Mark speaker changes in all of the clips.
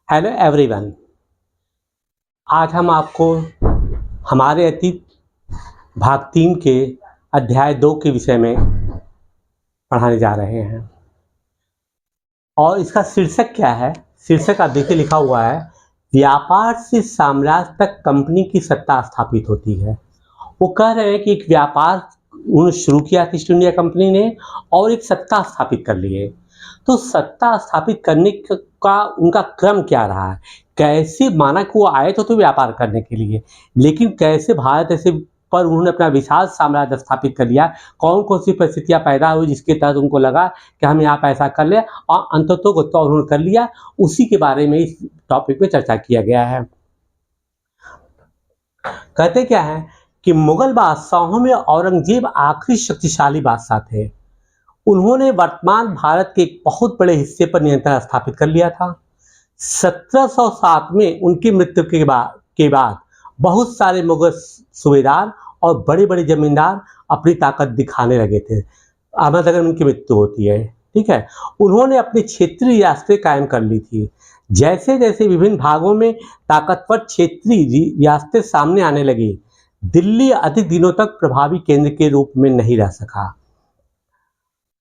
Speaker 1: Hello everyone. आज हम आपको हमारे अतीत भाग 3 के अध्याय 2 के विषय में पढ़ाने जा रहे हैं और इसका शीर्षक क्या है? शीर्षक आप देखिए लिखा हुआ है, व्यापार से साम्राज्य तक कंपनी की सत्ता स्थापित होती है। वो कह रहे हैं कि एक व्यापार उन्होंने शुरू किया था ईस्ट इंडिया कंपनी ने और एक सत्ता स्थापित कर ली है। तो सत्ता स्थापित करने का उनका क्रम क्या रहा है? कैसे माना कि वो आए तो व्यापार करने के लिए, लेकिन कैसे भारत ऐसे पर उन्होंने अपना विशाल साम्राज्य स्थापित कर लिया? कौन-कौन सी परिस्थितियाँ पैदा हुई जिसके तहत उनको लगा कि हम यहाँ पैसा कर लें और अंततोगत्वा उन्होंने कर लिया? उसी के बारे में इस टॉपिक में चर्चा किया गया है। कहते क्या है कि मुगल बादशाहों में औरंगजेब आखिरी शक्तिशाली बादशाह थे। उन्होंने वर्तमान भारत के एक बहुत बड़े हिस्से पर नियंत्रण स्थापित कर लिया था। 1707 में उनकी मृत्यु के बाद बहुत सारे मुगल सूबेदार और बड़े-बड़े जमींदार अपनी ताकत दिखाने लगे थे। अगर उनकी मृत्यु होती है, ठीक है। उन्होंने अपनी क्षेत्रीय रियासतें कायम कर ली थी। जैसे-जैसे विभिन्न भागों में ताकतवर क्षेत्रीय रियासतें सामने आने लगी, दिल्ली अधिक दिनों तक प्रभावी केंद्र के रूप में नहीं रह सका।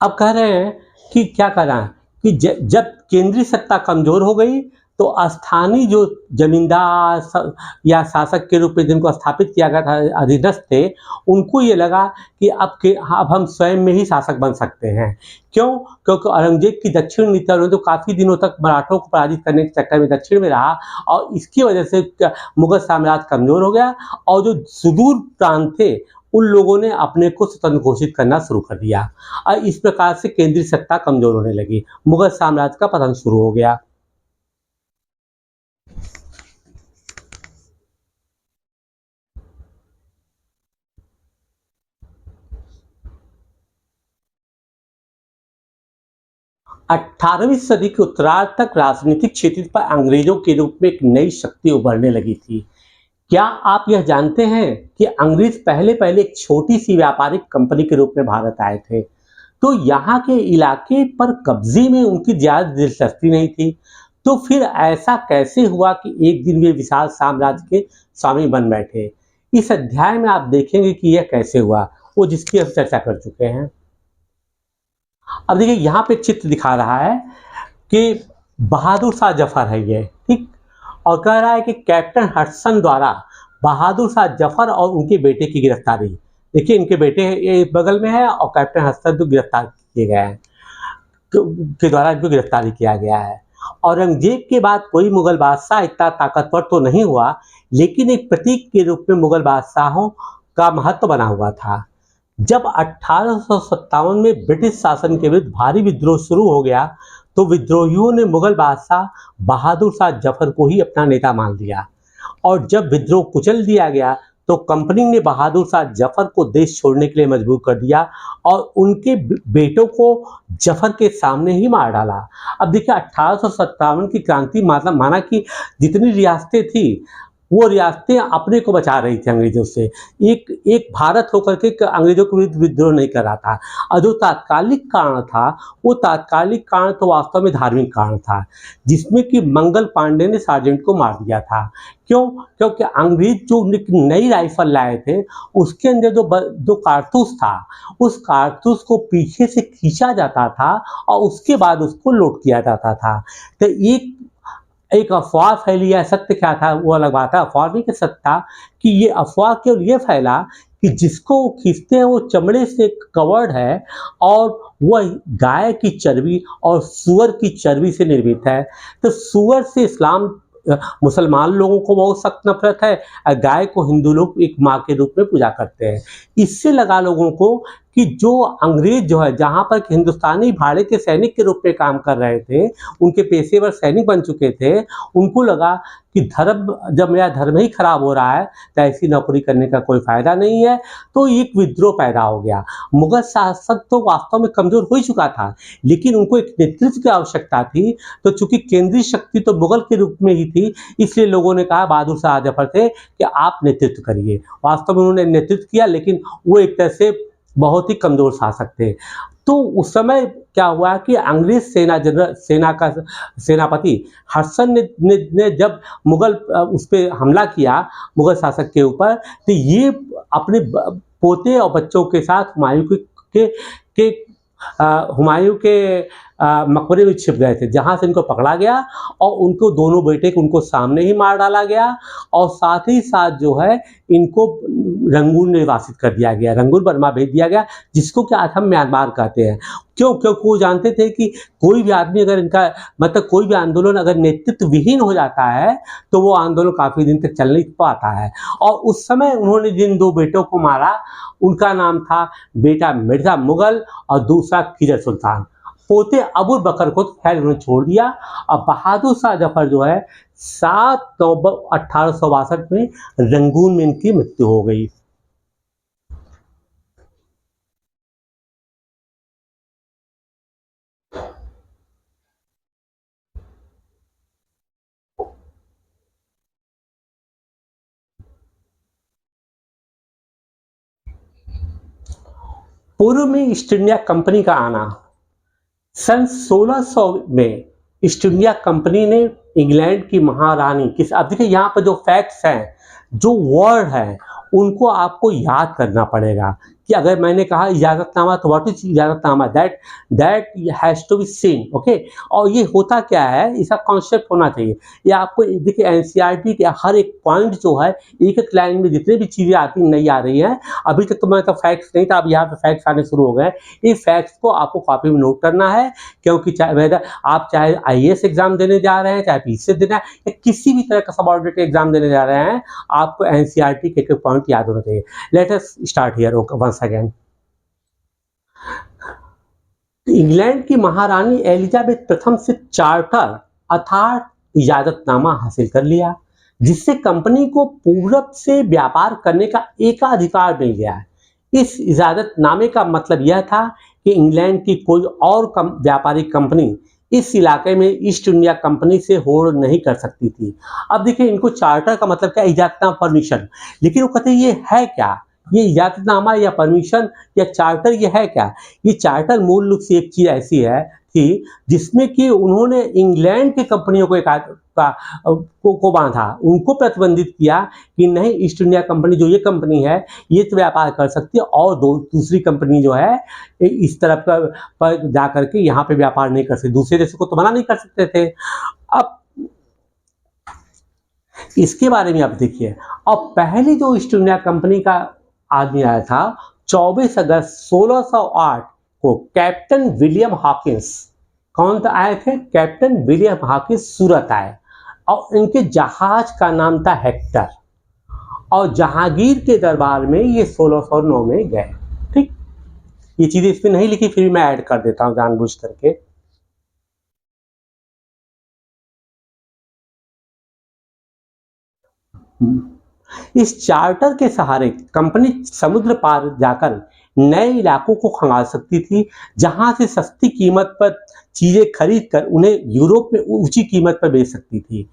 Speaker 1: अब कह रहे हैं कि क्या करना है कि जब केंद्रीय सत्ता कमजोर हो गई तो स्थानीय जो जमींदार या शासक के रूप में जिनको स्थापित किया गया था अधीनस्थ थे, उनको ये लगा कि अब हम स्वयं में ही शासक बन सकते हैं। क्यों? क्योंकि औरंगजेब की दक्षिण नीति उन्होंने तो काफ़ी दिनों तक मराठों को पराजित करने के चक्कर में दक्षिण में रहा और इसकी वजह से मुगल साम्राज्य कमजोर हो गया और जो सुदूर प्रांत थे उन लोगों ने अपने को स्वतंत्र घोषित करना शुरू कर दिया और इस प्रकार से केंद्रीय सत्ता कमजोर होने लगी। मुगल साम्राज्य का पतन शुरू हो गया। अठारहवीं सदी के उत्तरार्ध तक राजनीतिक क्षेत्र पर अंग्रेजों के रूप में एक नई शक्ति उभरने लगी थी। क्या आप यह जानते हैं कि अंग्रेज पहले एक छोटी सी व्यापारिक कंपनी के रूप में भारत आए थे, तो यहाँ के इलाके पर कब्जे में उनकी ज्यादा दिलचस्पी नहीं थी। तो फिर ऐसा कैसे हुआ कि एक दिन वे विशाल साम्राज्य के स्वामी बन बैठे? इस अध्याय में आप देखेंगे कि यह कैसे हुआ, वो जिसकी हम चर्चा कर चुके हैं। अब देखिए यहाँ पे चित्र दिखा रहा है कि बहादुर शाह जफर है ये, ठीक, और कह रहा है कि कैप्टन हडसन द्वारा बहादुर शाह जफर और उनके बेटे की गिरफ्तारी। देखिए इनके बेटे ये बगल में है और कैप्टन हडसन जो गिरफ्तार किए गए हैं के द्वारा इनको गिरफ्तारी किया गया है। औरंगजेब के बाद कोई मुगल बादशाह इतना ताकतवर तो नहीं हुआ, लेकिन एक प्रतीक के रूप में मुगल बादशाहों का महत्व बना हुआ था। जब 1857 में ब्रिटिश शासन के विरुद्ध भारी विद्रोह शुरू हो गया तो विद्रोहियों ने मुगल बादशाह बहादुर शाह जफर को ही अपना नेता मान लिया और जब विद्रोह कुचल दिया गया तो कंपनी ने बहादुर शाह जफर को देश छोड़ने के लिए मजबूर कर दिया और उनके बेटों को जफर के सामने ही मार डाला। अब देखिए 1857 की क्रांति माना कि जितनी रियासतें थी वो रियासतें अपने को बचा रही थी अंग्रेजों से। एक भारत होकर के अंग्रेजों के विरुद्ध विद्रोह नहीं कर रहा था और जो तात्कालिक कारण था वो तात्कालिक कारण तो वास्तव में धार्मिक कारण था, जिसमें कि मंगल पांडे ने सार्जेंट को मार दिया था। क्यों? क्योंकि अंग्रेज जो नई राइफल लाए थे उसके अंदर जो कारतूस था उस कारतूस को पीछे से खींचा जाता था और उसके बाद उसको लोड किया जाता था। तो एक अफवाह फैली है, सत्य क्या था वो अलग बात है। अफवाह नहीं कि सत्य था कि ये अफवाह केवल ये फैला कि जिसको वो खींचते हैं वो चमड़े से कवर्ड है और वह गाय की चर्बी और सूअर की चर्बी से निर्मित है। तो सूअर से इस्लाम मुसलमान लोगों को बहुत सख्त नफरत है, गाय को हिंदू लोग एक माँ के रूप में पूजा करते हैं। इससे लगा लोगों को कि जो अंग्रेज जो है जहाँ पर हिंदुस्तानी भाड़े के सैनिक के रूप में काम कर रहे थे, उनके पेशेवर सैनिक बन चुके थे, उनको लगा कि जब मेरा धर्म ही खराब हो रहा है तो ऐसी नौकरी करने का कोई फायदा नहीं है। तो एक विद्रोह पैदा हो गया। मुगल शासक तो वास्तव में कमजोर हो ही चुका था, लेकिन उनको एक नेतृत्व की आवश्यकता थी। तो चूंकि केंद्रीय शक्ति तो मुगल के रूप में ही थी, इसलिए लोगों ने कहा बहादुर शाह जफर से कि आप नेतृत्व करिए। वास्तव में उन्होंने नेतृत्व किया, लेकिन वो एक तरह से बहुत ही कमजोर शासक थे। तो उस समय क्या हुआ कि अंग्रेज सेना का सेनापति हर्षन ने जब मुगल उस पर हमला किया, मुगल शासक के ऊपर, तो ये अपने पोते और बच्चों के साथ के हुमायूं के मकबरे में छिप गए थे, जहाँ से इनको पकड़ा गया और उनको दोनों बेटे को उनको सामने ही मार डाला गया और साथ ही साथ जो है इनको रंगून निर्वासित कर दिया गया, रंगून बर्मा भेज दिया गया, जिसको कि आज हम म्यांमार कहते हैं। क्यों? क्योंकि वो जानते थे कि कोई भी आदमी अगर इनका मतलब कोई भी आंदोलन अगर नेतृत्व विहीन हो जाता है तो वो आंदोलन काफ़ी दिन तक चल नहीं पाता है। और उस समय उन्होंने जिन दो बेटों को मारा उनका नाम था बेटा मिर्ज़ा मुगल और दूसरा खिजर सुल्तान। पोते अबुल बकर को तो खैर उन्होंने छोड़ दिया और बहादुर शाह जफर जो है 7 नवंबर 1862 में रंगून में इनकी मृत्यु हो गई। पूर्व में ईस्ट इंडिया कंपनी का आना। सन 1600 में ईस्ट इंडिया कंपनी ने इंग्लैंड की महारानी किस, अब देखिए यहाँ पर जो फैक्ट्स हैं, जो वर्ड है, उनको आपको याद करना पड़ेगा कि अगर मैंने कहा इजाज़तनामा तो व्हाट इज इजाज़तनामा, that has to be seen, okay. और ये होता क्या है, इसका कॉन्सेप्ट होना चाहिए। ये आपको देखिए एनसीईआरटी के हर एक पॉइंट जो है, एक एक लाइन में जितनी भी चीज़ें आती नहीं आ रही हैं, अभी तक तो मैं तो फैक्ट्स नहीं था, अब यहाँ पे फैक्ट्स आने शुरू हो गए। ये फैक्ट्स को आपको कॉपी में नोट करना है, क्योंकि चाहे आईएएस एग्जाम देने जा रहे हैं, चाहे पीसी देना है, या किसी भी तरह का सबऑर्डिनेट एग्जाम देने जा रहे हैं, आपको एनसीईआरटी के पॉइंट याद होना चाहिए। Let us start here once again. England की महारानी एलिजाबेथ प्रथम से चार्टर अर्थात इजाजतनामा हासिल कर लिया, जिससे कंपनी को पूरब से व्यापार करने का एकाधिकार मिल गया। इस इजाजतनामे का मतलब यह था कि इंग्लैंड की कोई और व्यापारिक कंपनी इस इलाके में ईस्ट इंडिया कंपनी से होड़ नहीं कर सकती थी। अब देखिए, इनको चार्टर का मतलब क्या, इजाजतनामा, परमिशन। लेकिन वो कहते हैं ये है क्या, ये इजाजतनामा या परमिशन या चार्टर ये है क्या? ये चार्टर मूल रूप से एक चीज़ ऐसी है थी जिसमें कि उन्होंने इंग्लैंड की कंपनियों को बांधा, उनको प्रतिबंधित किया कि नहीं, ईस्ट इंडिया कंपनी जो ये कंपनी है ये तो व्यापार कर सकती है और दूसरी कंपनी जो है इस तरफ पर जा करके यहाँ पे व्यापार नहीं कर सकती, दूसरे देशों को तो मना नहीं कर सकते थे। अब इसके बारे में आप देखिए, और पहली जो ईस्ट इंडिया कंपनी का आदमी आया था 24 अगस्त 1608 को, कैप्टन विलियम हॉकिंस। कौन था आए थे? कैप्टन विलियम हॉकिंस सूरत आए और इनके जहाज का नाम था हेक्टर, और जहांगीर के दरबार में ये 1609 में गए। ठीक, ये चीजें इसमें नहीं लिखी, फिर मैं ऐड कर देता हूं जानबूझ करके। इस चार्टर के सहारे कंपनी समुद्र पार जाकर नए इलाकों को खंगाल सकती थी, जहां से सस्ती कीमत पर चीजें खरीद कर उन्हें यूरोप में ऊंची कीमत पर बेच सकती थी।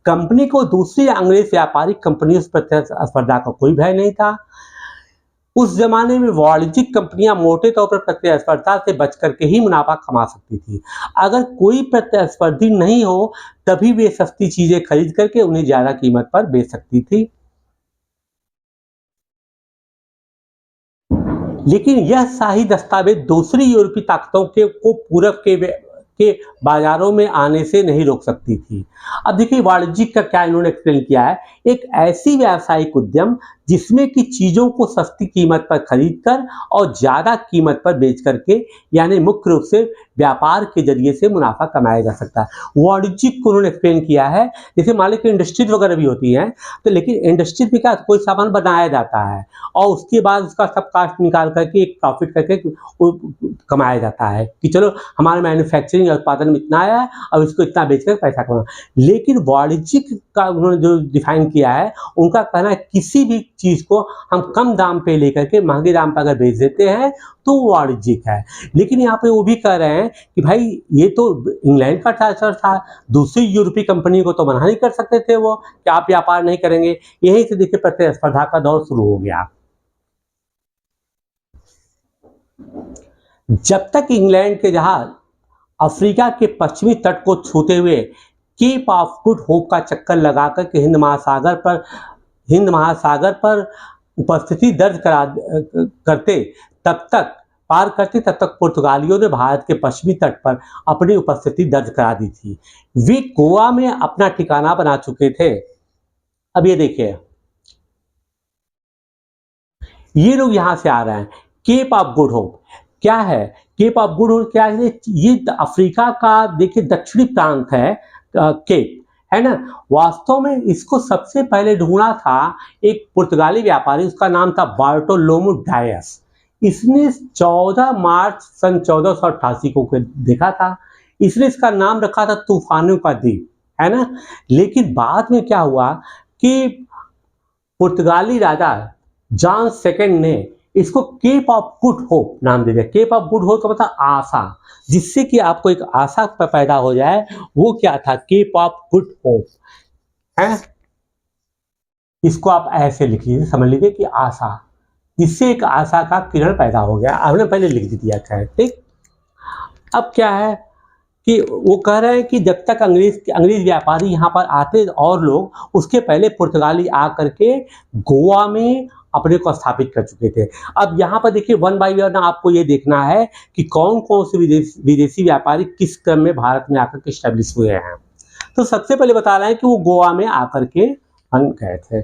Speaker 1: कंपनी को दूसरी अंग्रेज व्यापारिक कंपनियों से प्रतिस्पर्धा का कोई भय नहीं था। उस जमाने में वाणिज्यिक कंपनियां मोटे तौर पर प्रतिस्पर्धा से बच करके ही मुनाफा कमा सकती थी। अगर कोई प्रतिस्पर्धी नहीं हो तभी वे सस्ती चीजें खरीद करके उन्हें ज्यादा कीमत पर बेच सकती थी। लेकिन यह शाही दस्तावेज दूसरी यूरोपीय ताकतों को पूरब के बाजारों में आने से नहीं रोक सकती थी। अब देखिए, वाणिज्यिक का क्या इन्होंने एक्सप्लेन किया है, एक ऐसी व्यावसायिक उद्यम जिसमें कि चीजों को सस्ती कीमत पर खरीद कर और ज्यादा कीमत पर बेच करके, यानी मुख्य रूप से व्यापार के जरिए से मुनाफा कमाया जा सकता है। वाणिज्यिक को उन्होंने एक्सप्लेन किया है। जैसे मान लीजिए इंडस्ट्रीज वगैरह भी होती हैं, तो लेकिन इंडस्ट्रीज में क्या, कोई सामान बनाया जाता है और उसके बाद उसका सब कास्ट निकाल करके एक प्रॉफिट करके कमाया जाता है कि चलो हमारे मैन्युफैक्चरिंग उत्पादन में इतना आया है, अब इसको इतना बेचकर पैसा कमाना। लेकिन वाणिज्यिक का उन्होंने जो डिफाइन किया है, उनका कहना है किसी भी चीज को हम कम दाम पे लेकर के महंगे दाम पर अगर बेच देते हैं तो वो वाणिज्यिक है। लेकिन यहाँ पे वो भी कह रहे हैं कि भाई ये तो इंग्लैंड का चार्टर था, दूसरी यूरोपीय कंपनी को तो मना नहीं कर सकते थे वो कि आप व्यापार नहीं करेंगे। यहीं से देखिए प्रतिस्पर्धा का दौर शुरू हो गया। जब तक इंग्लैंड के जहाज अफ्रीका के पश्चिमी तट को छूते हुए केप ऑफ गुड होप का चक्कर लगाकर के हिंद महासागर पर उपस्थिति दर्ज करते तब तक तब तक पुर्तगालियों ने भारत के पश्चिमी तट पर अपनी उपस्थिति दर्ज करा दी थी। वे गोवा में अपना ठिकाना बना चुके थे। अब ये देखिए, ये लोग यहां से आ रहे हैं। केप ऑफ गुड होप क्या है? केप ऑफ गुड होप क्या है? ये अफ्रीका का देखिए दक्षिणी प्रांत है, केप है ना। वास्तव में इसको सबसे पहले ढूंढा था एक पुर्तगाली व्यापारी, उसका नाम था बार्टोलोमू डायस। इसने 14 मार्च सन 1488 को देखा था। इसने इसका नाम रखा था तूफानों का द्वीप, है ना। लेकिन बाद में क्या हुआ कि पुर्तगाली राजा जॉन सेकंड ने इसको केप ऑफ गुड होप नाम दे दिया। केप ऑफ गुड होप का मतलब आशा, जिससे कि आपको एक आशा पैदा हो जाए। वो क्या था? केप ऑफ गुड होप है। इसको आप ऐसे लिख लीजिए, समझ लीजिए कि आशा, जिससे एक आशा का किरण पैदा हो गया। आपने पहले लिख दिया, खैर ठीक। अब क्या है कि वो कह रहे हैं कि जब तक अंग्रेज व्यापारी यहाँ पर आते और लोग, उसके पहले पुर्तगाली आकर के गोवा में अपने को स्थापित कर चुके थे। अब यहाँ पर देखिए वन बाय वन आपको ये देखना है कि कौन कौन से विदेशी व्यापारी किस क्रम में भारत में आकर के स्टैब्लिश हुए हैं। तो सबसे पहले बता रहे हैं कि वो गोवा में आकर के बन गए थे।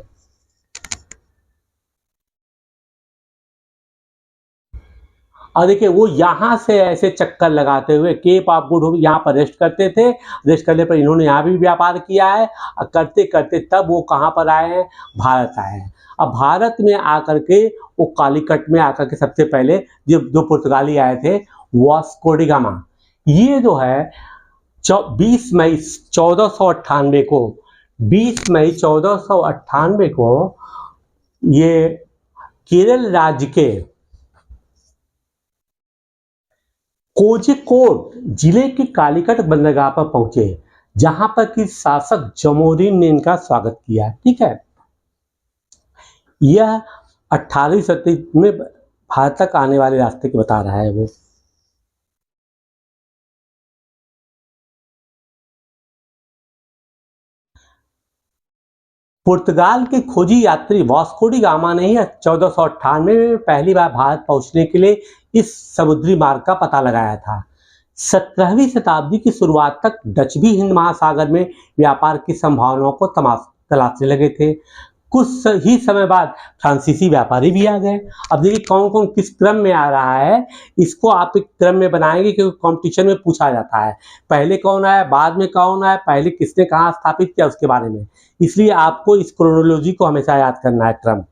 Speaker 1: और देखिए वो यहाँ से ऐसे चक्कर लगाते हुए केप ऑफ गुड होप यहाँ पर रेस्ट करते थे। रेस्ट करने पर इन्होंने यहाँ भी व्यापार किया है, और करते करते तब वो कहाँ पर आए हैं? भारत आए हैं। अब भारत में आकर के वो कालीकट में आकर के सबसे पहले जो पुर्तगाली आए थे, वास्को डी गामा, ये जो है 20 मई 1498 को 20 मई 1498 को ये केरल राज्य के कोझिकोड जिले के कालीकट बंदरगाह पर पहुंचे, जहां पर कि शासक जमोरिन ने इनका स्वागत किया। ठीक है, यह 18वीं सदी में भारत तक आने वाले रास्ते के बता रहा है वो। पुर्तगाल के खोजी यात्री वास्को डी गामा ने ही 1498 में पहली बार भारत पहुंचने के लिए इस समुद्री मार्ग का पता लगाया था। 17वीं शताब्दी की शुरुआत तक डच भी हिंद महासागर में व्यापार की संभावनाओं को तलाशने लगे थे। कुछ ही समय बाद फ्रांसीसी व्यापारी भी आ गए। अब देखिए कौन कौन किस क्रम में आ रहा है, इसको आप एक क्रम में बनाएंगे क्योंकि कंपटीशन में पूछा जाता है, पहले कौन आया, बाद में कौन आया, पहले किसने कहाँ स्थापित किया, उसके बारे में। इसलिए आपको इस क्रोनोलॉजी को हमेशा याद करना है, क्रम।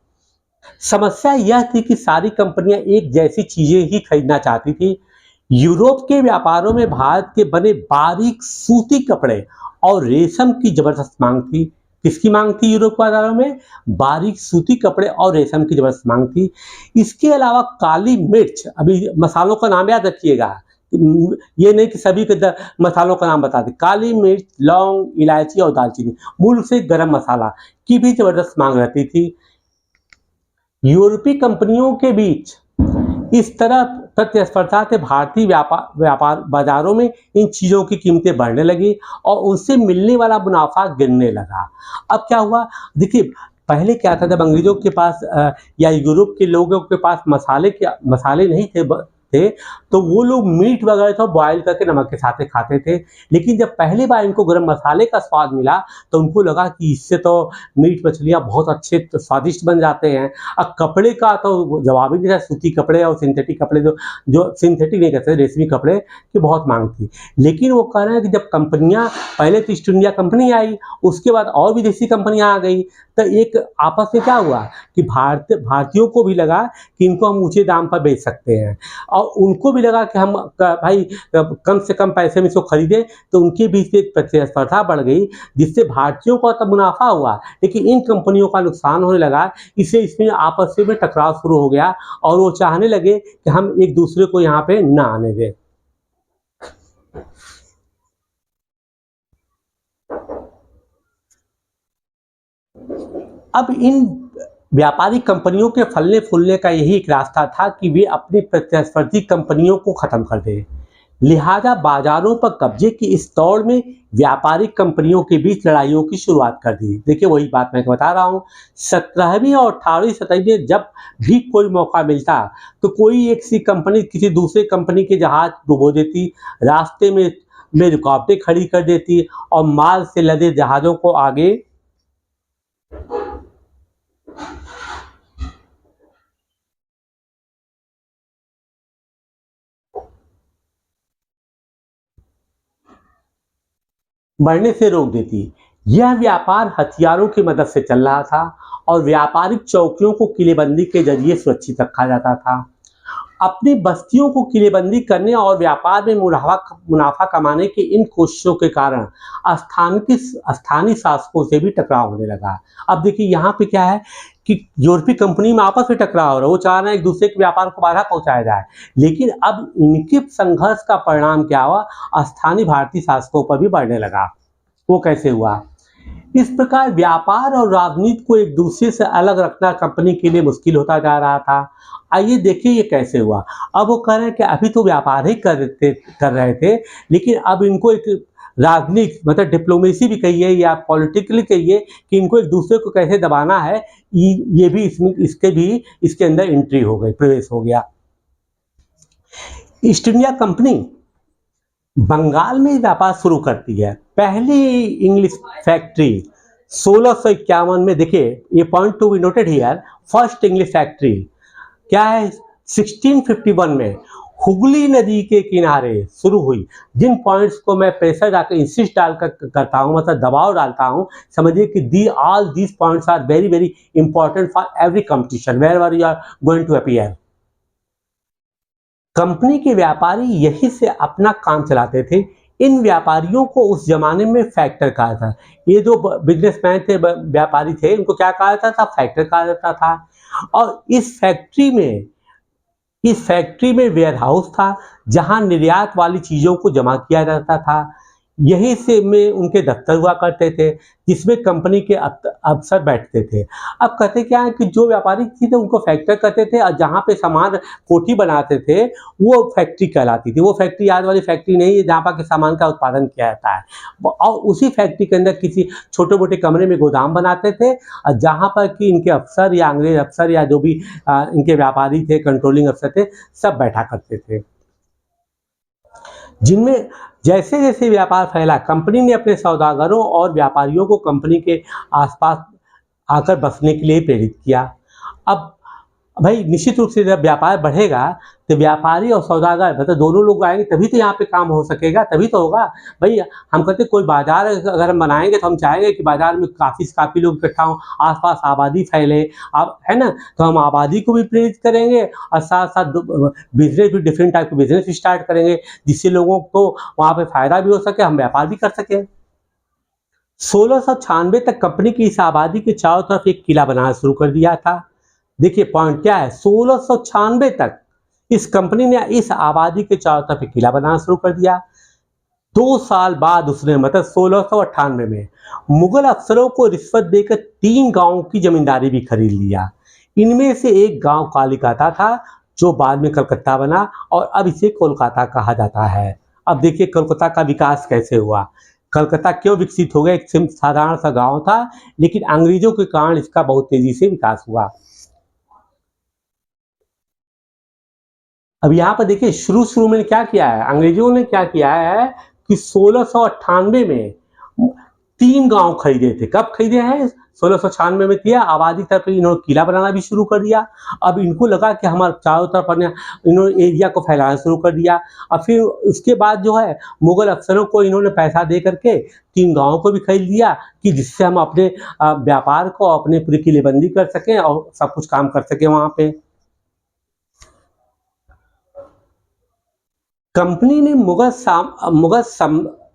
Speaker 1: समस्या यह थी कि सारी कंपनियां एक जैसी चीजें ही खरीदना चाहती थी। यूरोप के व्यापारों में भारत के बने बारीक सूती कपड़े और रेशम की जबरदस्त मांग थी। किसकी मांग थी यूरोप के बाजारों में? बारीक सूती कपड़े और रेशम की जबरदस्त मांग थी। इसके अलावा काली मिर्च, अभी मसालों का नाम याद रखिएगा, ये नहीं कि सभी के मसालों का नाम बता दें। काली मिर्च, लौंग, इलायची और दालचीनी, मूल से गरम मसाला की भी जबरदस्त मांग रहती थी। यूरोपीय कंपनियों के बीच इस तरह प्रतिस्पर्धा से भारतीय व्यापार बाजारों में इन चीज़ों की कीमतें बढ़ने लगी और उनसे मिलने वाला मुनाफा गिरने लगा। अब क्या हुआ? देखिए पहले क्या था, जब अंग्रेजों के पास या यूरोप के लोगों के पास मसाले नहीं थे तो वो लोग मीट वगैरह तो बॉयल करके नमक के साथ खाते थे। लेकिन जब पहली बार इनको गरम मसाले का स्वाद मिला तो उनको लगा कि इससे तो मीट मछलियाँ बहुत अच्छे तो स्वादिष्ट बन जाते हैं। अब कपड़े का तो जवाब ही नहीं था। सूती कपड़े और सिंथेटिक कपड़े, जो सिंथेटिक नहीं कहते, रेशमी कपड़े की बहुत मांग थी। लेकिन वो कह रहे हैं कि जब कंपनियाँ, पहले तो ईस्ट इंडिया कंपनी आई, उसके बाद और विदेशी कंपनियाँ आ गई, तो एक आपस में क्या हुआ कि भारतीयों को भी लगा कि इनको हम ऊँचे दाम पर बेच सकते हैं, और उनको भी लगा कि हम भाई कम से कम पैसे में इसको खरीदें। तो उनके बीच एक प्रतिस्पर्धा बढ़ गई, जिससे भारतीयों को तो मुनाफा हुआ लेकिन इन कंपनियों का नुकसान होने लगा। इसमें आपस में टकराव शुरू हो गया और वो चाहने लगे कि हम एक दूसरे को यहाँ पे ना आने दें। अब इन व्यापारी कंपनियों के फलने फूलने का यही एक रास्ता था कि वे अपनी प्रतिस्पर्धी कंपनियों को खत्म कर दें। लिहाजा बाजारों पर कब्जे की इस दौड़ में व्यापारिक कंपनियों के बीच लड़ाइयों की शुरुआत कर दी। देखिए वही बात मैं बता रहा हूँ, 17वीं और 18वीं शताब्दी में जब भी कोई मौका मिलता तो कोई एक सी कंपनी किसी दूसरे कंपनी के जहाज डुबो देती, रास्ते में रुकावटें खड़ी कर देती और माल से लदे जहाजों को आगे बढ़ने से रोक देती। यह व्यापार हथियारों की मदद से चल रहा था और व्यापारिक चौकियों को किलेबंदी के जरिए सुरक्षित रखा जाता था। अपनी बस्तियों को किलेबंदी करने और व्यापार में मुनाफा कमाने की इन कोशिशों के कारण स्थानीय शासकों से भी टकराव होने लगा। अब देखिए यहाँ पे क्या है कि यूरोपीय कंपनी में आपस में टकराव हो रहा है, वो चाह रहे हैं एक दूसरे के व्यापार को बाधा पहुंचाया जाए, लेकिन अब इनके संघर्ष का परिणाम क्या हुआ, स्थानीय भारतीय शासकों पर भी बढ़ने लगा। वो कैसे हुआ? इस प्रकार व्यापार और राजनीति को एक दूसरे से अलग रखना कंपनी के लिए मुश्किल होता जा रहा था। आइए देखिए ये कैसे हुआ। अब वो कह रहे हैं कि अभी तो व्यापार ही कर रहे थे, लेकिन अब इनको एक राजनीति मतलब डिप्लोमेसी भी कहिए या पॉलिटिकली कहिए कि इनको एक दूसरे को कैसे दबाना है, ये भी इसके अंदर एंट्री हो गई, प्रवेश हो गया। ईस्ट इंडिया कंपनी बंगाल में व्यापार शुरू करती है। पहली इंग्लिश फैक्ट्री 1651 में, देखिए ये point to be noted here, first English factory क्या है 1651 में हुगली नदी के किनारे शुरू हुई। जिन पॉइंट्स को मैं प्रेशर डालकर इंसिस्ट डालकर करता हूँ, मतलब दबाव डालता हूँ, समझिए कि all these points are very very important for every competition wherever you are going to appear. Company के व्यापारी यही से अपना काम चलाते थे। इन व्यापारियों को उस जमाने में फैक्टर कहा था। ये जो बिजनेसमैन थे, व्यापारी थे, इनको क्या कहा जाता था? फैक्टर कहा जाता था। और इस फैक्ट्री में वेयर हाउस था जहां निर्यात वाली चीजों को जमा किया जाता था। यही से में उनके दफ्तर हुआ करते थे जिसमें कंपनी के अफसर बैठते थे। अब कहते क्या है कि जो व्यापारी थे उनको फैक्टर कहते थे और जहाँ पे सामान कोठी बनाते थे वो फैक्ट्री कहलाती थी। वो फैक्ट्री आज वाली फैक्ट्री नहीं है जहाँ पर के सामान का उत्पादन किया जाता है, और उसी फैक्ट्री के अंदर किसी छोटे मोटे कमरे में गोदाम बनाते थे और जहाँ पर कि इनके अफसर या अंग्रेज अफसर या जो भी इनके व्यापारी थे, कंट्रोलिंग अफसर थे, सब बैठा करते थे। जिनमें जैसे जैसे व्यापार फैला, कंपनी ने अपने सौदागरों और व्यापारियों को कंपनी के आसपास आकर बसने के लिए प्रेरित किया। अब भाई निश्चित रूप से जब व्यापार बढ़ेगा तो व्यापारी और सौदागर मतलब दोनों लोग आएंगे तभी तो यहाँ पे काम हो सकेगा, तभी तो होगा। भाई हम कहते कोई बाजार अगर हम बनाएंगे तो हम चाहेंगे कि बाजार में काफ़ी लोग इकट्ठा हों, आसपास आबादी फैले, आप है ना, तो हम आबादी को भी प्रेरित करेंगे और साथ साथ बिजनेस भी डिफरेंट टाइप के बिजनेस स्टार्ट करेंगे जिससे लोगों को वहाँ पे फायदा भी हो सके, हम व्यापार भी कर सकें। 1696 तक कंपनी की इस आबादी के चारों तरफ एक किला बनाना शुरू कर दिया था। देखिए पॉइंट क्या है, 1696 तक इस कंपनी ने इस आबादी के चारों तरफ एक किला बनाना शुरू कर दिया। 2 साल बाद उसने मतलब 1698 में मुगल अफसरों को रिश्वत देकर 3 गांवों की जमींदारी भी खरीद लिया। इनमें से एक गांव कालिकाता था जो बाद में कलकत्ता बना और अब इसे कोलकाता कहा जाता है। अब देखिए कोलकाता का विकास कैसे हुआ, कलकत्ता क्यों विकसित हो गया। एक साधारण सा गांव था लेकिन अंग्रेजों के कारण इसका बहुत तेजी से विकास हुआ। अब यहाँ पर देखिए शुरू में क्या किया है, अंग्रेजों ने क्या किया है कि 1698 में 3 गांव खरीदे थे। कब खरीदे हैं? 1696 में किया। आबादी तरफ इन्होंने किला बनाना भी शुरू कर दिया। अब इनको लगा कि हमारे चारों तरफ इन्होंने एरिया को फैलाना शुरू कर दिया। और फिर उसके बाद जो है मुगल अफसरों को इन्होंने पैसा दे करके 3 गाँवों को भी खरीद लिया कि जिससे हम अपने व्यापार को अपने पूरी किलेबंदी कर सकें और सब कुछ काम कर सकें वहाँ पे। कंपनी ने मुगल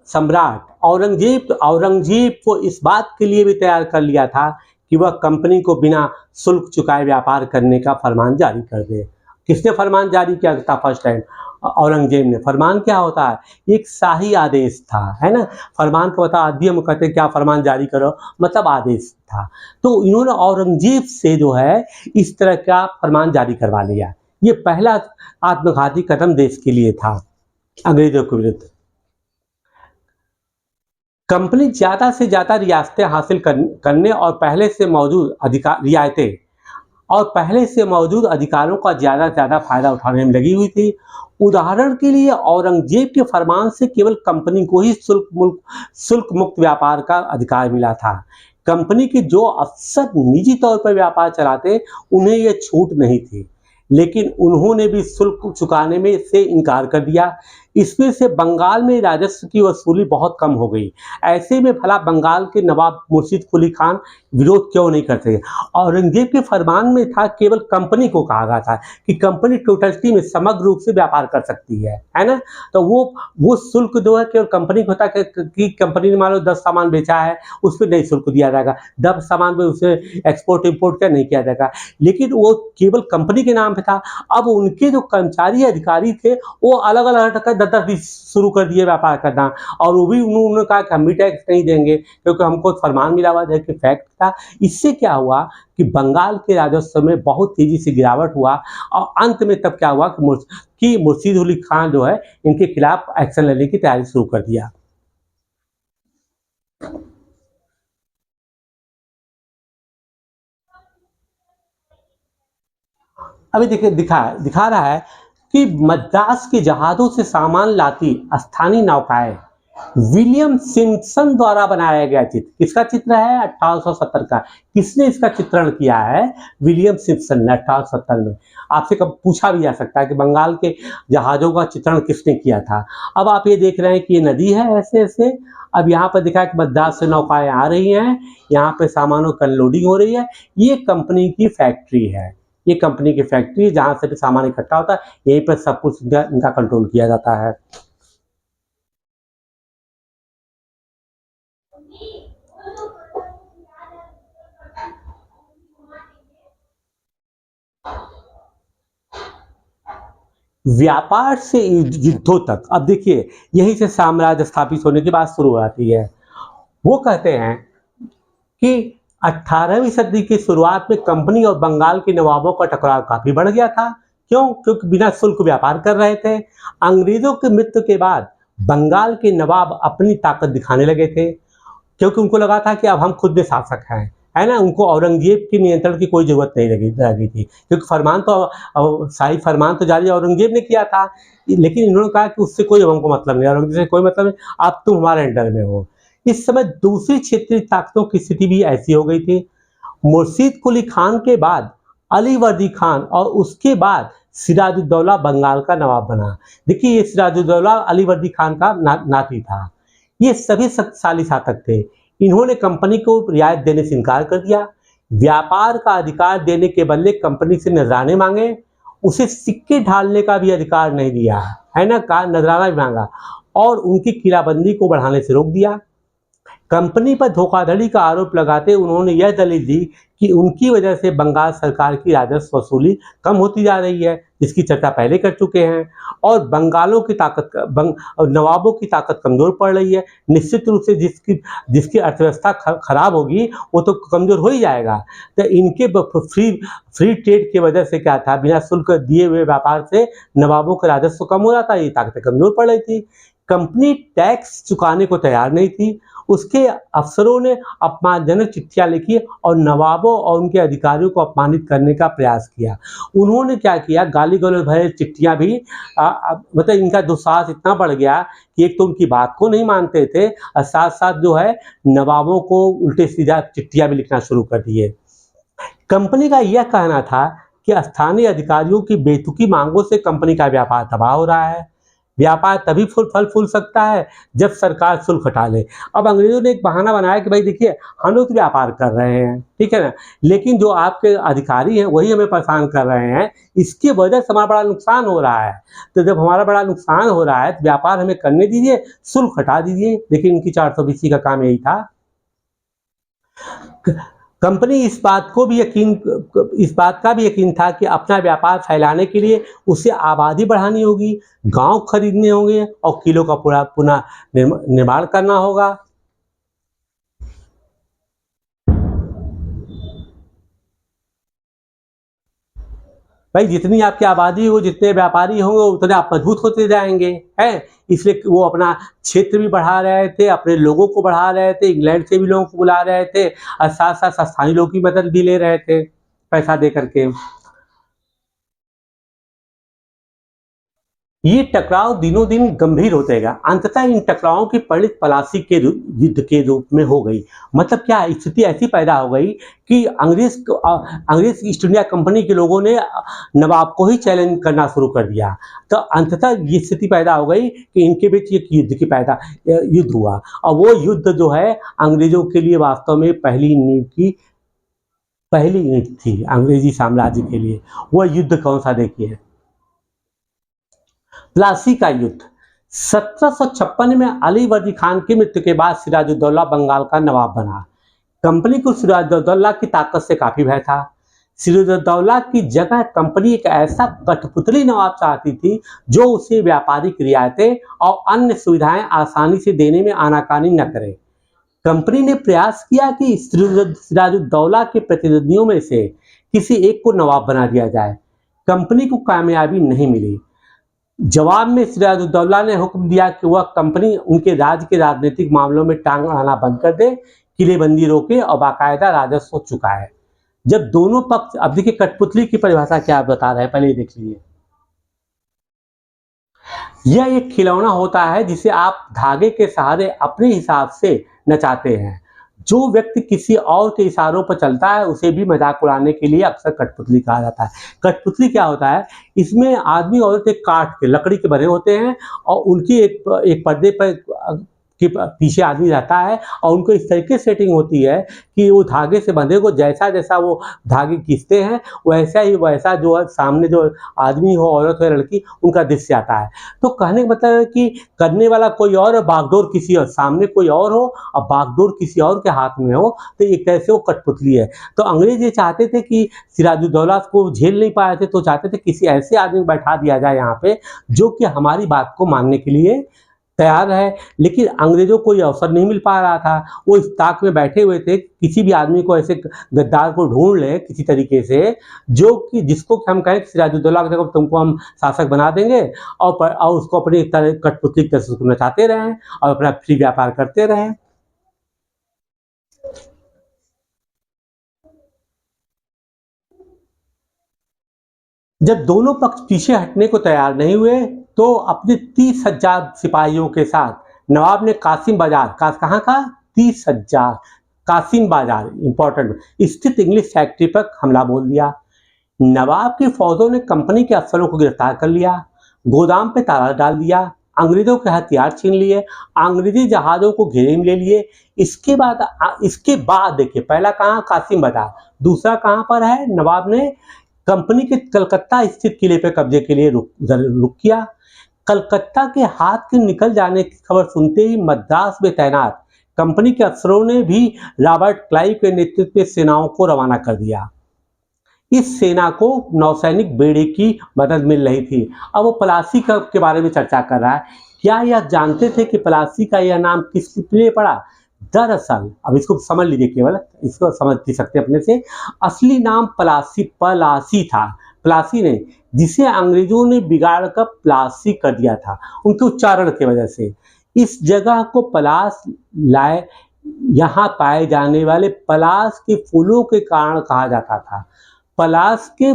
Speaker 1: सम्राट औरंगजेब को इस बात के लिए भी तैयार कर लिया था कि वह कंपनी को बिना शुल्क चुकाए व्यापार करने का फरमान जारी कर दे। किसने फरमान जारी किया था फर्स्ट टाइम? औरंगजेब ने। फरमान क्या होता है? एक शाही आदेश था, है ना। फरमान को बता आदि हम कहते हैं क्या फरमान जारी करो, मतलब आदेश था। तो इन्होंने औरंगजेब से जो है इस तरह का फरमान जारी करवा लिया। ये पहला आत्मघाती कदम देश के लिए था। अंग्रेजों के विरुद्ध। कंपनी ज्यादा से ज्यादा रियासतें हासिल करने और पहले से मौजूद अधिकार रियायतें और पहले से मौजूद अधिकारों का ज़्यादा से ज़्यादा फायदा उठाने में लगी हुई थी। उदाहरण के लिए औरंगजेब के फरमान से केवल कंपनी को ही शुल्क मुक्त व्यापार का अधिकार मिला था। कंपनी के जो अफसर निजी तौर पर व्यापार चलाते, उन्हें यह छूट नहीं थी, लेकिन उन्होंने भी शुल्क चुकाने में से इनकार कर दिया। इसमें से बंगाल में राजस्व की वसूली बहुत कम हो गई। ऐसे में भला बंगाल के नवाब मुर्शिद कुली खान विरोध क्यों नहीं करते? औरंगजेब के फरमान में था, केवल कंपनी को कहा गया था कि कंपनी टोटलिटी में समग्र रूप से व्यापार कर सकती है ना? तो वो शुल्क जो है केवल कंपनी को होता है कि कंपनी ने मान लो 10 सामान बेचा है, उस पर नहीं शुल्क दिया जाएगा। 10 सामान पे उसे एक्सपोर्ट इम्पोर्ट क्या नहीं किया जाएगा, लेकिन वो केवल कंपनी के नाम पे था। अब उनके जो कर्मचारी अधिकारी थे, वो अलग अलग हटकर 10-10 शुरू कर दिए व्यापार करना, और वो भी उन्होंने कहा कि हम भी टैक्स नहीं देंगे क्योंकि हमको फरमान मिला हुआ है कि फैक्ट था। इससे क्या हुआ कि बंगाल के राजस्व में बहुत तेजी से गिरावट हुआ, और अंत में तब क्या हुआ कि मुर्शीद कुली खान जो है इनके खिलाफ एक्शन लेने की तैयारी शुरू कर दिया। अभी देखिए दिखा रहा है कि मद्रास के जहाजों से सामान लाती स्थानीय नौकाएं विलियम सिम्पसन द्वारा बनाया गया चित्र। किसका चित्र है? 1870 का। किसने इसका चित्रण किया है? विलियम सिम्पसन ने 1870 में। आपसे कब पूछा भी जा सकता है कि बंगाल के जहाजों का चित्रण किसने किया था। अब आप ये देख रहे हैं कि ये नदी है ऐसे ऐसे। अब यहाँ पर दिखा कि मद्रास से नौकाएं आ रही हैं, यहाँ पे सामानों की अनलोडिंग हो रही है। ये कंपनी की फैक्ट्री है, ये कंपनी की फैक्ट्री जहाँ से भी सामान इकट्ठा होता है, यहीं पर सब कुछ इनका कंट्रोल किया जाता है। व्यापार से युद्धों तक, अब देखिए यहीं से साम्राज्य स्थापित होने की बात शुरू हो जाती है। वो कहते हैं कि 18वीं सदी की शुरुआत में कंपनी और बंगाल के नवाबों का टकराव काफी बढ़ गया था। क्यों? क्योंकि बिना शुल्क व्यापार कर रहे थे। अंग्रेजों की मृत्यु के बाद बंगाल के नवाब अपनी ताकत दिखाने लगे थे, क्योंकि उनको लगा था कि अब हम खुद में शासक हैं, है ना? उनको औरंगजेब के नियंत्रण की कोई जरूरत नहीं लगी थी, क्योंकि फरमान तो शाही फरमान तो जारी औरंगजेब ने किया था, लेकिन इन्होंने कहा कि उससे कोई हमको मतलब नहीं, औरंगजेब से कोई मतलब नहीं, आप तुम हमारे अंडर में हो। इस समय दूसरी क्षेत्रीय ताकतों की स्थिति भी ऐसी हो गई थी। मुर्शीद कुली खान के बाद अली वर्दी खान और उसके बाद सिराजुद्दौला बंगाल का नवाब बना। देखिए ये सिराजुद्दौला अली वर्दी खान का नाती था। ये सभी शक्तिशाली शासक थे। इन्होंने कंपनी को रियायत देने से इनकार कर दिया, व्यापार का अधिकार देने के बदले कंपनी से नजराने मांगे, उसे सिक्के ढालने का भी अधिकार नहीं दिया, है ना? कहा नजराना भी मांगा, और उनकी किलाबंदी को बढ़ाने से रोक दिया। कंपनी पर धोखाधड़ी का आरोप लगाते उन्होंने यह दलील दी कि उनकी वजह से बंगाल सरकार की राजस्व वसूली कम होती जा रही है, जिसकी चर्चा पहले कर चुके हैं, और नवाबों की ताकत कमजोर पड़ रही है। निश्चित रूप से जिसकी अर्थव्यवस्था खराब होगी वो तो कमजोर हो ही जाएगा। तो इनके फ्री ट्रेड की वजह से क्या था, बिना शुल्क दिए हुए व्यापार से नवाबों का राजस्व कम हो रहा था, ये ताकतें कमजोर पड़ रही थी। कंपनी टैक्स चुकाने को तैयार नहीं थी। उसके अफसरों ने अपमानजनक चिट्ठियां लिखी और नवाबों और उनके अधिकारियों को अपमानित करने का प्रयास किया। उन्होंने क्या किया, गाली गलौज भरे चिट्ठियां भी मतलब इनका दुस्साहस इतना बढ़ गया कि एक तो उनकी बात को नहीं मानते थे, और साथ साथ जो है नवाबों को उल्टे सीधा चिट्ठियां भी लिखना शुरू कर दिए। कंपनी का यह कहना था कि स्थानीय अधिकारियों की बेतुकी मांगों से कंपनी का व्यापार तबाह हो रहा है। व्यापार तभी फल फूल सकता है जब सरकार शुल्क हटा ले। अब अंग्रेजों ने एक बहाना बनाया कि भाई देखिए हम लोग तो व्यापार कर रहे हैं, ठीक है ना, लेकिन जो आपके अधिकारी हैं वही हमें परेशान कर रहे हैं, इसकी वजह से हमारा बड़ा नुकसान हो रहा है। तो जब हमारा बड़ा नुकसान हो रहा है तो व्यापार हमें करने दीजिए, शुल्क हटा दीजिए। लेकिन इनकी 420 का काम यही था। कंपनी इस बात का भी यकीन था कि अपना व्यापार फैलाने के लिए उसे आबादी बढ़ानी होगी, गांव खरीदने होंगे और किलों का पूरा पुनः निर्माण करना होगा। भाई जितनी आपकी आबादी हो, जितने व्यापारी होंगे उतने आप मजबूत होते जाएंगे, है। इसलिए वो अपना क्षेत्र भी बढ़ा रहे थे, अपने लोगों को बढ़ा रहे थे, इंग्लैंड से भी लोगों को बुला रहे थे और साथ साथ स्थानीय लोगों की मदद भी ले रहे थे पैसा दे करके। ये टकराव दिनों दिन गंभीर होते गया। अंततः इन टकरावों की परिणति प्लासी के युद्ध के रूप में हो गई। मतलब क्या स्थिति ऐसी पैदा हो गई कि अंग्रेज ईस्ट इंडिया कंपनी के लोगों ने नवाब को ही चैलेंज करना शुरू कर दिया। तो अंततः ये स्थिति पैदा हो गई कि इनके बीच एक युद्ध हुआ। और वो युद्ध जो है अंग्रेजों के लिए वास्तव में पहली ईंट थी अंग्रेजी साम्राज्य के लिए। वह युद्ध कौन सा देखिए, प्लासी का युद्ध। 1756 में अली वर्दी खान की मृत्यु के बाद सिराजुद्दौला बंगाल का नवाब बना। कंपनी को सिराजुद्दौला की ताकत से काफी भय था। सिराजुद्दौला की जगह कंपनी एक ऐसा कठपुतली नवाब चाहती थी जो उसे व्यापारिक रियायतें और अन्य सुविधाएं आसानी से देने में आनाकानी न करे। कंपनी ने प्रयास किया कि सिराजुद्दौला के प्रतिनिधियों में से किसी एक को नवाब बना दिया जाए। कंपनी को कामयाबी नहीं मिली। जवाब में सिराजुद्दौला ने हुक्म दिया कि वह कंपनी उनके राज्य के राजनीतिक मामलों में टांग अड़ाना बंद कर दे, किलेबंदी रोके और बाकायदा राजस्व चुकाए। जब दोनों पक्ष, अब देखिए कठपुतली की परिभाषा क्या बता रहे हैं, पहले देख लीजिए। यह एक खिलौना होता है जिसे आप धागे के सहारे अपने हिसाब से नचाते हैं। जो व्यक्ति किसी और के इशारों पर चलता है उसे भी मजाक उड़ाने के लिए अक्सर कठपुतली कहा जाता है। कठपुतली क्या होता है, इसमें आदमी औरत एक काठ के लकड़ी के बने होते हैं और उनकी एक पर्दे पर के पीछे आदमी रहता है और उनको इस तरीके से सेटिंग होती है कि वो धागे से बंधे को जैसा जैसा वो धागे खींचते हैं वैसा जो सामने जो आदमी हो, औरत हो या लड़की, उनका दृश्य आता है। तो कहने का मतलब है कि करने वाला कोई और बागडोर किसी और, सामने कोई और हो और बागडोर किसी और के हाथ में हो, तो एक तरह से वो कठपुतली है। तो अंग्रेज ये चाहते थे कि सिराजुद्दौला को झेल नहीं पाए थे, तो चाहते थे किसी ऐसे आदमी को बैठा दिया जाए यहाँ पे जो कि हमारी बात को मानने के लिए तैयार है। लेकिन अंग्रेजों को ये अवसर नहीं मिल पा रहा था। वो इस ताक में बैठे हुए थे किसी भी आदमी को, ऐसे गद्दार को ढूंढ ले किसी तरीके से जो कि जिसको हम कहें कि सिराजुद्दौला की जगह तुमको हम शासक बना देंगे और उसको अपनी कठपुतली की तरह से नचाते रहें और अपना फ्री व्यापार करते रहें। जब दोनों पक्ष पीछे हटने को तैयार नहीं हुए तो अपने 30,000 सिपाहियों के साथ नवाब ने कासिम बाजार, कहाँ का 30,000 कासिम बाजार इंपॉर्टेंट स्थित इंग्लिश फैक्ट्री पर हमला बोल दिया। नवाब की फौजों ने कंपनी के अफसरों को गिरफ्तार कर लिया, गोदाम पे ताला डाल दिया, अंग्रेजों के हथियार छीन लिए, अंग्रेजी जहाजों को घेरे में ले लिए। इसके बाद देखिए, पहला कहाँ, कासिम बाजार, दूसरा कहाँ पर है, नवाब ने कंपनी के कलकत्ता स्थित किले पर कब्जे के लिए रुक किया। कलकत्ता के हाथ के निकल जाने की खबर सुनते ही मद्रास में तैनात कंपनी के अफसरों ने भी रॉबर्ट क्लाइव के नेतृत्व में सेनाओं को रवाना कर दिया। इस सेना को नौसैनिक बेड़े की मदद मिल रही थी। अब वो प्लासी के बारे में चर्चा कर रहा है। क्या यह जानते थे कि प्लासी का यह नाम किस लिए पड़ा? दरअसल, अब इसको समझ लीजिए, केवल इसको समझ भी सकते अपने से, असली नाम पलासी था। प्लासी ने, जिसे अंग्रेजों ने बिगाड़ कर प्लासी कर दिया था उनके उच्चारण की वजह से। इस जगह को पलास लाए, यहाँ पाए जाने वाले पलास के फूलों के कारण कहा जाता था। पलास के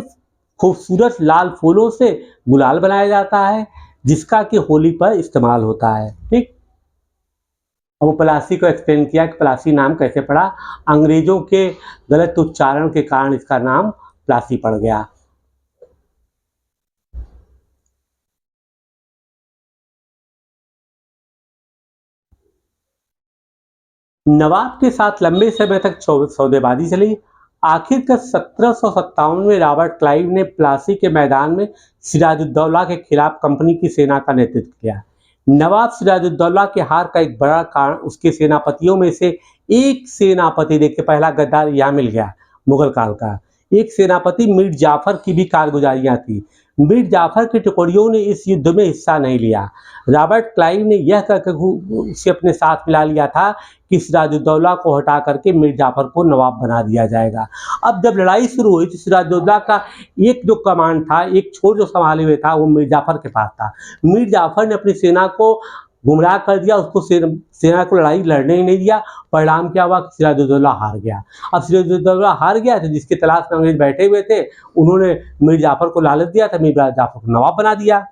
Speaker 1: खूबसूरत लाल फूलों से गुलाल बनाया जाता है जिसका कि होली पर इस्तेमाल होता है। ठीक, अब वो प्लासी को एक्सप्लेन किया कि प्लासी नाम कैसे पड़ा। अंग्रेजों के गलत उच्चारण के कारण इसका नाम प्लासी पड़ गया। नवाब के साथ लंबे समय तक सौदेबाजी चली। आखिरकार 1757 में रॉबर्ट क्लाइव ने प्लासी के मैदान में सिराजुद्दौला के खिलाफ कंपनी की सेना का नेतृत्व किया। नवाब सिराजुद्दौला के हार का एक बड़ा कारण उसके सेनापतियों में से एक सेनापति, देखिए पहला गद्दार यहाँ मिल गया मुगल काल का, एक सेनापति मीर जाफर की भी कारगुजारियां थी। मीर जाफर की टुकड़ियों ने इस युद्ध में हिस्सा नहीं लिया। रॉबर्ट क्लाइव ने यह कहकर उसे अपने साथ मिला लिया था कि सिराजुद्दौला को हटा करके मीर जाफर को नवाब बना दिया जाएगा। अब जब लड़ाई शुरू हुई तो सिराजुद्दौला का एक जो कमांड था, एक छोर जो संभाले हुए था, वो मीर जाफर के पास था। मीर जाफर ने अपनी सेना को गुमराह कर दिया, उसको सेना को लड़ाई लड़ने ही नहीं दिया। परिणाम क्या हुआ कि सिराजुद्दौला हार गया। अब सिराजुद्दौला हार गया तो जिसकी तलाश में अंग्रेज बैठे हुए थे, उन्होंने मीर जाफर को लालच दिया था, मीर जाफर को नवाब बना दिया।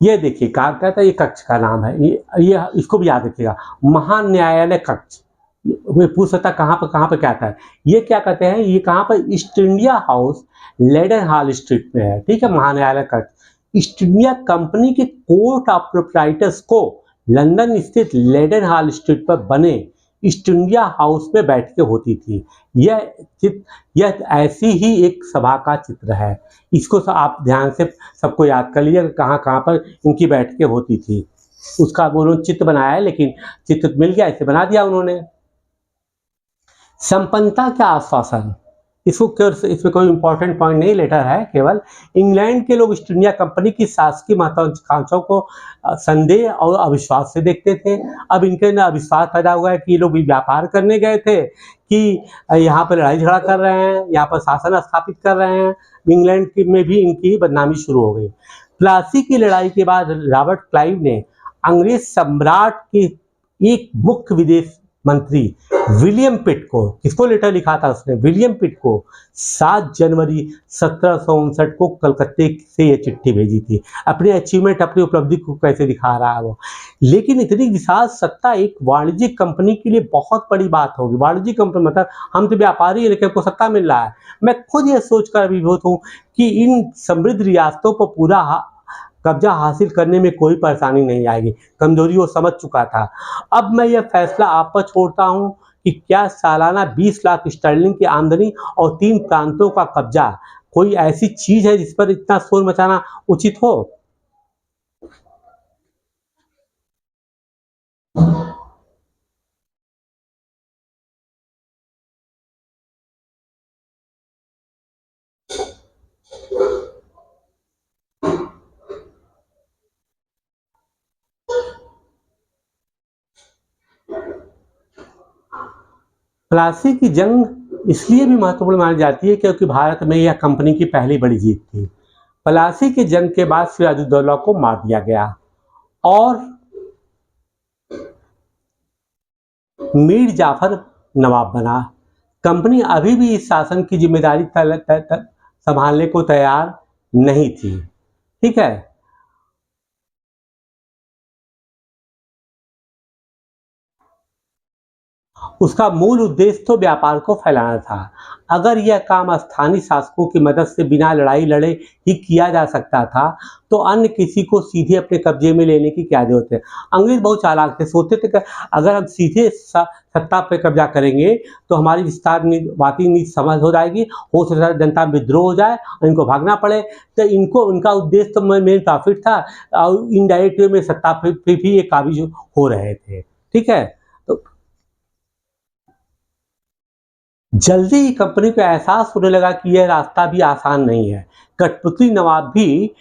Speaker 1: ये देखिए कहा कहता है, ये कक्ष का नाम है, ये इसको भी याद रखिएगा, महान न्यायालय कक्ष। वे पूछ सकता कहाँ पर क्या था। ये क्या कहते हैं, ये कहाँ पर, East India House Leadenhall street में है, ठीक है, महान्यायालय कक्ष। ईस्ट इंडिया कंपनी के कोर्ट ऑफ प्रोप्राइटर्स को लंदन स्थित लेडन हॉल स्ट्रीट पर बने ईस्ट इंडिया हाउस में बैठकें होती थी। यह ऐसी ही एक सभा का चित्र है। इसको आप ध्यान से सबको याद कर लीजिए कहाँ कहाँ पर इनकी बैठकें होती थी। उसका उन्होंने चित्र बनाया है, लेकिन चित्र मिल गया, इसे बना दिया उन्होंने। संपन्नता का आश्वासन, इसमें कोई इंपॉर्टेंट पॉइंट नहीं, लेटर है केवल। इंग्लैंड के लोग ईस्ट इंडिया कंपनी की शासकीय महत्वाकांक्षाओं को संदेह और अविश्वास से देखते थे। अब इनके अंदर अविश्वास पैदा हुआ है कि ये लोग भी व्यापार करने गए थे कि यहाँ पर लड़ाई झगड़ा कर रहे हैं, यहाँ पर शासन स्थापित कर रहे हैं। इंग्लैंड में भी इनकी बदनामी शुरू हो गई। प्लासी की लड़ाई के बाद रॉबर्ट क्लाइव ने अंग्रेज सम्राट के एक मुख्य विदेश मंत्री विलियम पिट को, किसको लेटर लिखा था उसने, विलियम पिट को 7 जनवरी 1759 को कलकत्ते से ये चिट्ठी भेजी थी। अपने अचीवमेंट, अपनी उपलब्धि को कैसे दिखा रहा है वो। लेकिन इतनी विशाल सत्ता एक वाणिज्यिक कंपनी के लिए बहुत बड़ी बात होगी। वाणिज्यिक कंपनी मतलब हम तो व्यापारी हैं, लेकिन हमको सत्ता मिल रहा है। मैं खुद ये सोचकर अभिभूत हूँ कि इन समृद्ध रियासतों पर पूरा कब्जा हासिल करने में कोई परेशानी नहीं आएगी। कमजोरी वो समझ चुका था। अब मैं यह फैसला आप पर छोड़ता हूं कि क्या सालाना 20 लाख स्टर्लिंग की आमदनी और 3 प्रांतों का कब्जा कोई ऐसी चीज है जिस पर इतना शोर मचाना उचित हो। प्लासी की जंग इसलिए भी महत्वपूर्ण मानी जाती है क्योंकि भारत में यह कंपनी की पहली बड़ी जीत थी। प्लासी की जंग के बाद सिराजुद्दौला को मार दिया गया और मीर जाफर नवाब बना। कंपनी अभी भी इस शासन की जिम्मेदारी संभालने को तैयार नहीं थी, ठीक है। उसका मूल उद्देश्य तो व्यापार को फैलाना था। अगर यह काम स्थानीय शासकों की मदद से बिना लड़ाई लड़े ही किया जा सकता था तो अन्य किसी को सीधे अपने कब्जे में लेने की क्या जरूरत है। अंग्रेज बहुत चालाक थे, सोचते थे कि अगर हम सीधे सत्ता पर कब्जा करेंगे तो हमारी विस्तारवादी नीति समझ हो जाएगी, हो सकता है जनता विद्रोह हो जाए और इनको भागना पड़े। तो इनको उनका उद्देश्य तो मेन प्रॉफिट था और इनडायरेक्ट वे में सत्ता पे भी ये काबिज हो रहे थे, ठीक है। तो जल्दी ही कंपनी को एहसास होने लगा कि यह रास्ता भी आसान नहीं है। कठपुतली नवाब भी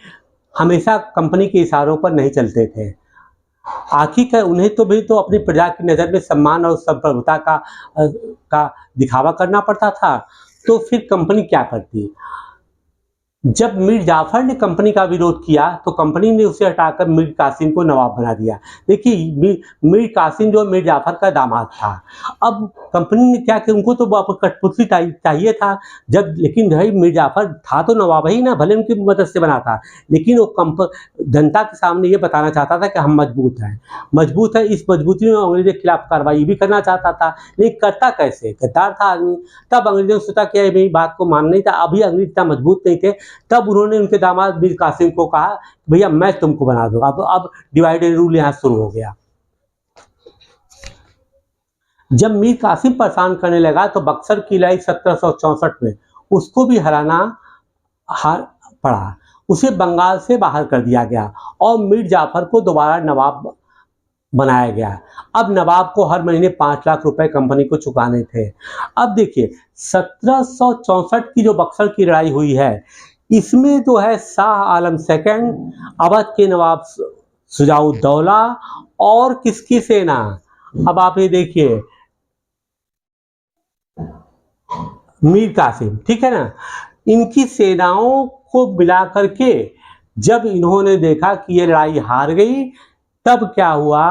Speaker 1: हमेशा कंपनी के इशारों पर नहीं चलते थे। आखिरकार उन्हें तो भी तो अपनी प्रजा की नज़र में सम्मान और संप्रभुता का दिखावा करना पड़ता था। तो फिर कंपनी क्या करती। जब मीर जाफर ने कंपनी का विरोध किया तो कंपनी ने उसे हटाकर मीर कासिम को नवाब बना दिया। देखिए मीर कासिम जो मीर जाफर का दामाद था। अब कंपनी ने क्या किया, उनको तो कठपुतली चाहिए था जब, लेकिन भाई मीर जाफर था तो नवाब ही ना, भले उनकी मदद से बना था, लेकिन वो जनता के सामने ये बताना चाहता था कि हम मजबूत है। इस मजबूती में अंग्रेजों के खिलाफ कार्रवाई भी करना चाहता था, लेकिन करता कैसे, गद्दार था आदमी। तब अंग्रेजों ने सोचा कि मेरी बात को मान नहीं था। अभी अंग्रेज इतना मजबूत नहीं थे। तब उन्होंने उनके दामाद मीर कासिम को कहा भैया मैं तुमको बना दूंगा। अब डिवाइड एंड रूल यहां शुरू हो गया। जब मीर कासिम परेशान करने लगा तो बक्सर की लड़ाई 1764 में उसको भी हार पड़ा। उसे बंगाल से बाहर कर दिया गया और मीर जाफर को दोबारा नवाब बनाया गया। अब नवाब को हर महीने 5 लाख रुपए कंपनी को चुकाने थे। अब देखिए 1764 की जो बक्सर की लड़ाई हुई है, इसमें जो है शाह आलम सेकंड, अवध के नवाब शुजाउद्दौला और किसकी सेना, अब आप ये देखिए मीर कासिम, ठीक है ना, इनकी सेनाओं को मिला करके जब इन्होंने देखा कि ये लड़ाई हार गई, तब क्या हुआ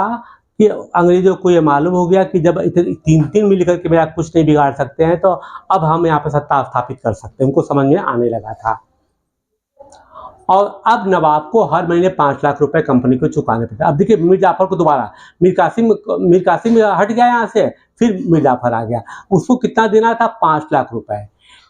Speaker 1: कि अंग्रेजों को ये मालूम हो गया कि जब तीन तीन मिल करके मेरा कुछ नहीं बिगाड़ सकते हैं, तो अब हम यहाँ पर सत्ता स्थापित कर सकते हैं। उनको समझ में आने लगा था और अब नवाब को हर महीने 5 लाख रुपए कंपनी को चुकाने पड़ते। अब देखिए मीर जाफर को दोबारा मीर कासिम हट गया यहाँ से, फिर मीर जाफर आ गया, उसको कितना देना था, 5 लाख रुपए।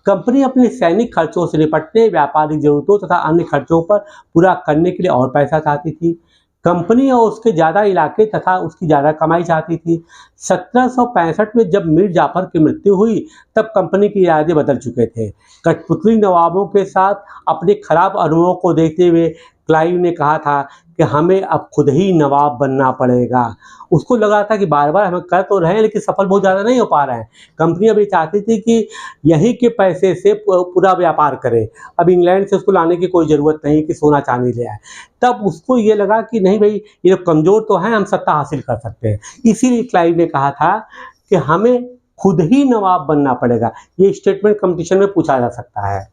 Speaker 1: कंपनी अपने सैनिक खर्चों से निपटने, व्यापारिक जरूरतों तथा अन्य खर्चों पर पूरा करने के लिए और पैसा चाहती थी। कंपनी और उसके ज़्यादा इलाके तथा उसकी ज़्यादा कमाई चाहती थी। 1765 में जब मीर जाफर की मृत्यु हुई, तब कंपनी के इरादे बदल चुके थे। कठपुतली नवाबों के साथ अपने खराब अनुभवों को देखते हुए क्लाइव ने कहा था कि हमें अब खुद ही नवाब बनना पड़ेगा। उसको लगा था कि बार बार हम कर तो रहे हैं लेकिन सफल बहुत ज़्यादा नहीं हो पा रहे हैं। कंपनी अभी चाहती थी कि यहीं के पैसे से पूरा व्यापार करे। अब इंग्लैंड से उसको लाने की कोई ज़रूरत नहीं कि सोना चांदी ले आए। तब उसको ये लगा कि नहीं भाई, ये लोग कमज़ोर तो हैं, हम सत्ता हासिल कर सकते हैं। इसीलिए क्लाइव ने कहा था कि हमें खुद ही नवाब बनना पड़ेगा। ये स्टेटमेंट कंपटीशन में पूछा जा सकता है।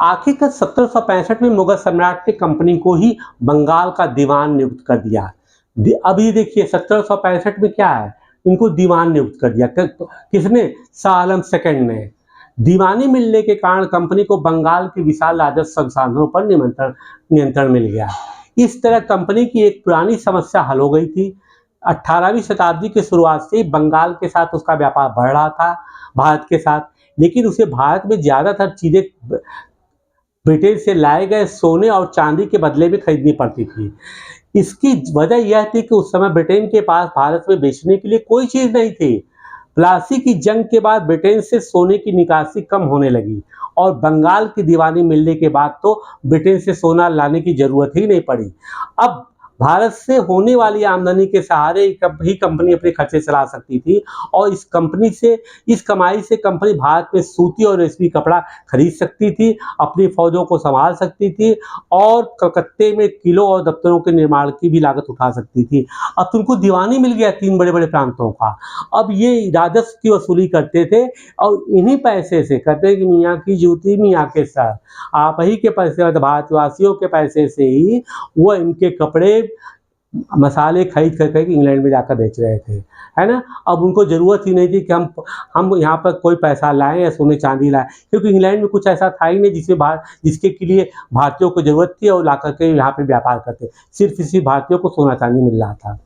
Speaker 1: आखिरकार 1765 में मुगल सम्राट ने कंपनी को ही बंगाल का दीवान नियुक्त कर दिया। अब ये देखिए 1765 में क्या है, इनको दीवान नियुक्त कर दिया। किसने, शाह आलम सेकंड ने। दीवानी मिलने के कारण कंपनी को बंगाल के विशाल राजस्व संसाधनों पर नियंत्रण मिल गया। इस तरह कंपनी की एक पुरानी समस्या हल हो गई थी। 18वीं शताब्दी की शुरुआत से बंगाल के साथ उसका व्यापार बढ़ रहा था, भारत के साथ, लेकिन उसे भारत में ज़्यादातर चीज़ें ब्रिटेन से लाए गए सोने और चांदी के बदले में खरीदनी पड़ती थी। इसकी वजह यह थी कि उस समय ब्रिटेन के पास भारत में बेचने के लिए कोई चीज़ नहीं थी। प्लासी की जंग के बाद ब्रिटेन से सोने की निकासी कम होने लगी और बंगाल की दीवानी मिलने के बाद तो ब्रिटेन से सोना लाने की जरूरत ही नहीं पड़ी। अब भारत से होने वाली आमदनी के सहारे ही कंपनी अपने खर्चे चला सकती थी और इस कमाई से कंपनी भारत में सूती और रेशमी कपड़ा खरीद सकती थी, अपनी फौजों को संभाल सकती थी और कलकत्ते में किलों और दफ्तरों के निर्माण की भी लागत उठा सकती थी। अब तुमको दीवानी मिल गया 3 बड़े-बड़े प्रांतों का। अब ये राजस्व की वसूली करते थे और इन्हीं पैसे से कहते कि मियाँ की जूती मियाँ के सर, आप ही के पैसे, मतलब भारतवासियों के पैसे से ही वो इनके कपड़े, मसाले खरीद कर इंग्लैंड में जाकर बेच रहे थे, है ना। अब उनको ज़रूरत ही नहीं थी कि हम यहाँ पर कोई पैसा लाएं या सोने चांदी लाएं, क्योंकि इंग्लैंड में कुछ ऐसा था ही नहीं जिसके के लिए भारतीयों को ज़रूरत थी और ला करके यहाँ पे व्यापार करते। सिर्फ इसी भारतीयों को सोना चांदी मिल रहा था।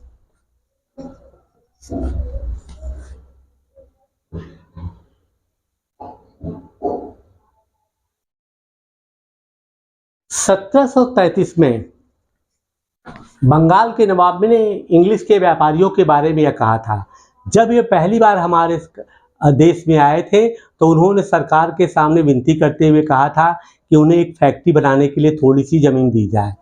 Speaker 1: 1733 में बंगाल के नवाब ने इंग्लिश के व्यापारियों के बारे में यह कहा था। जब ये पहली बार हमारे देश में आए थे तो उन्होंने सरकार के सामने विनती करते हुए कहा था कि उन्हें एक फैक्ट्री बनाने के लिए थोड़ी सी ज़मीन दी जाए।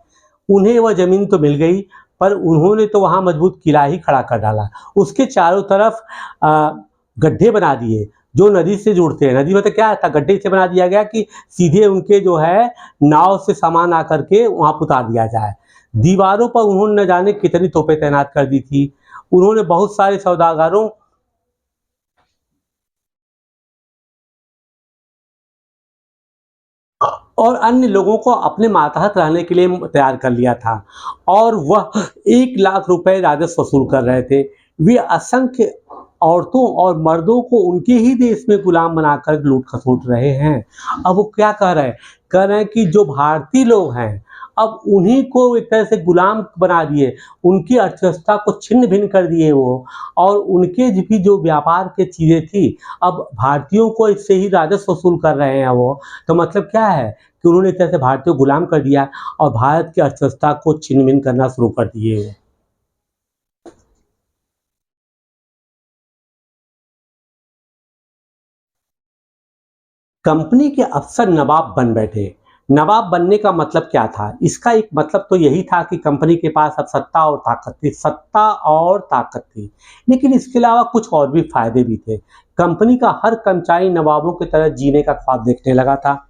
Speaker 1: उन्हें वह ज़मीन तो मिल गई, पर उन्होंने तो वहाँ मजबूत किला ही खड़ा कर डाला। उसके चारों तरफ गड्ढे बना दिए जो नदी से जुड़ते हैं। नदी मतलब क्या था, गड्ढे से बना दिया गया कि सीधे उनके जो है नाव से सामान आकर के वहाँ उतार दिया जाए। दीवारों पर उन्होंने न जाने कितनी तोपें तैनात कर दी थी। उन्होंने बहुत सारे सौदागरों और अन्य लोगों को अपने मातहत रहने के लिए तैयार कर लिया था और वह 1 लाख रुपए राजस्व वसूल कर रहे थे। वे असंख्य औरतों और मर्दों को उनके ही देश में गुलाम बनाकर लूट खसोट रहे हैं। अब वो क्या कह रहे हैं, कह रहे हैं कि जो भारतीय लोग हैं अब उन्हीं को एक तरह से गुलाम बना दिए, उनकी अर्थव्यवस्था को छिन्न भिन्न कर दिए वो, और उनके भी जो व्यापार की चीज़ें थी अब भारतीयों को इससे ही राजस्व वसूल कर रहे हैं वो। तो मतलब क्या है कि उन्होंने एक तरह से भारतीयों को गुलाम कर दिया और भारत की अर्थव्यवस्था को छिन्न भिन्न करना शुरू कर दिए। कंपनी के अफसर नवाब बन बैठे। नवाब बनने का मतलब क्या था? इसका एक मतलब तो यही था कि कंपनी के पास अब सत्ता और ताकत थी। लेकिन इसके अलावा कुछ और भी फायदे भी थे। कंपनी का हर कर्मचारी नवाबों की तरह जीने का ख्वाब देखने लगा था।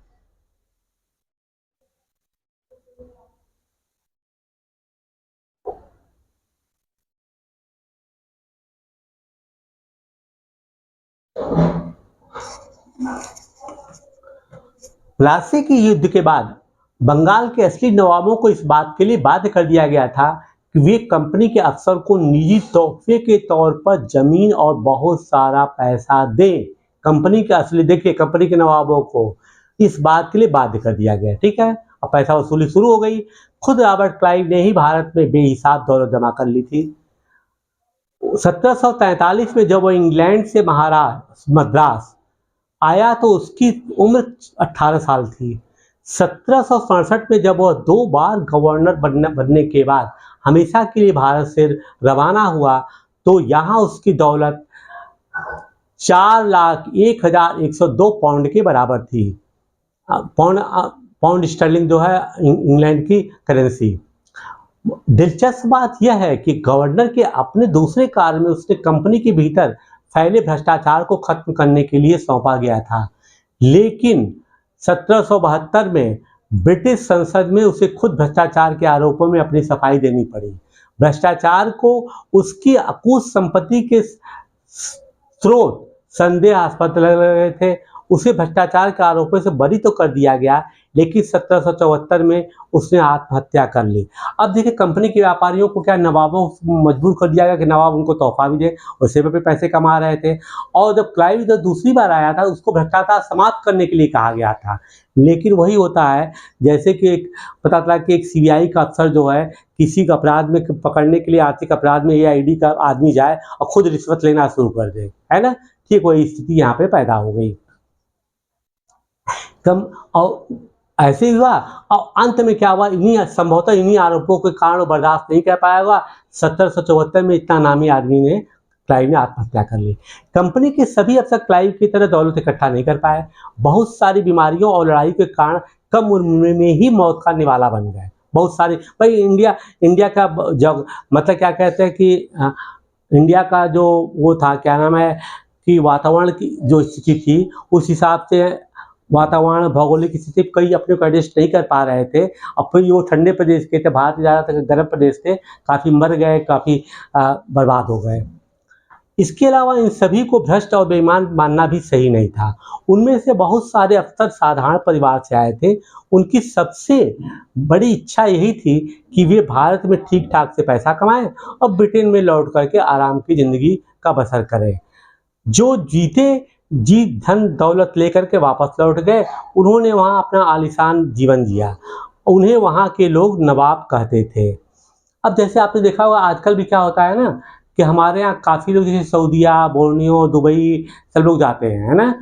Speaker 1: प्लासी के युद्ध के बाद बंगाल के असली नवाबों को इस बात के लिए बाध्य कर दिया गया था कि वे कंपनी के अफसर को निजी तोहफे के तौर पर जमीन और बहुत सारा पैसा दें। कंपनी के असली देखिए कंपनी के नवाबों को इस बात के लिए बाध्य कर दिया गया, ठीक है। अब पैसा वसूली शुरू हो गई। खुद रॉबर्ट क्लाइव ने ही भारत में बेहिसाब दौलत जमा कर ली थी। 1743 में जब वो इंग्लैंड से महाराज मद्रास आया तो उसकी उम्र 18 साल थी। 1767 में जब वह 2 बार गवर्नर बनने के बाद हमेशा के लिए भारत से रवाना हुआ तो यहाँ उसकी दौलत 4,01,102 पाउंड के बराबर थी। पाउंड पाउंड स्टर्लिंग जो है इंग्लैंड की करेंसी। दिलचस्प बात यह है कि गवर्नर के अपने दूसरे कार्य में उसने कंपनी के भीतर फैले भ्रष्टाचार को खत्म करने के लिए सौंपा गया था। लेकिन 1772 में ब्रिटिश संसद में उसे खुद भ्रष्टाचार के आरोपों में अपनी सफाई देनी पड़ी। भ्रष्टाचार को उसकी अकूत संपत्ति के स्रोत संदेहास्पद लग रहे थे। उसे भ्रष्टाचार के आरोपों से बरी तो कर दिया गया, लेकिन 1774 में उसने आत्महत्या कर ली। अब देखिए कंपनी के व्यापारियों को क्या नवाबों मजबूर कर दिया गया कि नवाब उनको तोहफा भी दे, उससे पे पैसे कमा रहे थे। और जब क्लाइव जब दूसरी बार आया था उसको भ्रष्टाचार समाप्त करने के लिए कहा गया था। लेकिन वही होता है जैसे कि एक पता चला कि एक सीबीआई का अफसर जो है किसी का अपराध में पकड़ने के लिए आर्थिक अपराध में एआईडी का आदमी जाए और खुद रिश्वत लेना शुरू कर दे, है ना। ठीक वही स्थिति यहाँ पे पैदा हो गई। कम और ऐसे ही हुआ और अंत में क्या हुआ, संभवतः इन्हीं आरोपों के कारण वो बर्दाश्त नहीं कर पाया हुआ। 1774 में इतना नामी आदमी ने क्लाइव ने आत्महत्या कर ली। कंपनी के सभी अफसर क्लाइव की तरह दौलत इकट्ठा नहीं कर पाए। बहुत सारी बीमारियों और लड़ाई के कारण कम उम्र में ही मौत का निवाला बन गए। बहुत सारी भाई इंडिया का जब मतलब क्या कहते हैं कि इंडिया का जो वो था क्या नाम है कि वातावरण की जो स्थिति थी उस हिसाब से वातावरण भौगोलिक स्थिति कई अपने को एडजस्ट नहीं कर पा रहे थे। और फिर वो ठंडे प्रदेश के थे, भारत ज़्यादातर गर्म प्रदेश थे, काफ़ी मर गए, काफ़ी बर्बाद हो गए। इसके अलावा इन सभी को भ्रष्ट और बेईमान मानना भी सही नहीं था। उनमें से बहुत सारे अफसर साधारण परिवार से आए थे। उनकी सबसे बड़ी इच्छा यही थी कि वे भारत में ठीक ठाक से पैसा कमाएं और ब्रिटेन में लौट करके आराम की ज़िंदगी का बसर करें। जो जी धन दौलत लेकर के वापस लौट गए, उन्होंने वहाँ अपना आलीशान जीवन जिया। उन्हें वहाँ के लोग नवाब कहते थे। अब जैसे आपने देखा होगा आजकल भी क्या होता है ना कि हमारे यहाँ काफ़ी लोग जैसे सऊदीया, बोर्नियो, दुबई सब लोग जाते हैं, है ना।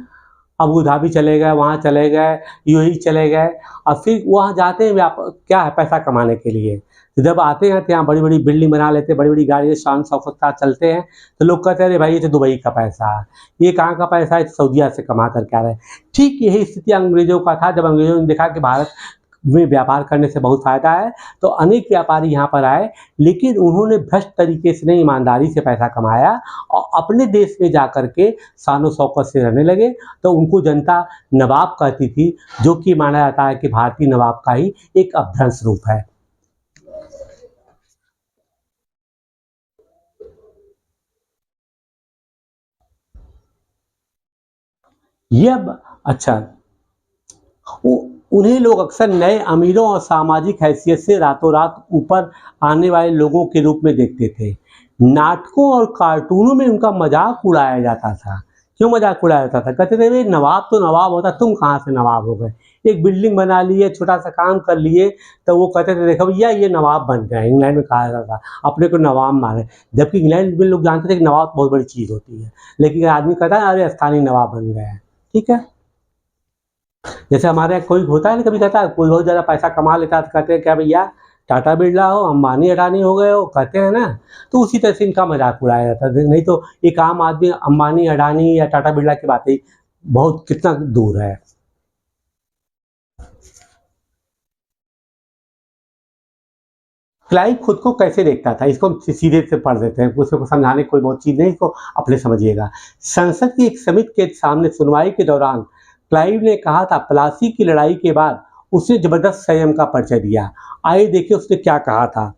Speaker 1: अबू धाबी चले गए, वहाँ चले गए, यूएई चले गए और फिर वहाँ जाते हैं क्या है पैसा कमाने के लिए। तो जब आते हैं तो यहाँ बड़ी बड़ी बिल्डिंग बना लेते हैं, बड़ी बड़ी गाड़ियाँ शान शौकत के साथ चलते हैं। तो लोग कहते हैं अरे भाई ये तो दुबई का पैसा है, ये कहाँ का पैसा है, सऊदीया से कमा करके आ रहे हैं। ठीक यही स्थिति अंग्रेजों का था। जब अंग्रेजों ने देखा कि भारत में व्यापार करने से बहुत फ़ायदा है तो अनेक व्यापारी यहाँ पर आए, लेकिन उन्होंने भ्रष्ट तरीके से नहीं ईमानदारी से पैसा कमाया और अपने देश में जा कर के शान शौकत से रहने लगे। तो उनको जनता नवाब कहती थी, जो कि माना जाता है कि भारतीय नवाब का ही एक अपभ्रंश रूप है। ये अब अच्छा उन्हीं लोग अक्सर नए अमीरों और सामाजिक हैसियत से रातों रात ऊपर आने वाले लोगों के रूप में देखते थे। नाटकों और कार्टूनों में उनका मजाक उड़ाया जाता था। क्यों मजाक उड़ाया जाता था? कहते थे नवाब तो नवाब होता, तुम कहाँ से नवाब हो गए। एक बिल्डिंग बना लिए, छोटा सा काम कर लिए, तो वो कहते थे देखो भैया ये नवाब बन गए। इंग्लैंड में कहा जाता था अपने को नवाब माने, जबकि इंग्लैंड में लोग जानते थे कि नवाब बहुत बड़ी चीज़ होती है। लेकिन आदमी कहता है अरे स्थानीय नवाब बन गए हैं, ठीक है। जैसे हमारे यहाँ कोई होता है ना, कभी कहता है कोई बहुत ज़्यादा पैसा कमा लेता है तो कहते हैं क्या भैया टाटा बिरला हो, अंबानी अडानी हो गए हो, कहते हैं ना। तो उसी तरह से इनका मजाक उड़ाया जाता है। नहीं तो एक आम आदमी अंबानी अडानी या टाटा बिरला की बातें बहुत कितना दूर है। क्लाइव खुद को कैसे देखता था, इसको हम सीधे से पढ़ देते हैं, उसको समझाने की कोई बहुत चीज़ नहीं, इसको अपने समझिएगा। संसद की एक समिति के सामने सुनवाई के दौरान क्लाइव ने कहा था, प्लासी की लड़ाई के बाद उसने जबरदस्त संयम का परिचय दिया। आइए देखिए उसने क्या कहा था।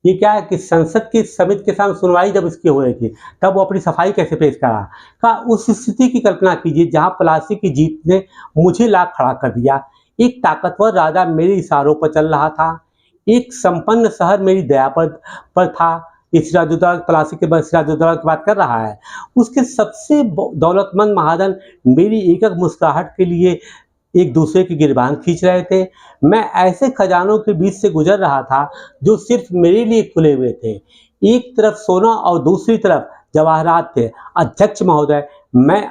Speaker 1: ये क्या है कि संसद की समिति के सामने सुनवाई जब इसकी हो रही थी, तब वो अपनी सफाई कैसे पेश करा। कहा, उस स्थिति की कल्पना कीजिए जहां प्लासी की जीत ने मुझे ला खड़ा कर दिया। एक ताकतवर राजा मेरे इशारों पर चल रहा था, एक संपन्न शहर मेरी दया पर था। ये सिराजुद्दौला प्लासी के बाद सिराजुद्दौला की बात कर रहा है। उसके सबसे दौलतमंद महाजन मेरी एकक मुस्कुराहट के लिए एक दूसरे की गिरबान खींच रहे थे। मैं ऐसे खजानों के बीच से गुजर रहा था जो सिर्फ मेरे लिए खुले हुए थे। एक तरफ सोना और दूसरी तरफ जवाहरात थे। अध्यक्ष महोदय, मैं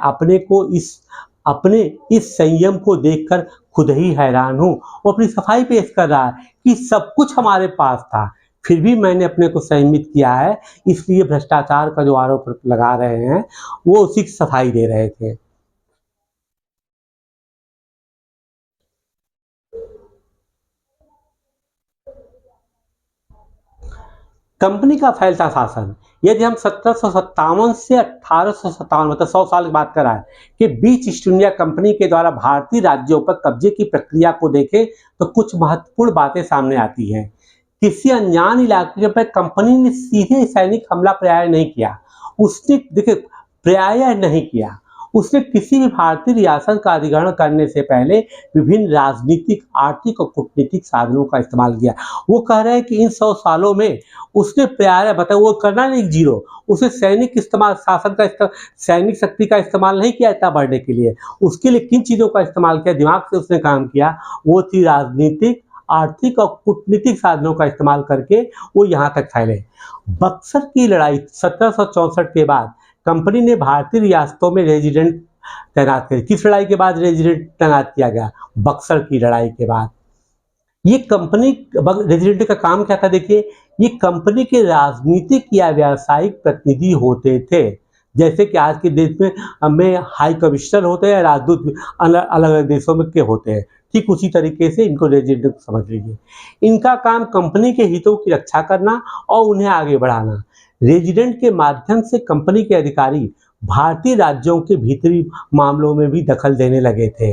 Speaker 1: अपने इस संयम को देखकर खुद ही हैरान हूँ। वो अपनी सफाई पेश कर रहा है कि सब कुछ हमारे पास था, फिर भी मैंने अपने को संयमित किया है। इसलिए भ्रष्टाचार का जो आरोप लगा रहे हैं, वो उसी की सफाई दे रहे थे। कंपनी का फैलता शासन, यदि हम 1757 से 1857 मतलब 100 साल की बात कर रहा है कि बीच ईस्ट इंडिया कंपनी के द्वारा भारतीय राज्यों पर कब्जे की प्रक्रिया को देखें तो कुछ महत्वपूर्ण बातें सामने आती हैं। किसी अनजान इलाके पर कंपनी ने सीधे सैनिक हमला प्राय नहीं किया। उसने देखिए प्राय नहीं किया। उसने किसी भी भारतीय रियासत का अधिग्रहण करने से पहले विभिन्न राजनीतिक, आर्थिक और कूटनीतिक साधनों का इस्तेमाल किया। वो कह रहे हैं कि इन 100 सालों में उसने प्राय बताया, वो करना नहीं जीरो, उसे सैनिक इस्तेमाल शासन का सैनिक शक्ति का इस्तेमाल नहीं किया इतना बढ़ने के लिए। उसके लिए किन चीज़ों का इस्तेमाल किया, दिमाग से उसने काम किया, वो थी राजनीतिक, आर्थिक और कूटनीतिक साधनों का इस्तेमाल करके वो यहाँ तक फैले। बक्सर की लड़ाई 1764 के बाद कंपनी ने भारतीय रियासतों में रेजिडेंट तैनात करे। किस लड़ाई के बाद रेजिडेंट तैनात किया गया? बक्सर की लड़ाई के बाद। ये कंपनी रेजिडेंट का काम क्या था देखिए, ये कंपनी के राजनीतिक या व्यावसायिक प्रतिनिधि होते थे। जैसे कि आज के देश में हाई कमिश्नर होते हैं, राजदूत अलग अलग देशों में के होते हैं, ठीक उसी तरीके से इनको रेजिडेंट समझ लीजिए। इनका काम कंपनी के हितों की रक्षा करना और उन्हें आगे बढ़ाना। रेजिडेंट के माध्यम से कंपनी के अधिकारी भारतीय राज्यों के भीतरी मामलों में भी दखल देने लगे थे।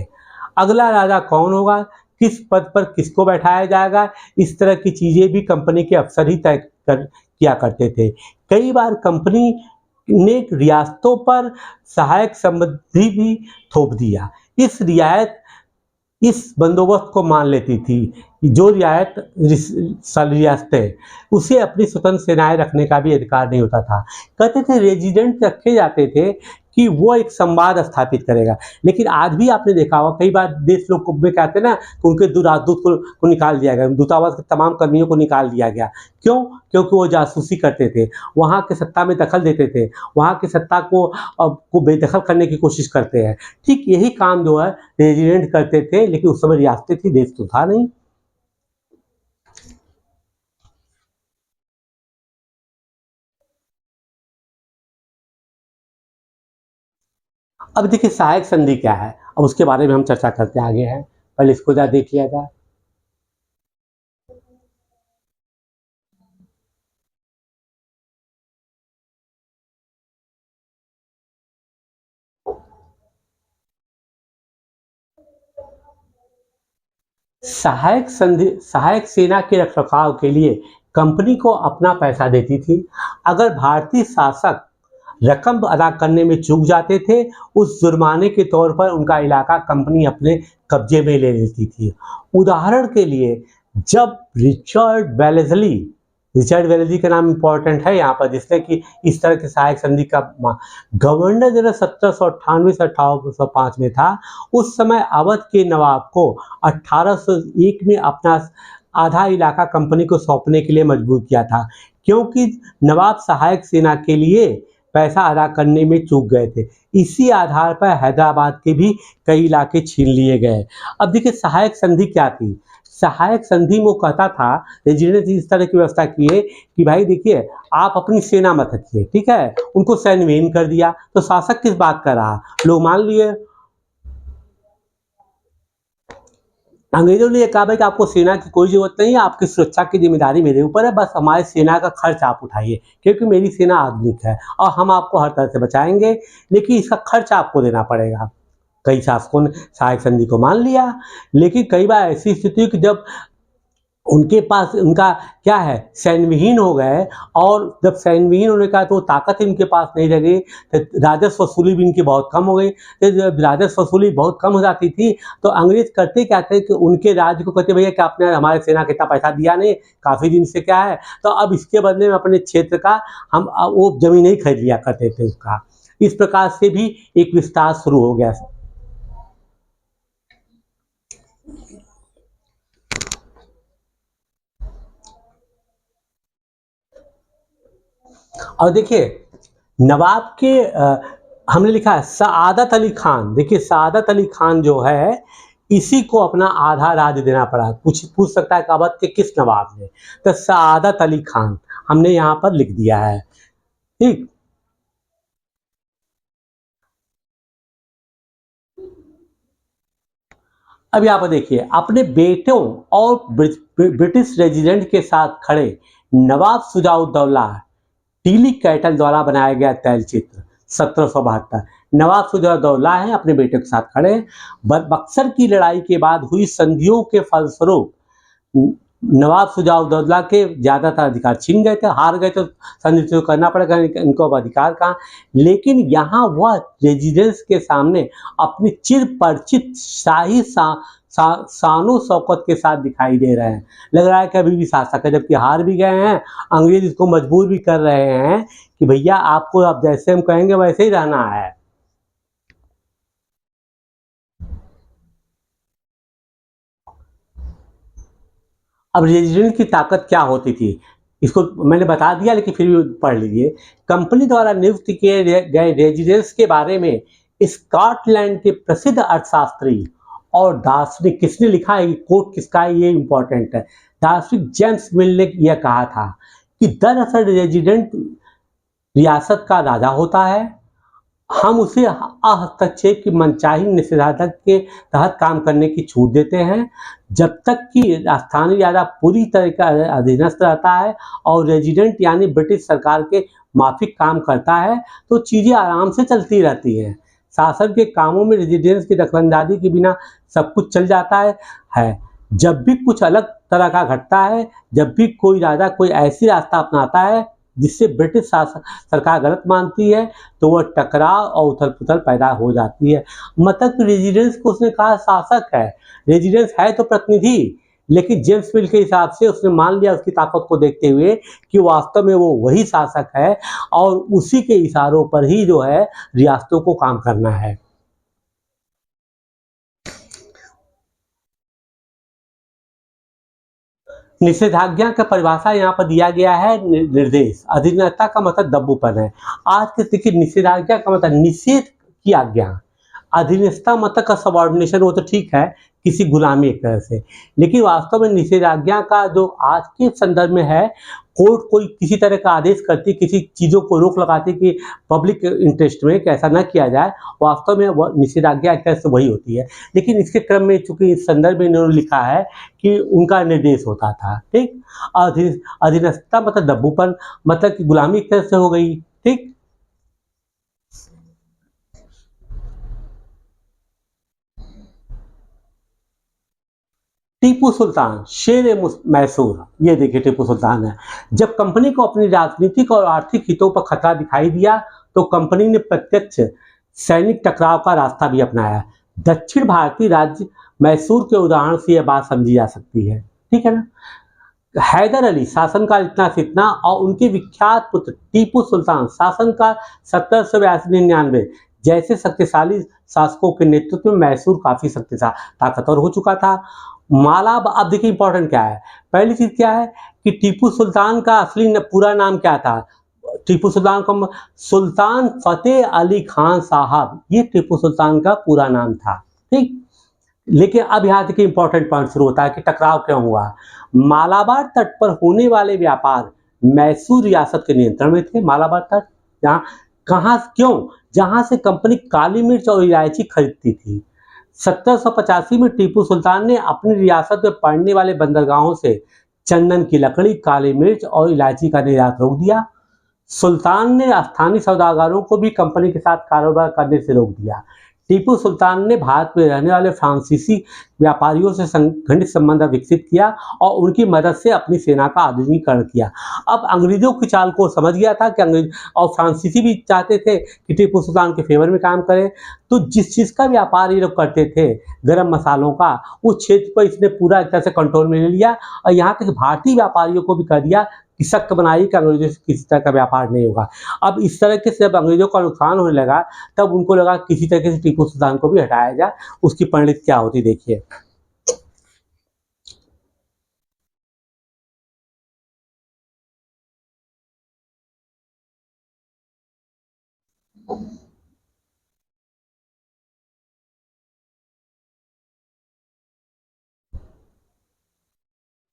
Speaker 1: अगला राजा कौन होगा, किस पद पर किसको बैठाया जाएगा, इस तरह की चीज़ें भी कंपनी के अफसर ही तय किया करते थे। कई बार कंपनी ने रियासतों पर सहायक संबंधी भी थोप दिया। इस बंदोबस्त को मान लेती थी कि जो रियासतें, उसे अपनी स्वतंत्र सेनाएं रखने का भी अधिकार नहीं होता था। कहते थे रेजिडेंट रखे जाते थे कि वो एक संवाद स्थापित करेगा। लेकिन आज भी आपने देखा होगा कई बार देश लोग को में कहते हैं ना कि उनके राजदूत को निकाल दिया गया, दूतावास के तमाम कर्मियों को निकाल दिया गया। क्यों? क्योंकि वो जासूसी करते थे, वहाँ के सत्ता में दखल देते थे, वहाँ की सत्ता को बेदखल करने की कोशिश करते हैं। ठीक यही काम जो है रेजिडेंट करते थे, लेकिन उस समय रियासतें थी, देश तो था नहीं। अब देखिए सहायक संधि क्या है, अब उसके बारे में हम चर्चा करते आगे हैं। पहले इसको जरा देख लिया जाए। सहायक सेना के रखरखाव के लिए कंपनी को अपना पैसा देती थी। अगर भारतीय शासक रकम अदा करने में चूक जाते थे, उस जुर्माने के तौर पर उनका इलाका कंपनी अपने कब्जे में ले लेती थी। उदाहरण के लिए, जब रिचर्ड वेलेस्ली का नाम इंपॉर्टेंट है यहाँ पर, जिसने कि इस तरह के सहायक संधि का गवर्नर जनरल 1798 से 1805 में था। उस समय अवध के नवाब को 1801 में अपना आधा इलाका कंपनी को सौंपने के लिए मजबूर किया था, क्योंकि नवाब सहायक सेना के लिए पैसा अदा करने में चूक गए थे। इसी आधार पर हैदराबाद के भी कई इलाके छीन लिए गए। अब देखिए सहायक संधि क्या थी। सहायक संधि में वो कहता था, रेजिडेंट ने इस तरह की व्यवस्था की है कि भाई देखिए आप अपनी सेना मत रखिए, ठीक है, उनको सैन्य विहीन कर दिया तो शासक किस बात का रहा, लोग मान लिए। अंग्रेजों ने ये कहा भाई कि आपको सेना की कोई जरूरत नहीं है, आपकी सुरक्षा की जिम्मेदारी मेरे ऊपर है, बस हमारी सेना का खर्च आप उठाइए, क्योंकि मेरी सेना आधुनिक है और हम आपको हर तरह से बचाएंगे, लेकिन इसका खर्च आपको देना पड़ेगा। कई शासकों ने सहायक संधि को मान लिया, लेकिन कई बार ऐसी स्थिति हुई कि जब उनके पास उनका क्या है सैन्यविहीन हो गए, और जब सैन्यविहीन होने का तो वो ताकत ही उनके पास नहीं रही, तो राजस्व वसूली भी इनकी बहुत कम हो गई। तो जब राजस्व वसूली बहुत कम हो जाती थी तो अंग्रेज करते क्या थे कि उनके राज्य को कहते भैया कि आपने हमारे सेना को इतना पैसा दिया नहीं, काफ़ी दिन से क्या है, तो अब इसके बदले में अपने क्षेत्र का हम वो जमीन ही खरीद लिया करते थे उसका। इस प्रकार से भी एक विस्तार शुरू हो गया। और देखिए नवाब के हमने लिखा है सआदत अली खान। देखिए सआदत अली खान जो है इसी को अपना आधा राज्य देना पड़ा। कुछ पूछ सकता है कि अवध के किस नवाब ने, तो सआदत अली खान हमने यहाँ पर लिख दिया है। ठीक, अब यहाँ पर देखिए अपने बेटों और ब्रिटिश रेजिडेंट के साथ खड़े नवाब सुजाउद्दौला टीली कैटल द्वारा बनाया गया तैलचित्र 1772। नवाब सुजाउद्दौला है अपने बेटे के साथ खड़े। बक्सर की लड़ाई के बाद हुई संधियों के फलस्वरूप नवाब सुजाउद्दौला के ज्यादातर अधिकार छीन गए थे, हार गए तो संधि तो करना पड़ेगा, इनको अब अधिकार कहाँ। लेकिन यहाँ वह रेजिडेंस के सामने अपनी चिर परिचित शाही शानो शौकत के साथ दिखाई दे रहे हैं। लग रहा है कि अभी भी शासक है, जबकि हार भी गए हैं। अंग्रेज इसको मजबूर भी कर रहे हैं कि भैया आपको अब जैसे हम कहेंगे वैसे ही रहना है। अब रेजिडेंट की ताकत क्या होती थी इसको मैंने बता दिया, लेकिन फिर भी पढ़ लीजिए। कंपनी द्वारा नियुक्त किए गए रेजिडेंट्स के बारे में स्कॉटलैंड के प्रसिद्ध अर्थशास्त्री और दार्शनिक, किसने लिखा है, कोट किसका है ये इंपॉर्टेंट है, दार्शनिक जेम्स मिल ने यह कहा था कि दरअसल रेजिडेंट रियासत का राजा होता है, हम उसे हस्तक्षेप की मनचाही निषेधाज्ञा के तहत काम करने की छूट देते हैं, जब तक कि स्थानीय राजा पूरी तरह का अधीनस्थ रहता है और रेजिडेंट यानी ब्रिटिश सरकार के माफिक काम करता है तो चीज़ें आराम से चलती रहती हैं। शासन के कामों में रेजिडेंस की दखलंदाजी के बिना सब कुछ चल जाता है। जब भी कुछ अलग तरह का घटता है, जब भी कोई राजा कोई ऐसी रास्ता अपनाता है जिससे ब्रिटिश सरकार गलत मानती है, तो वह टकराव और उथल पुथल पैदा हो जाती है। मतलब रेजिडेंस को उसने कहा शासक है, रेजिडेंस है तो प्रतिनिधि, लेकिन जेम्स मिल के हिसाब से उसने मान लिया उसकी ताकत को देखते हुए कि वास्तव में वो वही शासक है और उसी के इशारों पर ही जो है रियासतों को काम करना है। निषेधाज्ञा का परिभाषा यहाँ पर दिया गया है निर्देश। अधीनता का मतलब दब्बूपन है। आज के देखिए निषेधाज्ञा का मतलब निषेध की आज्ञा, अधीनस्था मतलब का सबॉर्डिनेशन, वो तो ठीक है किसी गुलामी एक तरह से, लेकिन वास्तव में निषेधाज्ञा का जो आज के संदर्भ में है, कोर्ट कोई किसी तरह का आदेश करती, किसी चीज़ों को रोक लगाती कि पब्लिक इंटरेस्ट में कि ऐसा ना किया जाए, वास्तव में वह निषेधाज्ञा एक तरह से वही होती है। लेकिन इसके क्रम में चूंकि इस संदर्भ में इन्होंने लिखा है कि उनका निर्देश होता था। ठीक, अधीनस्था मतलब दब्बूपन, मतलब कि गुलामी एक तरह से हो गई। ठीक, टीपू सुल्तान शेर मैसूर, ये देखिए टीपू सुल्तान है। जब कंपनी को अपनी राजनीतिक और आर्थिक हितों पर खतरा दिखाई दिया तो कंपनी ने प्रत्यक्ष सैनिक टकराव का रास्ता भी अपनाया। दक्षिण भारतीय राज्य मैसूर के उदाहरण से यह बात समझी जा सकती है। ठीक है ना। हैदर अली शासनकाल इतना से इतना और उनके विख्यात पुत्र टीपू सुल्तान शासनकाल 1782-99 जैसे शक्तिशाली शासकों के नेतृत्व में मैसूर काफी शक्तिशाली ताकतवर हो चुका था। मालाबार, अब देखिए इंपॉर्टेंट क्या है, पहली चीज क्या है कि टीपू सुल्तान का असली पूरा नाम क्या था। टीपू सुल्तान का सुल्तान फतेह अली खान साहब, ये टीपू सुल्तान का पूरा नाम था। ठीक, लेकिन अब यहाँ देखिए इंपॉर्टेंट पॉइंट शुरू होता है कि टकराव क्यों हुआ। मालाबार तट पर होने वाले व्यापार मैसूर रियासत के नियंत्रण में थे। मालाबार तट जहाँ, कहाँ, क्यों, जहाँ से कंपनी काली मिर्च और इलायची खरीदती थी। 1785 में टीपू सुल्तान ने अपनी रियासत में पड़ने वाले बंदरगाहों से चंदन की लकड़ी, काली मिर्च और इलायची का निर्यात रोक दिया। सुल्तान ने स्थानीय सौदागरों को भी कंपनी के साथ कारोबार करने से रोक दिया। टीपू सुल्तान ने भारत में रहने वाले फ्रांसीसी व्यापारियों से घनिष्ठ संबंध विकसित किया और उनकी मदद से अपनी सेना का आधुनिकीकरण किया। अब अंग्रेजों की चाल को समझ गया था कि अंग्रेज और फ्रांसीसी भी चाहते थे कि टीपू सुल्तान के फेवर में काम करें, तो जिस चीज़ का व्यापार ये लोग करते थे, गरम मसालों का, उस क्षेत्र पर इसने पूरा एक तरह से कंट्रोल में ले लिया और यहाँ तक भारतीय व्यापारियों को भी कह दिया कि सख्त बनाई कि अंग्रेजों से किसी तरह का व्यापार नहीं होगा। अब इस तरीके से जब अंग्रेजों का नुकसान होने लगा, तब उनको लगा किसी तरीके से टीपू सुल्तान को भी हटाया जाए। उसकी परिणति क्या होती देखिए।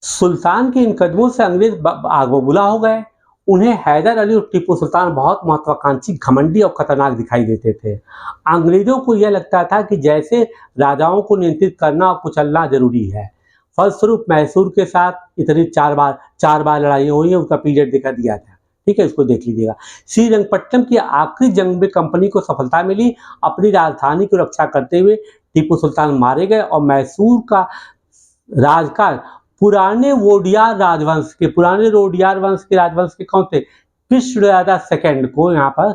Speaker 1: सुल्तान के इन कदमों से अंग्रेज आग बबूला हो गए। उन्हें हैदर अली और टीपू सुल्तान बहुत महत्वाकांक्षी, घमंडी और खतरनाक दिखाई देते थे। अंग्रेजों को यह लगता था कि जैसे राजाओं को नियंत्रित करना और कुचलना जरूरी है। फलस्वरूप मैसूर के साथ इतनी चार बार लड़ाई हुई है, उसका पीरियड दिखा दिया था। ठीक है, इसको देख लीजिएगा। श्रीरंगपट्टनम की आखिरी जंग में कंपनी को सफलता मिली। अपनी राजधानी की रक्षा करते हुए टीपू सुल्तान मारे गए और मैसूर का राजकाज पुराने रोडियार वंश के राजवंश के कौन थे, कृष्णराजा सेकंड को यहाँ पर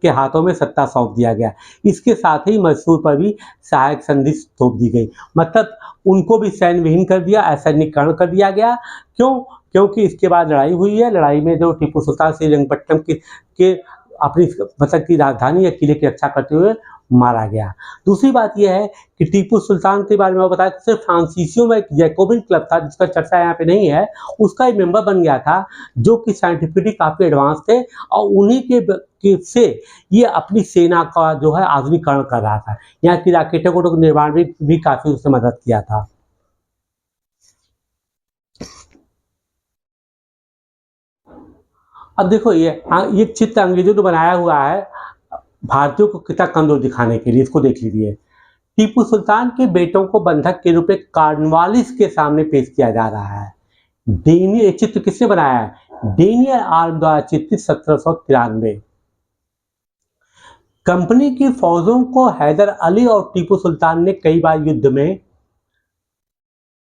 Speaker 1: के हाथों में सत्ता सौंप दिया गया। इसके साथ ही मैसूर पर भी सहायक संधि थोप दी गई, मतलब उनको भी सैन्य विहीन कर दिया, असैन्यीकरण कर दिया गया। क्यों? क्योंकि इसके बाद लड़ाई हुई है। लड़ाई में जो टीपू सुल्तान श्रीरंगपट्टनम के अपनी मतलब की राजधानी या किले की रक्षा करते हुए मारा गया। दूसरी बात यह है कि टीपू सुल्तान के बारे में मैं बताया, सिर्फ फ्रांसीसियों में एक जैकोबिन क्लब था जिसका चर्चा यहाँ पे नहीं है, उसका एक मेंबर बन गया था जो कि साइंटिफिकली काफ़ी एडवांस थे और उन्हीं के से ये अपनी सेना का जो है आधुनिकीकरण कर रहा था। यहाँ की राकेटों को निर्माण भी काफ़ी उसने मदद किया था। अब देखो ये चित्र अंग्रेजों ने बनाया हुआ है भारतीयों को कितना कमजोर दिखाने के लिए, इसको देख लीजिए। टीपू सुल्तान के बेटों को बंधक के रूप में कार्नवालिस के सामने पेश किया जा रहा है। डेनियल चित्र किसने बनाया है? डेनियल आर्म द्वारा चित्रित 1793। कंपनी की फौजों को हैदर अली और टीपू सुल्तान ने कई बार युद्ध में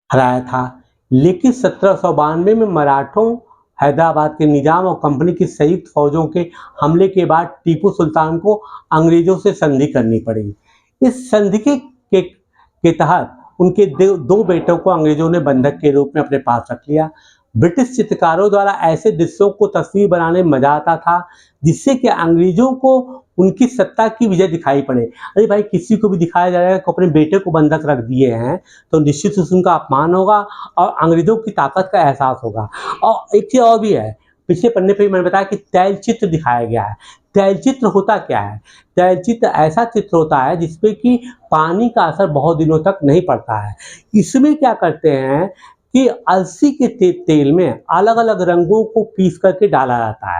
Speaker 1: हराया था, लेकिन 1792 में मराठों, हैदराबाद के निजाम और कंपनी की संयुक्त फौजों के हमले के बाद टीपू सुल्तान को अंग्रेजों से संधि करनी पड़ी। इस संधि के तहत उनके दो बेटों को अंग्रेजों ने बंधक के रूप में अपने पास रख लिया। ब्रिटिश चित्रकारों द्वारा ऐसे दृश्यों को तस्वीर बनाने में मजा आता था जिससे कि अंग्रेजों को उनकी सत्ता की विजय दिखाई पड़े। अरे भाई, किसी को भी दिखाया जाएगा कि अपने बेटे को बंधक रख दिए हैं तो निश्चित रूप से उनका अपमान होगा और अंग्रेजों की ताकत का एहसास होगा। और एक चीज और भी है, पिछले पन्ने पे मैंने बताया कि तैलचित्र दिखाया गया है। तैलचित्र होता क्या है? तैलचित्र ऐसा चित्र होता है जिसपे कि पानी का असर बहुत दिनों तक नहीं पड़ता है। इसमें क्या करते हैं कि अलसी के तेल में अलग अलग रंगों को पीस करके डाला जाता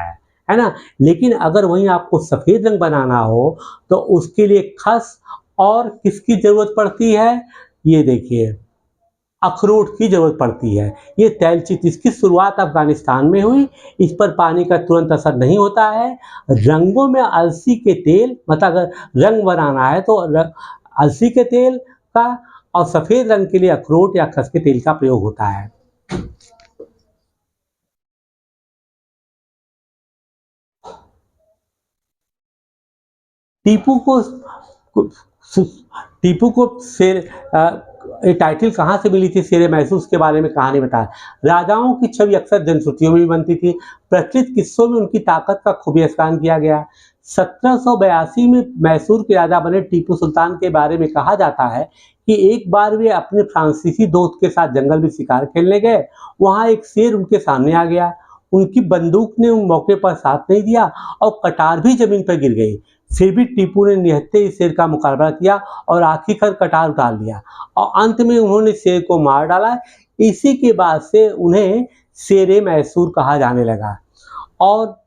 Speaker 1: है ना। लेकिन अगर वहीं आपको सफेद रंग बनाना हो तो उसके लिए खस और किसकी जरूरत पड़ती है? ये देखिए, अखरोट की जरूरत पड़ती है। ये तैलचित्र, इसकी शुरुआत अफगानिस्तान में हुई। इस पर पानी का तुरंत असर नहीं होता है। रंगों में अलसी के तेल, मतलब अगर रंग बनाना है तो अलसी के तेल का, और सफेद रंग के लिए अखरोट या खस के तेल का प्रयोग होता है। टीपू को टीपू को शेर ये टाइटल कहाँ से मिली थी? शेर मैसूर के बारे में कहानी बताया। राजाओं की छवि अक्सर जनश्रुतियों में भी बनती थी। प्रचलित किस्सों में उनकी ताकत का खूबी स्नान किया गया। 1782 में मैसूर के राजा बने टीपू सुल्तान के बारे में कहा जाता है कि एक बार वे अपने फ्रांसीसी दोस्त के साथ जंगल में शिकार खेलने गए। वहां एक शेर उनके सामने आ गया। उनकी बंदूक ने उन मौके पर साथ नहीं दिया और कटार भी जमीन पर गिर गई। फिर भी टीपू ने निहत्थे इस शेर का मुकाबला किया और आखिरकार कटार उतार लिया और अंत में उन्होंने शेर को मार डाला। इसी के बाद से उन्हें शेरे मैसूर कहा जाने लगा और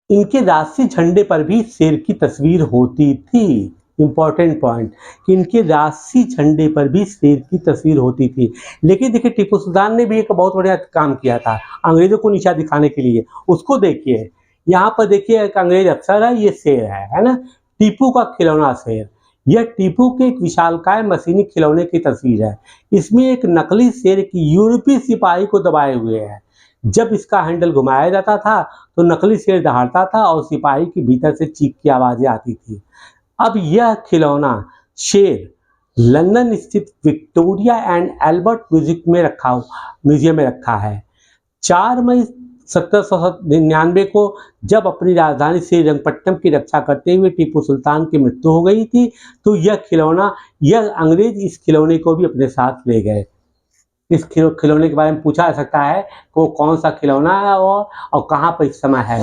Speaker 1: इनके राष्ट्रीय झंडे पर भी शेर की तस्वीर होती थी। इम्पॉर्टेंट पॉइंट कि इनके राष्ट्रीय झंडे पर भी शेर की तस्वीर होती थी। लेकिन देखिए टीपू सुल्तान ने भी एक बहुत बढ़िया काम किया था अंग्रेजों को नीचा दिखाने के लिए। उसको देखिए, यहाँ पर देखिए एक अंग्रेज अफसर है, ये शेर है ना, टीपू का खिलौना शेर। यह टीपू के एक विशालकाय मशीनी खिलौने की तस्वीर है। इसमें एक नकली शेर की यूरोपीय सिपाही को दबाए हुए है। जब इसका हैंडल घुमाया जाता था तो नकली शेर दहाड़ता था और सिपाही के भीतर से चीख की आवाजें आती थी। अब यह खिलौना शेर लंदन स्थित विक्टोरिया एंड एल्बर्ट म्यूजियम में रखा है। 4 मई 1799 को जब अपनी राजधानी श्रीरंगपट्टनम की रक्षा करते हुए टीपू सुल्तान की मृत्यु हो गई थी, तो यह अंग्रेज इस खिलौने को भी अपने साथ ले गए। इस खिलौने के बारे में पूछा जा सकता है कि वो कौन सा खिलौना है और कहाँ पर इस समय है।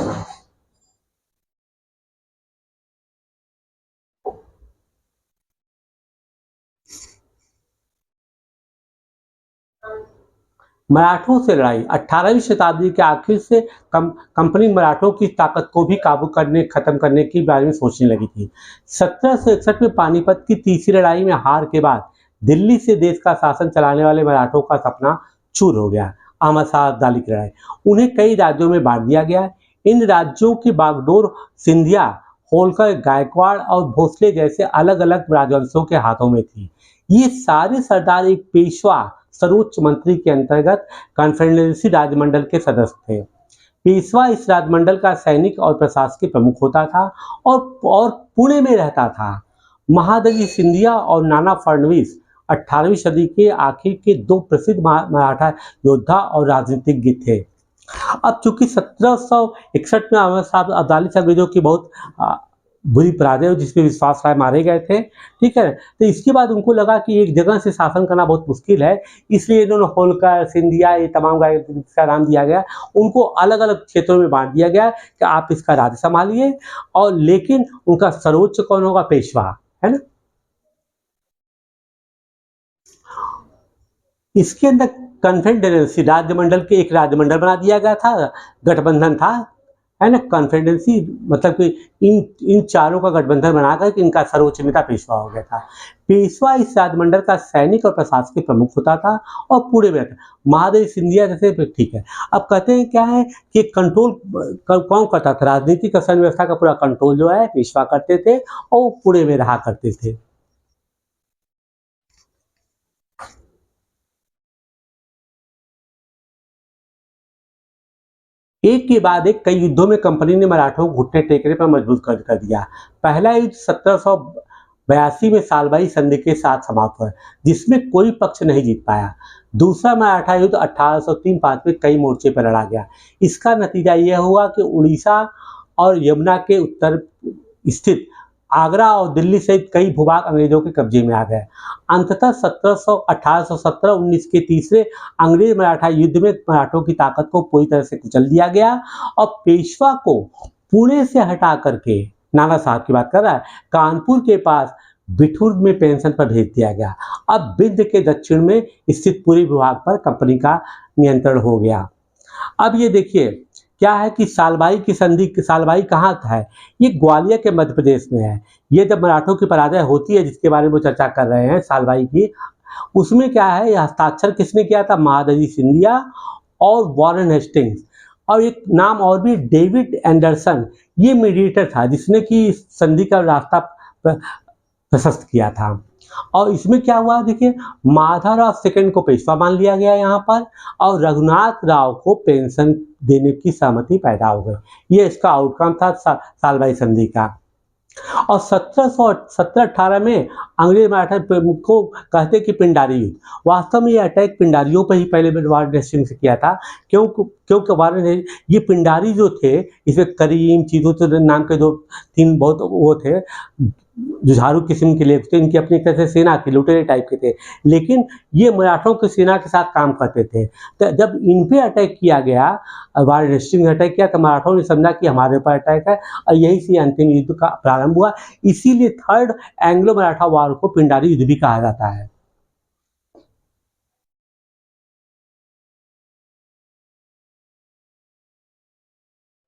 Speaker 1: मराठों से लड़ाई 18वीं शताब्दी के आखिर से कंपनी मराठों की ताकत को भी खत्म करने के बारे में सोचने लगी थी। 1761 में पानीपत की तीसरी लड़ाई में हार के बाद दिल्ली से देश का शासन चलाने वाले मराठों का सपना चूर हो गया। अहमद शाह अब्दाली की लड़ाई, उन्हें कई राज्यों में बांट दिया गया। इन राज्यों की बागडोर सिंधिया, होलकर, गायकवाड़ और भोसले जैसे अलग अलग राजवंशों के हाथों में थी। ये सारे सरदार एक पेशवा सर्वोच्च मंत्री के अंतर्गत कॉन्फेडरेसी राजमंडल के सदस्य थे। पेशवा इस राजमंडल का सैनिक और प्रशासकीय प्रमुख होता था और पुणे में रहता था। महादजी सिंधिया और नाना फडणवीस 18वीं सदी के आखिर के दो प्रसिद्ध मराठा योद्धा और राजनीतिज्ञ थे। अब चूंकि 1761 में अहमद शाह अब्दाली से अंग्रेजों की बहुत बुरी पराजय हुई जिसमें विश्वास राय मारे गए थे, ठीक है। तो इसके बाद उनको लगा कि एक जगह से शासन करना बहुत मुश्किल है, इसलिए इन्होंने होलकर, सिंधिया, ये तमाम का नाम दिया गया, उनको अलग अलग क्षेत्रों में बांट दिया गया कि आप इसका राज्य संभालिए। और लेकिन उनका सर्वोच्च कौन होगा? पेशवा, है ना। इसके अंदर कन्फेडरेसी राज्यमंडल के एक राज्यमंडल बना दिया गया था, गठबंधन था, है ना। कॉन्फेडरेंसी मतलब कि इन इन चारों का गठबंधन बनाकर इनका सर्वोच्च नेता पेशवा हो गया था। पेशवा इस राजमंडल का सैनिक और प्रशासकीय प्रमुख होता था और पूरे में रहता। महादेव सिंधिया जैसे, ठीक है। अब कहते हैं क्या है कि कंट्रोल कौन करता था? राजनीतिक शासन व्यवस्था का पूरा कंट्रोल जो है पेशवा करते थे और वो पूरे में रहा करते थे। एक के बाद एक कई युद्धों में कंपनी ने मराठों को घुटने टेकने पर मजबूर कर दिया। पहला युद्ध 1782 में सालबाई संधि के साथ समाप्त हुआ, जिसमें कोई पक्ष नहीं जीत पाया। दूसरा मराठा युद्ध 1803-5 में कई मोर्चे पर लड़ा गया। इसका नतीजा यह हुआ कि उड़ीसा और यमुना के उत्तर स्थित आगरा और दिल्ली सहित कई भूभाग अंग्रेजों के कब्जे में आ गए। अंततः 1817-19 के तीसरे अंग्रेज मराठा युद्ध में मराठों की ताकत को पूरी तरह से कुचल दिया गया और पेशवा को पुणे से हटा करके, नाना साहब की बात कर रहा है, कानपुर के पास बिठूर में पेंशन पर भेज दिया गया। अब विंध्य के दक्षिण में स्थित पूरे विभाग पर कंपनी का नियंत्रण हो गया। अब ये देखिए क्या है कि सालबाई कहाँ है? ये ग्वालियर के मध्य प्रदेश में है। ये जब मराठों की पराजय होती है, जिसके बारे में वो चर्चा कर रहे हैं सालबाई की, उसमें क्या है, ये हस्ताक्षर किसने किया था? महादजी सिंधिया और वॉरेन हेस्टिंग्स, और एक नाम और भी, डेविड एंडरसन। ये मीडिएटर था जिसने कि संधि का रास्ता प्रशस्त किया था। और इसमें क्या हुआ देखिए, माधवराव सेकंड को पेशवा मान लिया गया यहाँ पर, और रघुनाथ राव को पेंशन देने की सहमति पैदा हो गई। ये इसका आउटकम था सालबाई संधि का। और 1718 में अंग्रेज मराठा को कहते कि पिंडारी युद्ध, वास्तव में ये अटैक पिंडारियों पर ही पहले वारेन हेस्टिंग्स से किया था। क्योंकि ये पिंडारी जो थे, इसमें करीम चीजों नाम के दो तीन बहुत वो थे, जुझारू किस्म के लोग थे। इनकी अपनी तरह से सेना थी, लुटेरे टाइप के थे, लेकिन ये मराठों की सेना के साथ काम करते थे। तो जब इन पे अटैक किया गया, वारेन हेस्टिंग्स ने अटैक किया, तो मराठों ने समझा कि हमारे ऊपर अटैक है, और यही से अंतिम युद्ध का प्रारंभ हुआ। इसीलिए थर्ड एंग्लो मराठा वार को पिंडारी युद्ध भी कहा जाता है।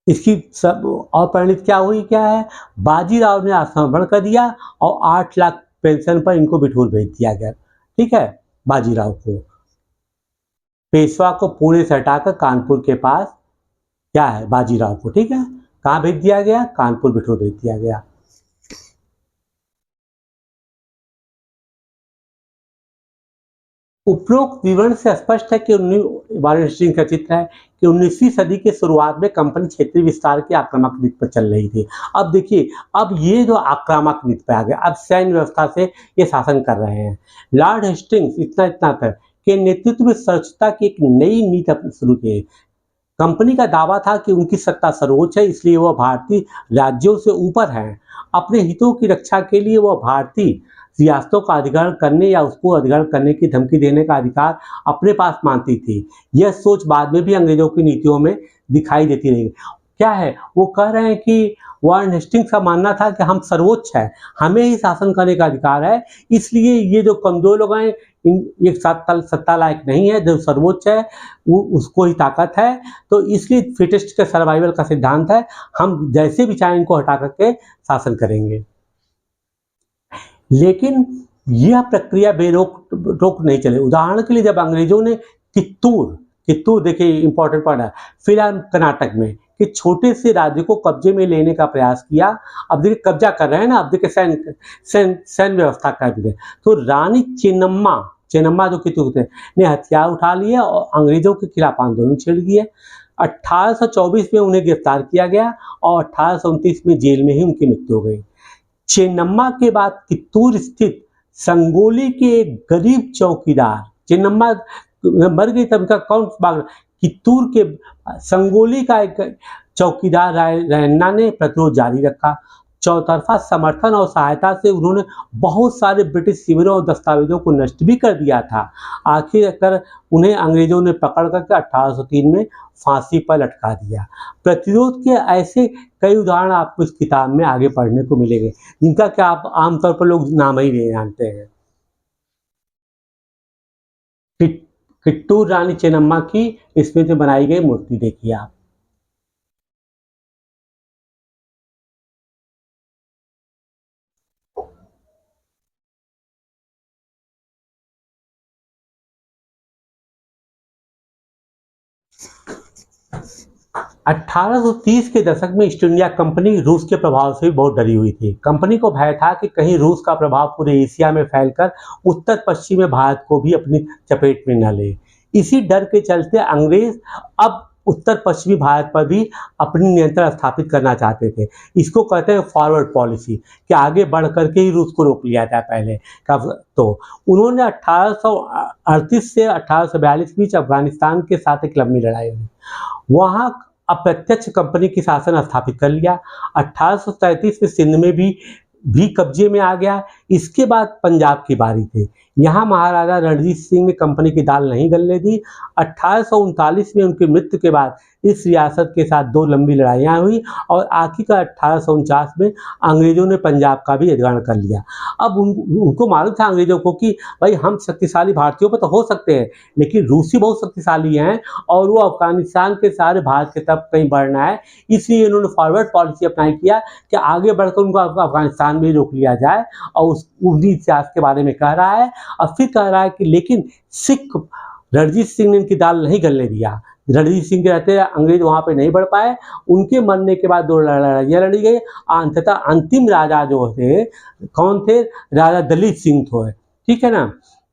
Speaker 1: इसकी सब और परिणति क्या हुई, क्या है, बाजीराव ने आत्मसमर्पण कर दिया और 8 लाख पेंशन पर इनको बिठूर भेज दिया गया। ठीक है, बाजीराव को, पेशवा को पुणे से हटाकर कानपुर के पास, क्या है, बाजीराव को, ठीक है, कहाँ भेज दिया गया, कानपुर बिठूर भेज दिया गया। उपरोक्त विवरण से स्पष्ट है कि वारन का चित्र है कि 19वीं सदी के शुरुआत में कंपनी क्षेत्रीय विस्तार की आक्रामक नीति पर चल रही थी। अब देखिए, अब ये जो आक्रामक नीति पे आ गया, अब सैन्य व्यवस्था से ये शासन कर रहे हैं। लॉर्ड हेस्टिंग्स इतना तक के नेतृत्व में स्वच्छता की एक नई नीति शुरू की। कंपनी का दावा था कि उनकी सत्ता सर्वोच्च है, इसलिए वह भारतीय राज्यों से ऊपर है। अपने हितों की रक्षा के लिए वह भारतीय रियासतों का अधिग्रहण करने या उसको अधिग्रहण करने की धमकी देने का अधिकार अपने पास मानती थी। यह सोच बाद में भी अंग्रेजों की नीतियों में दिखाई देती रही। क्या है, वो कह रहे हैं कि वारन हेस्टिंग्स का मानना था कि हम सर्वोच्च है, हमें ही शासन करने का अधिकार है, इसलिए ये जो कमजोर लोग हैं, ये सत्ता लायक नहीं है, जो सर्वोच्च है वो उसको ही ताकत है। तो इसलिए फिटेस्ट का सर्वाइवल का सिद्धांत है, हम जैसे भी चाहें इनको हटा करके शासन करेंगे। लेकिन यह प्रक्रिया रोक नहीं चले। उदाहरण के लिए जब अंग्रेजों ने कित्तूर देखिए इंपॉर्टेंट पॉइंट है, फिलहाल कर्नाटक में कि छोटे से राज्य को कब्जे में लेने का प्रयास किया। अब देखिए कब्जा कर रहे हैं ना, अब देखिए सैन्य व्यवस्था कर दी। तो रानी चेन्नम्मा जो कित्तूर थे ने हथियार उठा लिए और अंग्रेजों के खिलाफ आंदोलन छेड़ दिए। 1824 में उन्हें गिरफ्तार किया गया और 1829 में जेल में ही उनकी मृत्यु हो गई। चेन्नम्मा के बाद कित्तूर स्थित संगोली के एक गरीब चौकीदार, चेन्नम्मा मर गई तब का कौन भाग, कित्तूर के संगोली का एक चौकीदार रैन्ना ने प्रतिरोध जारी रखा। चौतरफा समर्थन और सहायता से उन्होंने बहुत सारे ब्रिटिश शिविरों और दस्तावेजों को नष्ट भी कर दिया था। आखिरकार उन्हें अंग्रेजों ने पकड़ करके 1803 में फांसी पर लटका दिया। प्रतिरोध के ऐसे कई उदाहरण आपको इस किताब में आगे पढ़ने को मिलेंगे, जिनका क्या आप आमतौर पर लोग नाम ही नहीं जानते हैं। कित्तूर रानी चेन्नम्मा की इसमें से बनाई गई मूर्ति देखिए आप। अठारह 1830 के दशक में ईस्ट इंडिया कंपनी रूस के प्रभाव से भी बहुत डरी हुई थी। कंपनी को भय था कि कहीं रूस का प्रभाव पूरे एशिया में फैलकर उत्तर पश्चिम में भारत को भी अपनी चपेट में न ले। इसी डर के चलते अंग्रेज अब उत्तर पश्चिमी भारत पर भी अपनी नियंत्रण स्थापित करना चाहते थे। इसको कहते हैं फॉरवर्ड पॉलिसी, कि आगे बढ़ करके ही रूस को रोक लिया जाए पहले का। तो उन्होंने 1838 से 1842 के बीच अफगानिस्तान के साथ एक लंबी लड़ाई हुई, वहाँ अप्रत्यक्ष कंपनी की शासन स्थापित कर लिया। 1833 में सिंध में भी कब्जे में आ गया। इसके बाद पंजाब की बारी थी। यहाँ महाराजा रणजीत सिंह ने कंपनी की दाल नहीं गलने दी। 1839 में उनकी मृत्यु के बाद इस रियासत के साथ 2 लंबी लड़ाइयाँ हुई और आखिरकार 1849 में अंग्रेजों ने पंजाब का भी अधिग्रहण कर लिया। अब उनको मालूम था अंग्रेजों को कि भाई हम शक्तिशाली भारतीयों पर तो हो सकते हैं, लेकिन रूसी बहुत शक्तिशाली हैं और वो अफगानिस्तान के सारे भारत की तरफ कहीं बढ़ना है। इसलिए इन्होंने फॉरवर्ड पॉलिसी अप्लाई किया कि आगे बढ़कर उनको अफगानिस्तान में रोक लिया जाए। और उन्हीं इतिहास के बारे में कह रहा है और फिर कह रहा है कि लेकिन सिख रणजीत सिंह ने इनकी दाल नहीं गलने दिया। रणजीत सिंह के रहते अंग्रेज वहां पे नहीं बढ़ पाए। उनके मरने के बाद 2 लड़ाइयाँ लड़ी गई। अंततः अंतिम राजा जो थे, कौन थे, राजा दलीप सिंह थे, ठीक है ना।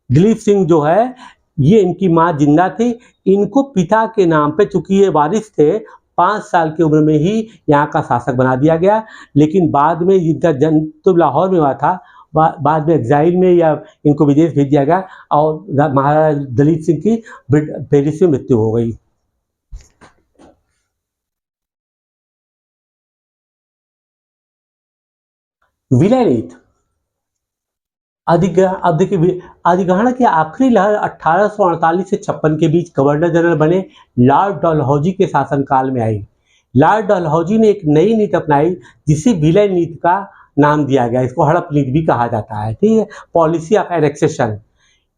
Speaker 1: दलीप सिंह जो है, ये इनकी माँ जिंदा थी। इनको पिता के नाम पे, चूंकि ये वारिस थे, 5 साल की उम्र में ही यहाँ का शासक बना दिया गया। लेकिन बाद में जिनका जन्म तो लाहौर में हुआ था, बाद में एग्जाइल में या इनको विदेश भेज दिया गया और महाराजा दलीप सिंह की पेरिस में मृत्यु हो गई। विलय नीति अब देखिए, अधिग्रहण की आखिरी लहर 1848 से 56 के बीच गवर्नर जनरल बने लॉर्ड डलहौजी के शासनकाल में आई। लॉर्ड डलहौजी ने एक नई नीति अपनाई जिसे विलय नीति का नाम दिया गया। इसको हड़प नीति भी कहा जाता है, ठीक है, पॉलिसी ऑफ एनेक्सेशन।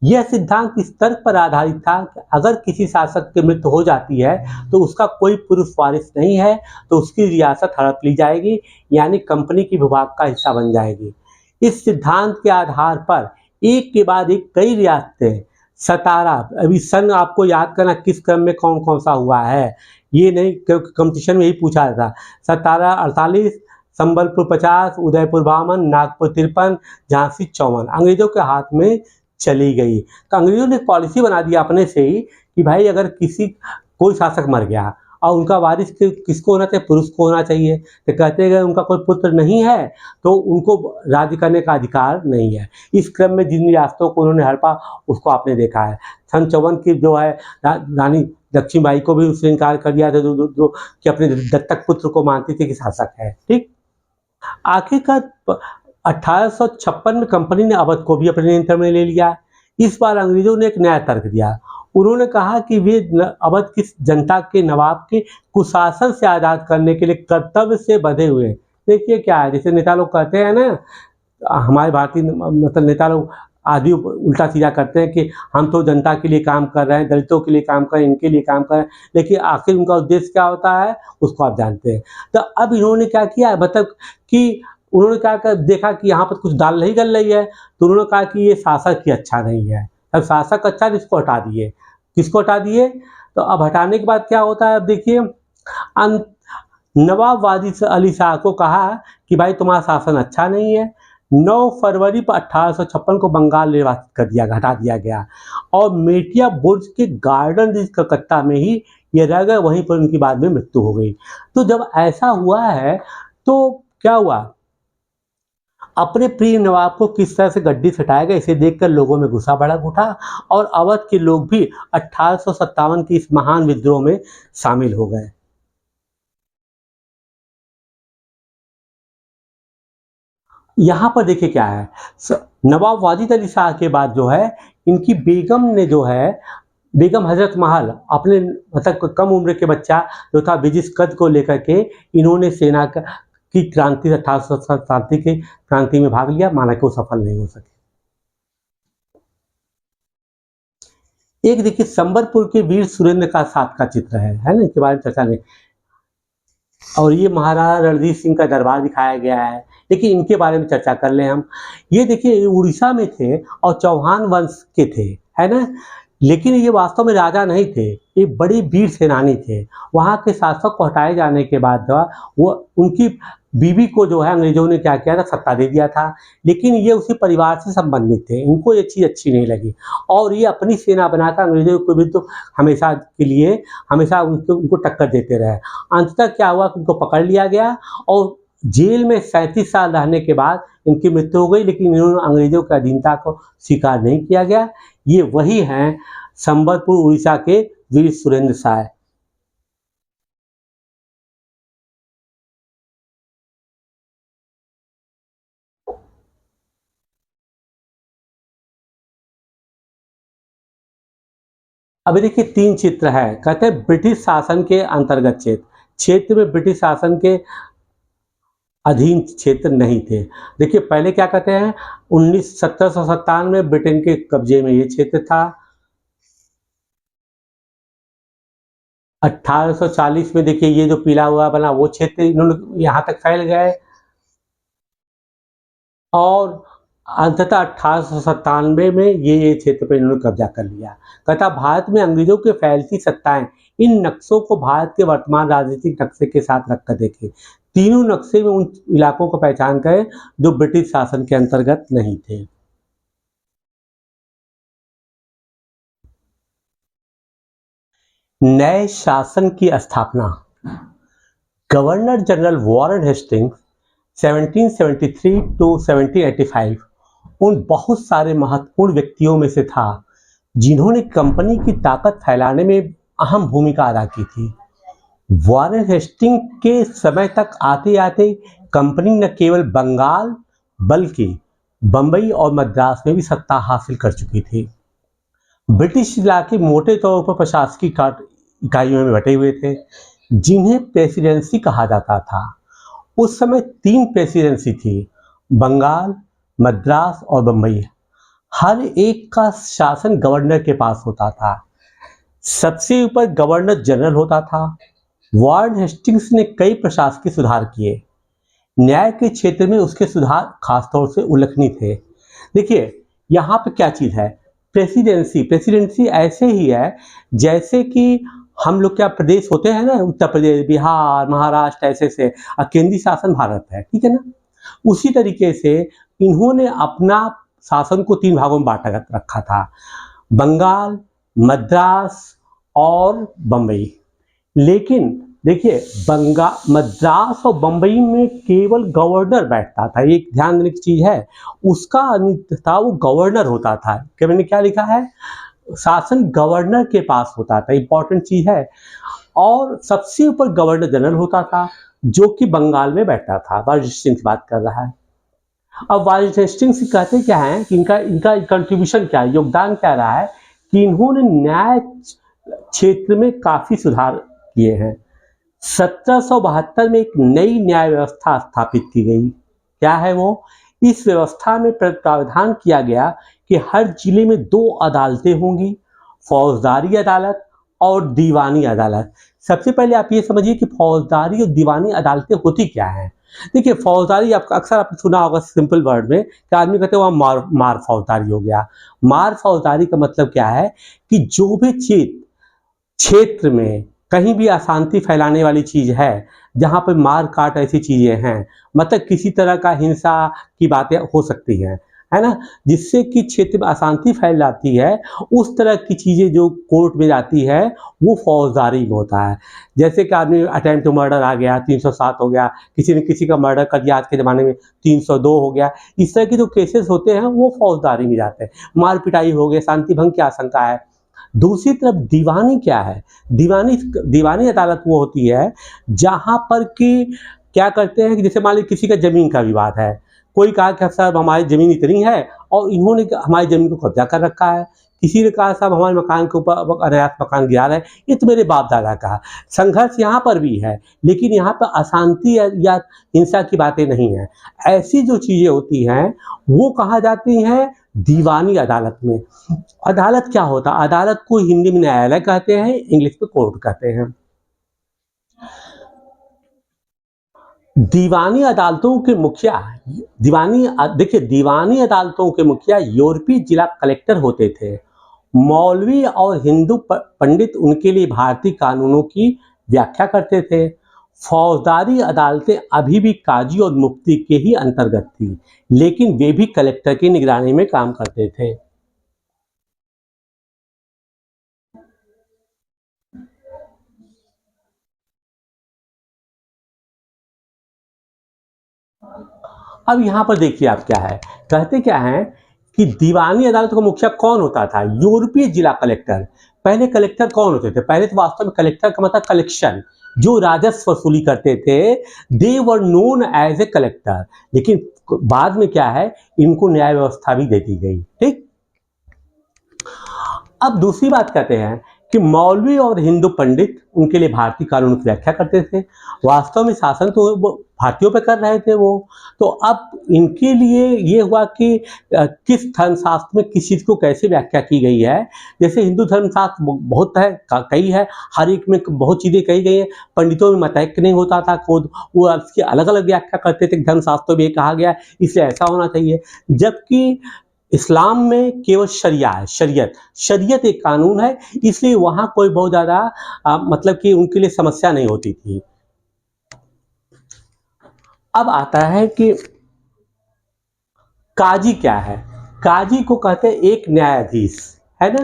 Speaker 1: यह सिद्धांत इस तर्क पर आधारित था कि अगर किसी शासक की मृत्यु हो जाती है तो उसका कोई पुरुष वारिस नहीं है, तो उसकी रियासत हड़प ली जाएगी, यानी कंपनी की विभाग का हिस्सा बन जाएगी। इस सिद्धांत के आधार पर एक के बाद एक कई रियासतें, सतारा, अभी सन आपको याद करना किस क्रम में कौन कौन सा हुआ है, ये नहीं क्योंकि कंपटीशन में यही पूछा था। सतारा 48, संबलपुर 50, उदयपुर 52, नागपुर 53, झांसी 54 अंग्रेजों के हाथ में चली गई। तो अंग्रेजों ने पॉलिसी बना दिया अपने से ही कि भाई अगर कोई शासक मर गया और उनका वारिस किसको होना चाहिए, पुरुष को होना चाहिए। तो कहते हैं उनका कोई पुत्र नहीं है तो उनको राज्य करने का अधिकार नहीं है। इस क्रम में जिन रियासतों को उन्होंने हड़पा उसको आपने देखा है। सन 54 की जो है रानी लक्ष्मीबाई को भी उसने इनकार कर दिया था जो कि अपने दत्तक पुत्र को मानती थी कि शासक है। ठीक, आखिरकार 1856 में कंपनी ने अवध को भी अपने नियंत्रण में ले लिया। इस बार अंग्रेजों ने एक नया तर्क दिया। उन्होंने कहा कि वे अवध की जनता के नवाब के कुशासन से आज़ाद करने के लिए कर्तव्य से बंधे हुए। देखिए क्या है, जैसे नेता लोग कहते हैं ना, हमारे भारतीय मतलब नेता लोग आदि उल्टा सीधा करते हैं कि हम तो जनता के लिए काम कर रहे हैं, दलितों के लिए काम कर रहे हैं, इनके लिए काम कर रहे हैं, लेकिन आखिर उनका उद्देश्य क्या होता है उसको आप जानते हैं। तो अब इन्होंने क्या किया, मतलब कि उन्होंने क्या कर देखा कि यहाँ पर कुछ दाल नहीं गल रही है, तो उन्होंने कहा कि ये शासक ही अच्छा नहीं है। अब शासक अच्छा, इसको हटा दिए। किसको हटा दिए? तो अब हटाने के बाद क्या होता है, अब देखिए नवाब वाजिद अली शाह को कहा कि भाई तुम्हारा शासन अच्छा नहीं है। 9 फरवरी पर 1856 को बंगाल निर्वासित कर दिया, हटा दिया गया और मेटिया बुर्ज के गार्डन रिज कलकत्ता में ही ये रह गए, वहीं पर उनकी बाद में मृत्यु हो गई। तो जब ऐसा हुआ है तो क्या हुआ, अपने प्रिय नवाब को किस तरह से गद्दी से हटाया गया, इसे देखकर लोगों में गुस्सा भड़क उठा और अवध के लोग भी 1857 की इस महान विद्रोह में शामिल हो गए। यहाँ पर देखिए क्या है, नवाब वाजिद अली शाह के बाद जो है इनकी बेगम ने जो है, बेगम हजरत महल अपने मतलब कम उम्र के बच्चा जो था बिजिस कद को लेकर के इन्होंने सेना की क्रांति 1860 की क्रांति में भाग लिया, माना कि वो सफल नहीं हो सके। एक देखिए संबलपुर के वीर सुरेंद्र का साथ का चित्र है ना, इनके बारे में चर्चा नहीं। और ये महाराणा रणजीत सिंह का दरबार दिखाया गया है, लेकिन इनके बारे में चर्चा कर लें हम। ये देखिए उड़ीसा में थे और चौहान वंश के थे, है ना, लेकिन ये वास्तव में राजा नहीं थे, ये बड़े वीर सेनानी थे। वहाँ के शासक को हटाए जाने के बाद वो उनकी बीवी को जो है अंग्रेजों ने क्या किया था, सत्ता दे दिया था, लेकिन ये उसी परिवार से संबंधित थे, इनको ये चीज़ अच्छी नहीं लगी और ये अपनी सेना बनाकर अंग्रेजों को भी तो हमेशा के लिए हमेशा उनको टक्कर देते रहे। अंततः क्या हुआ कि उनको पकड़ लिया गया और जेल में 37 साल रहने के बाद इनकी मृत्यु हो गई, लेकिन इन्होंने अंग्रेजों की अधीनता को स्वीकार नहीं किया गया। ये वही हैं संबलपुर उड़ीसा के वीर सुरेंद्र शाह। अभी देखिए 3 चित्र है, कहते हैं ब्रिटिश शासन के अंतर्गत क्षेत्र, क्षेत्र में ब्रिटिश शासन के अधीन क्षेत्र नहीं थे। देखिए पहले क्या कहते हैं, 1757 में ब्रिटेन के कब्जे में ये क्षेत्र था। 1840 में देखिए ये जो पीला हुआ बना वो क्षेत्र इन्होंने यहाँ तक फैल गए और अंततः 1897 में ये क्षेत्र पर इन्होंने कब्जा कर लिया। कहता भारत में अंग्रेजों के फैलती सत्ताएं, इन नक्शों को भारत के वर्तमान राजनीतिक नक्शे के साथ रखकर देखें। तीनों नक्शे में उन इलाकों को पहचान कर जो ब्रिटिश शासन के अंतर्गत नहीं थे। नए शासन की स्थापना, governor general Warren Hastings 1773 to 1785 उन बहुत सारे महत्वपूर्ण व्यक्तियों में से था जिन्होंने कंपनी की ताकत फैलाने में अहम भूमिका अदा की थी। वॉरेन हेस्टिंग के समय तक आते आते कंपनी न केवल बंगाल बल्कि बंबई और मद्रास में भी सत्ता हासिल कर चुकी थी। ब्रिटिश इलाके मोटे तौर पर प्रशासकीय इकाइयों में बटे हुए थे जिन्हें प्रेसिडेंसी कहा जाता था। उस समय 3 प्रेसिडेंसी थी, बंगाल, मद्रास और बंबई। हर एक का शासन गवर्नर के पास होता था। सबसे ऊपर गवर्नर जनरल होता था। वार्न हेस्टिंग्स ने कई प्रशासकीय सुधार किए। न्याय के क्षेत्र में उसके सुधार खासतौर से उल्लेखनीय थे। देखिए यहाँ पे क्या चीज है, प्रेसिडेंसी। प्रेसिडेंसी ऐसे ही है जैसे कि हम लोग क्या प्रदेश होते हैं ना, उत्तर प्रदेश, बिहार, महाराष्ट्र, ऐसे से केंद्रीय शासन भारत है, ठीक है ना। उसी तरीके से इन्होंने अपना शासन को 3 भागों में बांटा रखा था, बंगाल, मद्रास और बम्बई। लेकिन देखिए मद्रास और बम्बई में केवल गवर्नर बैठता था। एक ध्यान देने की चीज है, उसका था वो गवर्नर होता था। क्या मैंने क्या लिखा है, शासन गवर्नर के पास होता था, इंपॉर्टेंट चीज है। और सबसे ऊपर गवर्नर जनरल होता था जो कि बंगाल में बैठता था। वारेन हेस्टिंग्स की बात कर रहा है। अब वारेन हेस्टिंग्स कहते क्या है कि इनका इनका कंट्रीब्यूशन क्या है, योगदान क्या रहा है कि इन्होंने न्याय क्षेत्र में काफी सुधार किए हैं। 1772 में एक नई न्याय व्यवस्था स्थापित की गई। क्या है वो, इस व्यवस्था में प्रावधान किया गया कि हर जिले में 2 अदालतें होंगी, फौजदारी अदालत और दीवानी अदालत। सबसे पहले आप ये समझिए कि फौजदारी और दीवानी अदालतें होती क्या हैं। देखिए फौजदारी आपका अक्सर आपने सुना होगा सिंपल वर्ड में कि आदमी कहते हैं वहाँ मार फौजदारी हो गया। मार फौजदारी का मतलब क्या है कि जो भी क्षेत्र में कहीं भी अशांति फैलाने वाली चीज है, जहां पर मार काट ऐसी चीजें हैं, मतलब किसी तरह का हिंसा की बातें हो सकती हैं, है ना, जिससे कि क्षेत्र में अशांति फैल जाती है, उस तरह की चीजें जो कोर्ट में जाती है वो फौजदारी में होता है। जैसे कि आदमी अटेम्प्ट टू मर्डर आ गया, 307 हो गया, किसी ने किसी का मर्डर कर दिया आज के ज़माने में 302 हो गया। इस तरह के जो केसेस होते हैं वो फौजदारी में जाते हैं। मार पिटाई हो गई, शांति भंग की आशंका है। दूसरी तरफ दीवानी क्या है, दीवानी अदालत वो होती है जहां पर कि क्या करते हैं कि जैसे मान लीजिए किसी का जमीन का विवाद है, कोई कहा कि साहब हमारी जमीन इतनी है और इन्होंने हमारी जमीन को कब्जा कर रखा है। किसी ने कहा साहब हमारे मकान के ऊपर अनायास मकान गिरा रहा है, ये तो मेरे बाप दादा का। संघर्ष यहाँ पर भी है लेकिन यहाँ पर अशांति या हिंसा की बातें नहीं है। ऐसी जो चीजें होती हैं वो कहा जाती हैं दीवानी अदालत में। अदालत क्या होता है, अदालत को हिंदी में न्यायालय कहते हैं, इंग्लिश में कोर्ट कहते हैं। दीवानी अदालतों के मुखिया देखिए दीवानी अदालतों के मुखिया यूरोपीय जिला कलेक्टर होते थे। मौलवी और हिंदू पंडित उनके लिए भारतीय कानूनों की व्याख्या करते थे। फौजदारी अदालतें अभी भी काजी और मुफ्ती के ही अंतर्गत थी, लेकिन वे भी कलेक्टर की निगरानी में काम करते थे। अब यहाँ पर देखिए आप क्या है, कहते क्या है कि दीवानी अदालत का मुखिया कौन होता था, यूरोपीय जिला कलेक्टर। पहले कलेक्टर कौन होते थे, पहले तो वास्तव में कलेक्टर का मतलब कलेक्शन, जो राजस्व वसूली करते थे, they were known as a collector. लेकिन बाद में क्या है, इनको न्याय व्यवस्था भी दे दी गई। ठीक, अब दूसरी बात कहते हैं कि मौलवी और हिंदू पंडित उनके लिए भारतीय कानून की व्याख्या करते थे। वास्तव में शासन तो वो भारतीयों पे कर रहे थे वो। तो अब इनके लिए ये हुआ कि किस धर्मशास्त्र में किस चीज़ को कैसे व्याख्या की गई है। जैसे हिंदू धर्मशास्त्र बहुत है, कई है, हर एक में बहुत चीज़ें कही गई हैं। पंडितों में मतैक्य नहीं होता था, खुद वो उसकी अलग अलग व्याख्या करते थे। धर्मशास्त्रों में कहा गया इसलिए ऐसा होना चाहिए। जबकि इस्लाम में केवल शरिया है, शरीयत एक कानून है, इसलिए वहाँ कोई बहुत ज़्यादा मतलब कि उनके लिए समस्या नहीं होती थी। अब आता है कि काजी क्या है। काजी को कहते हैं एक न्यायाधीश, है ना,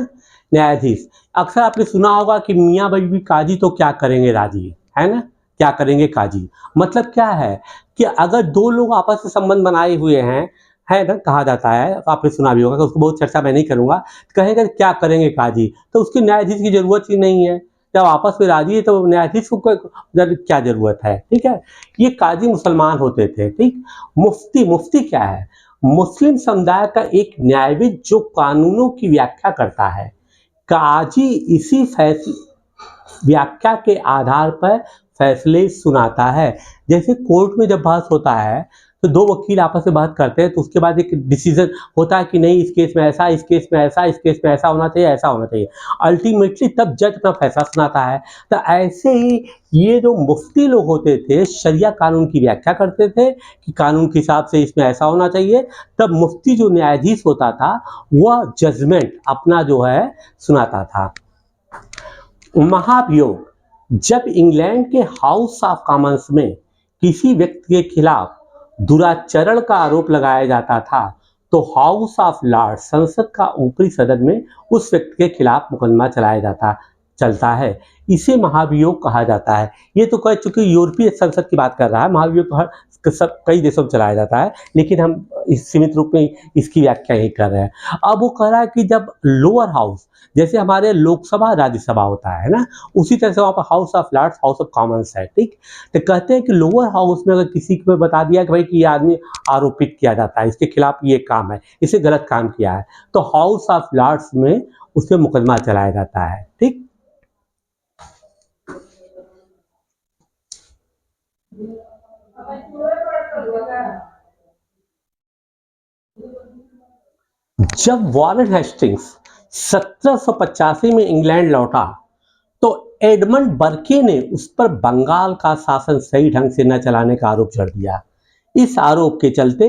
Speaker 1: न्यायाधीश। अक्सर आपने सुना होगा कि मियाँ बीवी काजी तो क्या करेंगे राजी, है ना, क्या करेंगे काजी। मतलब क्या है कि अगर दो लोग आपस में संबंध बनाए हुए हैं, है ना, कहा जाता है, आपने सुना भी होगा, तो उसको बहुत चर्चा मैं नहीं करूंगा। कहेंगे क्या करेंगे काजी, तो उसके न्यायाधीश की जरूरत ही नहीं है। जब आपस में राजी है तो न्यायाधीश को क्या जरूरत है। ठीक है, ये काजी मुसलमान होते थे। ठीक, मुफ्ती क्या है, मुस्लिम समुदाय का एक न्यायविद जो कानूनों की व्याख्या करता है। काजी इसी व्याख्या के आधार पर फैसले सुनाता है। जैसे कोर्ट में जब बहस होता है तो दो वकील आपस में बात करते हैं, तो उसके बाद एक डिसीजन होता है कि नहीं, इस केस में ऐसा, इस केस में ऐसा, इस केस में ऐसा होना चाहिए, ऐसा होना चाहिए। अल्टीमेटली तब जज अपना फैसला सुनाता है। तो ऐसे ही ये जो मुफ्ती लोग होते थे, शरिया कानून की व्याख्या करते थे कि कानून के हिसाब से इसमें ऐसा होना चाहिए। तब मुफ्ती जो न्यायाधीश होता था, वह जजमेंट अपना जो है सुनाता था। महाभियोग, जब इंग्लैंड के हाउस ऑफ कॉमन्स में किसी व्यक्ति के खिलाफ दुराचरण का आरोप लगाया जाता था, तो हाउस ऑफ लॉर्ड्स, संसद का ऊपरी सदन में उस व्यक्ति के खिलाफ मुकदमा चलता है। इसे महाभियोग कहा जाता है। ये तो कह चुके यूरोपीय संसद की बात कर रहा है, महाभियोग तो हर कई देशों में चलाया जाता है, लेकिन हम इस सीमित रूप में इसकी व्याख्या ही कर रहे हैं। अब वो कह रहा है कि जब लोअर हाउस, जैसे हमारे लोकसभा राज्यसभा होता है ना, उसी तरह से वहाँ पर House of Lords, House of Commons है, ठीक। तो कहते हैं कि लोअर हाउस में अगर किसी को बता दिया कि भाई कि ये आदमी आरोपित किया जाता है, इसके खिलाफ ये काम है, इसे गलत काम किया है, तो हाउस ऑफ लॉर्ड्स में उस पर मुकदमा चलाया जाता है, ठीक। जब वॉरेन हेस्टिंग्स 1785 में इंग्लैंड लौटा, तो एडमंड बर्के ने उस पर बंगाल का शासन सही ढंग से न चलाने का आरोप जड़ दिया। इस आरोप के चलते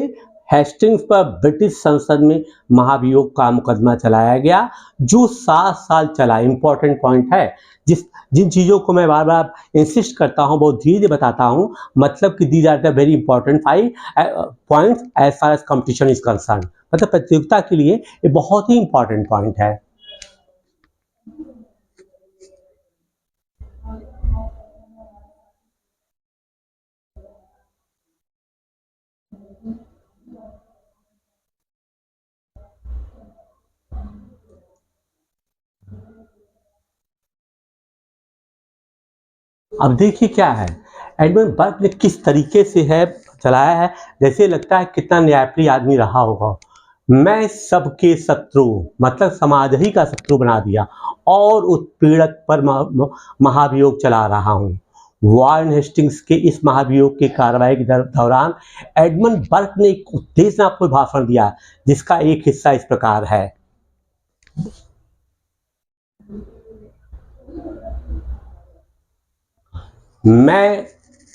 Speaker 1: हेस्टिंग्स पर ब्रिटिश संसद में महाभियोग का मुकदमा चलाया गया, जो 7 साल चला। इंपॉर्टेंट पॉइंट है, जिन चीज़ों को मैं बार बार इंसिस्ट करता हूँ, बहुत धीरे बताता हूँ, मतलब कि these are the very important 5 points as far as competition is concern. मतलब प्रतियोगिता के लिए ये बहुत ही इंपॉर्टेंट पॉइंट है। अब देखिए क्या है, एडमंड बर्क ने किस तरीके से है चलाया है, जैसे लगता है कितना न्यायप्रिय आदमी रहा होगा। मैं सबके शत्रु, मतलब समाज ही का शत्रु बना दिया और उत्पीड़क पर महाभियोग चला रहा हूँ। वॉरेन हेस्टिंग्स के इस महाभियोग की कार्रवाई के दौरान एडमंड बर्क ने एक उत्तेजनापूर्ण भाषण दिया, जिसका एक हिस्सा इस प्रकार है। मैं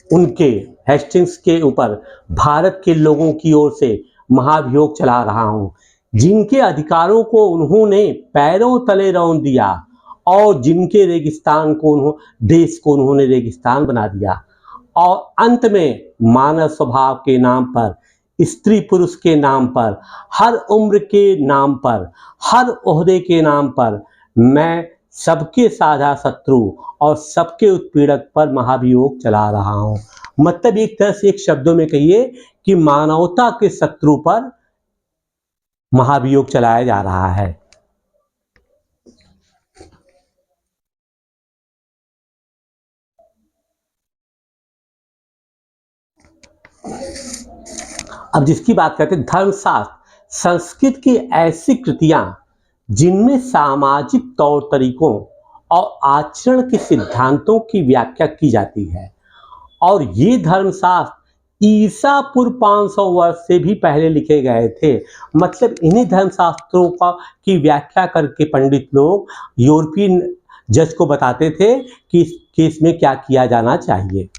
Speaker 1: उनके हेस्टिंग्स के ऊपर भारत के लोगों की ओर से महाभियोग चला रहा हूं, जिनके अधिकारों को उन्होंने पैरों तले रौंद दिया और जिनके रेगिस्तान को देश को उन्होंने रेगिस्तान बना दिया, और अंत में मानव स्वभाव के नाम पर, स्त्री पुरुष के नाम पर, हर उम्र के नाम पर, हर ओहदे के नाम पर मैं सबके साझा शत्रु और सबके उत्पीड़क पर महाभियोग चला रहा हूं। मतलब एक तरह से, एक शब्दों में कहिए कि मानवता के शत्रु पर महाभियोग चलाया जा रहा है। अब जिसकी बात करते हैं, धर्मशास्त्र, संस्कृत की ऐसी कृतियां जिनमें सामाजिक तौर तरीकों और आचरण के सिद्धांतों की व्याख्या की जाती है, और ये धर्मशास्त्र ईसा पूर्व 500 वर्ष से भी पहले लिखे गए थे। मतलब इन्हीं धर्मशास्त्रों की व्याख्या करके पंडित लोग यूरोपियन जज को बताते थे कि इस केस में क्या किया जाना चाहिए।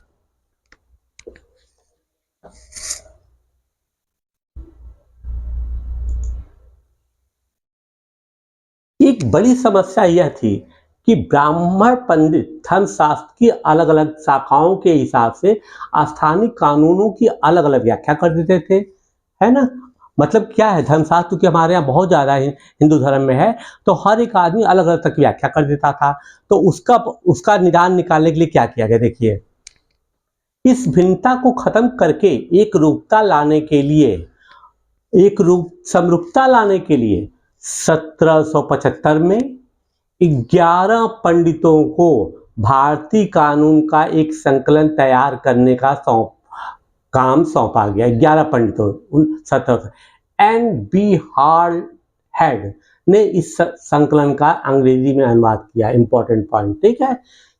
Speaker 1: एक बड़ी समस्या यह थी कि ब्राह्मण पंडित धर्मशास्त्र की अलग अलग शाखाओं के हिसाब से स्थानीय कानूनों की अलग अलग व्याख्या कर देते थे, है ना। मतलब क्या है, धर्मशास्त्र क्योंकि हमारे यहाँ बहुत ज़्यादा हिंदू धर्म में है, तो हर एक आदमी अलग अलग तक व्याख्या कर देता था। तो उसका निदान निकालने के लिए क्या किया गया, देखिए। इस भिन्नता को खत्म करके एक रूपता लाने के लिए, समरूपता लाने के लिए 1775 में 11 पंडितों को भारतीय कानून का एक संकलन तैयार करने का काम सौंपा गया। 11 पंडितों, 17 N.B. हार्टहेड ने इस संकलन का अंग्रेजी में अनुवाद किया। इंपॉर्टेंट पॉइंट, ठीक है।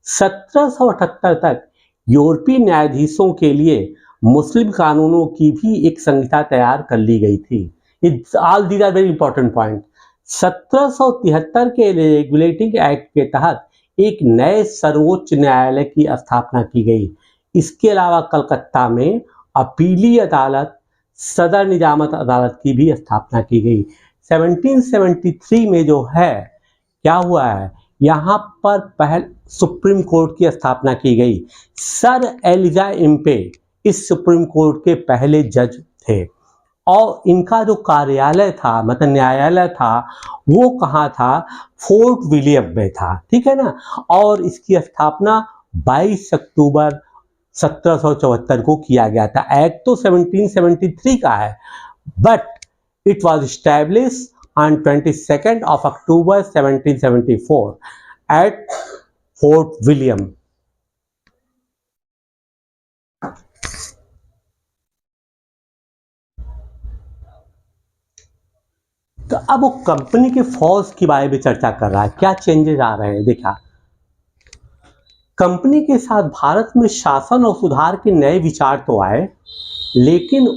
Speaker 1: 1778 तक यूरोपीय न्यायाधीशों के लिए मुस्लिम कानूनों की भी एक संहिता तैयार कर ली गई थी। It's all these are very important point. 1773 के रेगुलेटिंग एक्ट के तहत एक नए सर्वोच्च न्यायालय की स्थापना की गई। इसके अलावा कलकत्ता में अपीली अदालत, सदर निजामत अदालत की भी स्थापना की गई। 1773 में जो है क्या हुआ है, यहाँ पर पहल सुप्रीम कोर्ट की स्थापना की गई। सर एलिजा इम्पे इस सुप्रीम कोर्ट के पहले जज थे और इनका जो कार्यालय था, मतलब न्यायालय था, वो कहाँ था, फोर्ट विलियम में था, ठीक है ना। और इसकी स्थापना 22 अक्टूबर 1774 को किया गया था। एक्ट तो 1773 का है, but it was established on 22nd of October 1774 at Fort William. तो अब वो कंपनी के फॉल्स के बारे में चर्चा कर रहा है, क्या चेंजेस आ रहे हैं। देखा, कंपनी के साथ भारत में शासन और सुधार के नए विचार तो आए, लेकिन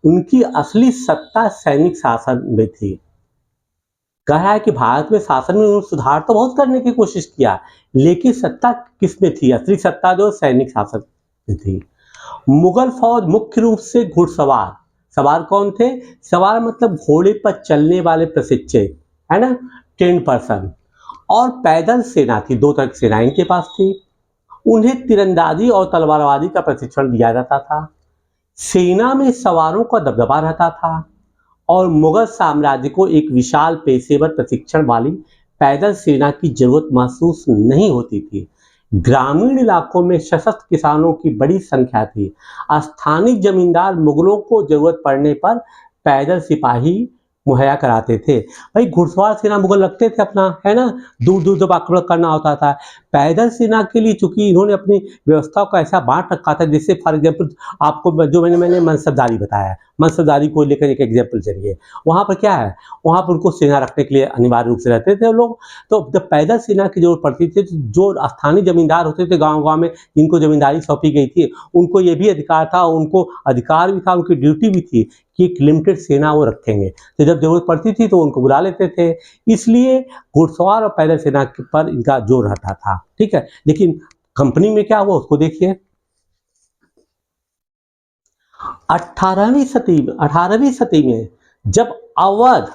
Speaker 1: उनकी असली सत्ता सैनिक शासन में थी। कहा है कि भारत में शासन में उन्होंने सुधार तो बहुत करने की कोशिश किया, लेकिन सत्ता किसमें थी, असली सत्ता जो सैनिक शासन में थी। मुगल फौज मुख्य रूप से घुड़सवार, सवार कौन थे, सवार मतलब घोड़े पर चलने वाले प्रशिक्षित, है ना, 10 पर्सन, और पैदल सेना थी, दो तरह की सेना इनके पास थी। उन्हें तीरंदाजी और तलवारबाजी का प्रशिक्षण दिया जाता था। सेना में सवारों का दबदबा रहता था और मुगल साम्राज्य को एक विशाल पेशेवर प्रशिक्षण वाली पैदल सेना की जरूरत महसूस नहीं होती थी। ग्रामीण इलाकों में सशस्त्र किसानों की बड़ी संख्या थी। स्थानीय जमींदार मुगलों को जरूरत पड़ने पर पैदल सिपाही मुहैया कराते थे। भाई घुड़सवार सेना मुगल रखते थे अपना, है ना, दूर दूर जब आक्रमण करना होता था। पैदल सेना के लिए चूंकि इन्होंने अपनी व्यवस्था को ऐसा बांट रखा था, जैसे फॉर एग्जाम्पल आपको जो मैंने मनसबदारी बताया, मनसबदारी को लेकर एक एग्जाम्पल चलिए, वहाँ पर क्या है, वहाँ पर उनको सेना रखने के लिए अनिवार्य रूप से रहते थे लोग। तो जब पैदल सेना की जरूरत पड़ती थी, तो जो स्थानीय जमींदार होते थे गाँव गाँव में, जिनको जमींदारी सौंपी गई थी, उनको ये भी अधिकार था, उनको अधिकार भी था, उनकी ड्यूटी भी थी कि एक लिमिटेड सेना वो रखेंगे। तो जब जरूरत पड़ती थी तो उनको बुला लेते थे। इसलिए घुड़सवार और पैदल सेना पर इनका जोर रहता था, ठीक है। लेकिन कंपनी में क्या हुआ उसको देखिए। 18वीं सदी में जब अवध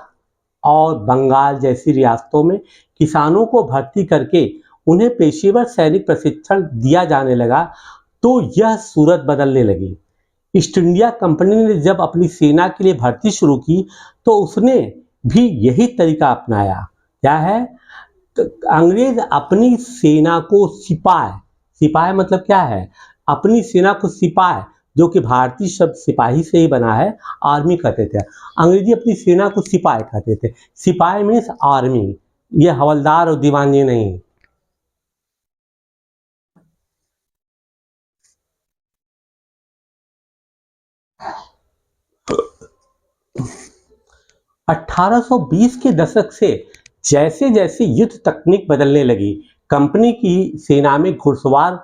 Speaker 1: और बंगाल जैसी रियासतों में किसानों को भर्ती करके उन्हें पेशेवर सैनिक प्रशिक्षण दिया जाने लगा, तो यह सूरत बदलने लगी। ईस्ट इंडिया कंपनी ने जब अपनी सेना के लिए भर्ती शुरू की, तो उसने भी यही तरीका अपनाया। क्या है, अंग्रेज अपनी सेना को सिपाही मतलब क्या है, अपनी सेना को सिपाही, जो कि भारतीय शब्द सिपाही से ही बना है, आर्मी कहते थे। अंग्रेजी अपनी सेना को सिपाही कहते थे। सिपाही मीन्स आर्मी, ये हवलदार और दीवाने नहीं। 1820 के दशक से जैसे जैसे युद्ध तकनीक बदलने लगी, कंपनी की सेना में घुड़सवार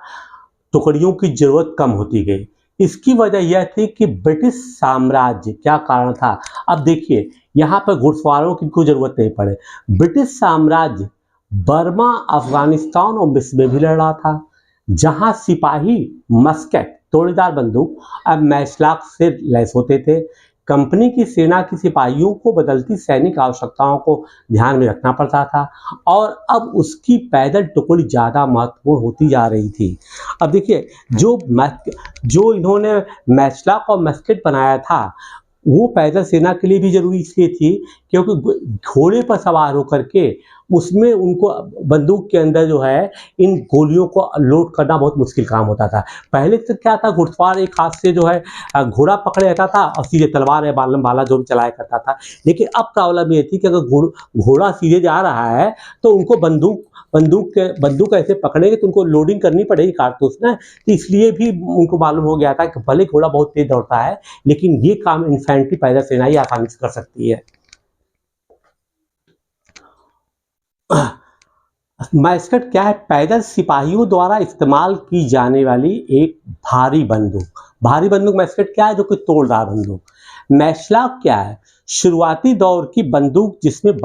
Speaker 1: टुकड़ियों की जरूरत कम होती गई। इसकी वजह यह थी कि ब्रिटिश साम्राज्य, क्या कारण था, अब देखिए यहाँ पर घुड़सवारों की कोई जरूरत नहीं पड़े। ब्रिटिश साम्राज्य बर्मा, अफगानिस्तान और मिस्र में भी लड़ रहा था, जहां सिपाही मस्केट, तोड़ीदार बंदूक, अब मैचलॉक से लैस होते थे। कंपनी की सेना के सिपाहियों को बदलती सैनिक आवश्यकताओं को ध्यान में रखना पड़ता था और अब उसकी पैदल टुकड़ी ज़्यादा महत्वपूर्ण होती जा रही थी। अब देखिए, जो इन्होंने मैचलॉक और मस्केट बनाया था, वो पैदल सेना के लिए भी जरूरी इसलिए थी क्योंकि घोड़े पर सवार होकर के उसमें उनको बंदूक के अंदर जो है इन गोलियों को लोड करना बहुत मुश्किल काम होता था। पहले तो क्या था, घुड़सवार एक हाथ से जो है घोड़ा पकड़े रहता था और सीधे तलवार या बालम भाला जो भी चलाया करता था। लेकिन अब प्रॉब्लम ये थी कि अगर घोड़ा सीधे जा रहा है तो उनको बंदूक ऐसे पकड़ेंगे तो उनको लोडिंग करनी पड़ेगी कारतूस ना। तो इसलिए भी उनको मालूम हो गया था कि भले घोड़ा बहुत तेज दौड़ता है, लेकिन ये काम इन्फेंट्री पैदल सेना ही आसानी से कर सकती है। मैस्कट क्या है? पैदल सिपाहियों द्वारा इस्तेमाल की जाने वाली एक भारी बंदूक। भारी बंदूक मैस्कट क्या है? जो कि तोड़दार बंदूक। मैचलॉक क्या है? शुरुआती दौर की बंदूक जिसमें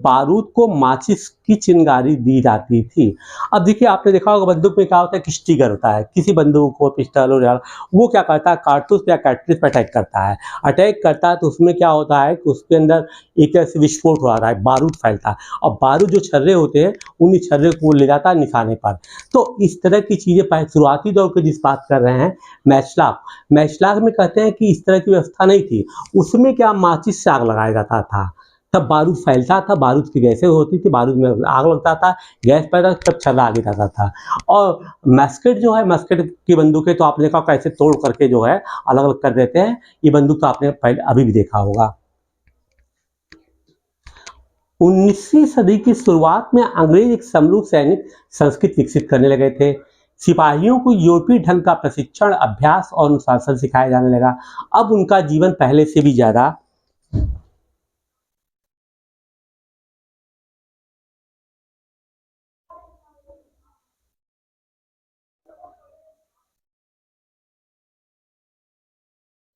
Speaker 1: बारूद को माचिस की चिंगारी दी जाती थी। अब देखिए, आपने देखा होगा बंदूक में क्या होता है कि स्टिगर होता है। किसी बंदूक हो, पिस्टल हो, वो क्या करता है, कारतूस या कैट्रिज पे अटैक करता है। अटैक करता है तो उसमें क्या होता है कि उसके अंदर एक ऐसे विस्फोट हो रहा है, बारूद फैलता है, और बारूद जो छर्रे होते हैं उन्हीं छर्रे को वो ले जाता है निशाने पर। तो इस तरह की चीज़ें शुरुआती दौर की जिस बात कर रहे हैं, मैचलॉक। मैचलॉक में कहते हैं कि इस तरह की व्यवस्था नहीं थी। उसमें क्या, माचिस से आग लगाया जाता था, तब बारूद फैलता था, बारूद की गैसें होती थी, बारूद में आग लगता था, गैस पैदा, तब छर्रा आगे जाता था। और मस्केट जो है, मस्केट की बंदूकें तो आपने देखा कैसे तोड़ करके जो है अलग अलग कर देते हैं। ये बंदूक तो आपने पहले अभी भी देखा होगा। 19वीं सदी की शुरुआत में अंग्रेज एक समरूप सैनिक संस्कृति विकसित करने लगे थे। सिपाहियों को यूरोपीय ढंग का प्रशिक्षण, अभ्यास और अनुशासन सिखाया जाने लगा। अब उनका जीवन पहले से भी ज्यादा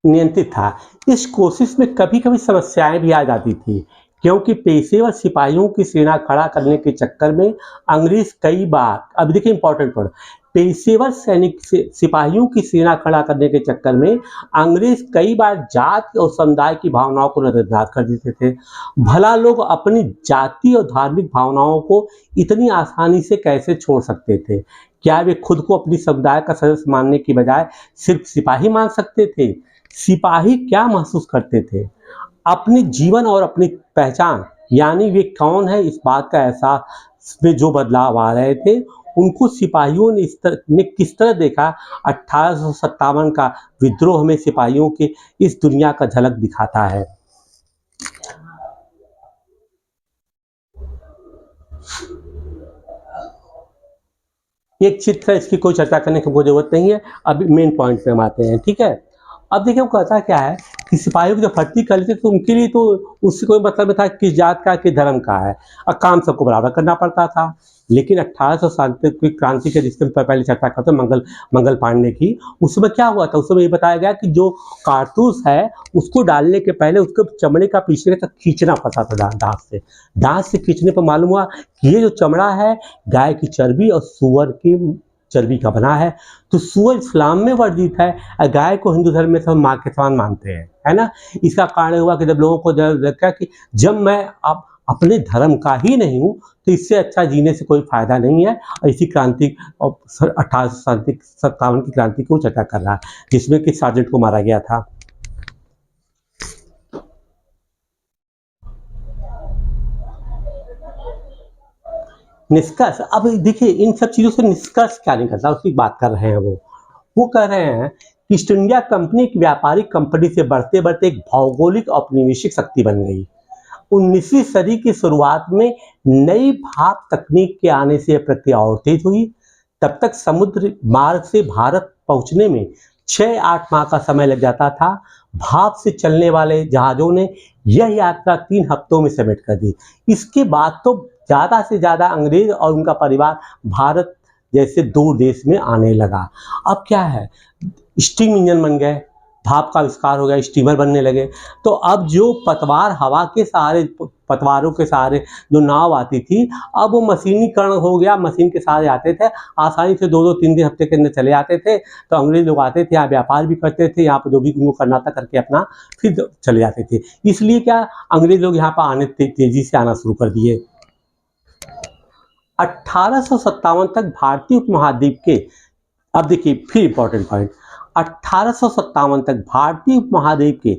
Speaker 1: नियंत्रित था। इस कोशिश में कभी कभी समस्याएं भी आ जाती थी, क्योंकि पेशेवर सिपाहियों की सेना खड़ा करने के चक्कर में अंग्रेज कई बार, अब देखिए इंपॉर्टेंट वर्ड, पेशेवर सिपाहियों की सेना खड़ा करने के चक्कर में अंग्रेज कई बार जाति और समुदाय की भावनाओं को नजरअंदाज कर देते थे। भला लोग अपनी जाति और धार्मिक भावनाओं को इतनी आसानी से कैसे छोड़ सकते थे? क्या वे खुद को अपनी समुदाय का सदस्य मानने की बजाय सिर्फ सिपाही मान सकते थे? सिपाही क्या महसूस करते थे? अपने जीवन और अपनी पहचान, यानी वे कौन है, इस बात का एहसास में जो बदलाव आ रहे थे, उनको सिपाहियों ने किस तरह देखा। 1857 का विद्रोह हमें सिपाहियों के इस दुनिया का झलक दिखाता है। एक चित्र है, इसकी कोई चर्चा करने की कोई जरूरत नहीं है। अभी मेन पॉइंट पे हम आते हैं, ठीक है। अब देखिए वो कहता क्या है कि सिपाहियों की जब भर्ती कर लेते तो उनके लिए तो उससे कोई मतलब नहीं था किस जात का, किस धर्म का है, और काम सबको बराबर करना पड़ता था। लेकिन 1800 की क्रांति के जिसके पहले चर्चा करते हैं, मंगल पांडे की, उसमें क्या हुआ था, उसमें ये बताया गया कि जो कारतूस है उसको डालने के पहले उसको चमड़े का पीछे तक खींचना पड़ता था, दांत से खींचने पर मालूम हुआ कि ये जो चमड़ा है गाय की चर्बी और सुअर की चर्बी का बना है। तो सुअर इस्लाम में वर्जित है और गाय को हिंदू धर्म में सब माँ के समान मानते हैं, है ना। इसका कारण हुआ कि जब लोगों को जब देखा कि जब मैं अब अपने धर्म का ही नहीं हूँ तो इससे अच्छा जीने से कोई फायदा नहीं है, और इसी क्रांति 1857 की क्रांति को चर्चा कर रहा है, जिसमें कि सार्जेंट को मारा गया था। निष्कर्ष, अब देखिए इन सब चीजों से निष्कर्ष क्या निकलता है उसकी बात कर रहे हैं। वो कह रहे हैं कि ईस्ट इंडिया कंपनी एक व्यापारिक कंपनी से बढ़ते बढ़ते एक भौगोलिक औपनिवेशिक शक्ति बन गई। 19वीं सदी की शुरुआत में नई भाप तकनीक के आने से यह प्रक्रिया और तेज हुई। तब तक समुद्र मार्ग से भारत पहुंचने में 6-8 माह का समय लग जाता था। भाप से चलने वाले जहाजों ने यह यात्रा 3 हफ्तों में समेट कर दी। इसके बाद तो ज्यादा से ज्यादा अंग्रेज और उनका परिवार भारत जैसे दूर देश में आने लगा। अब क्या है, स्टीम इंजन बन गए, भाप का आविष्कार हो गया, स्टीमर बनने लगे। तो अब जो पतवार हवा के सहारे, पतवारों के सहारे जो नाव आती थी, अब वो मशीनीकरण हो गया, मशीन के सहारे आते थे, आसानी से 2-2 3 दिन हफ्ते के अंदर चले आते थे। तो अंग्रेज लोग आते थे, यहाँ व्यापार भी करते थे, यहाँ पर जो भी उनको करना था करके अपना फिर चले जाते थे। इसलिए क्या, अंग्रेज लोग यहाँ पर आने तेजी से आना शुरू कर दिए। 1857 तक भारतीय उपमहाद्वीप के, अब देखिए फिर इंपॉर्टेंट पॉइंट, 1857 तक भारतीय उपमहाद्वीप के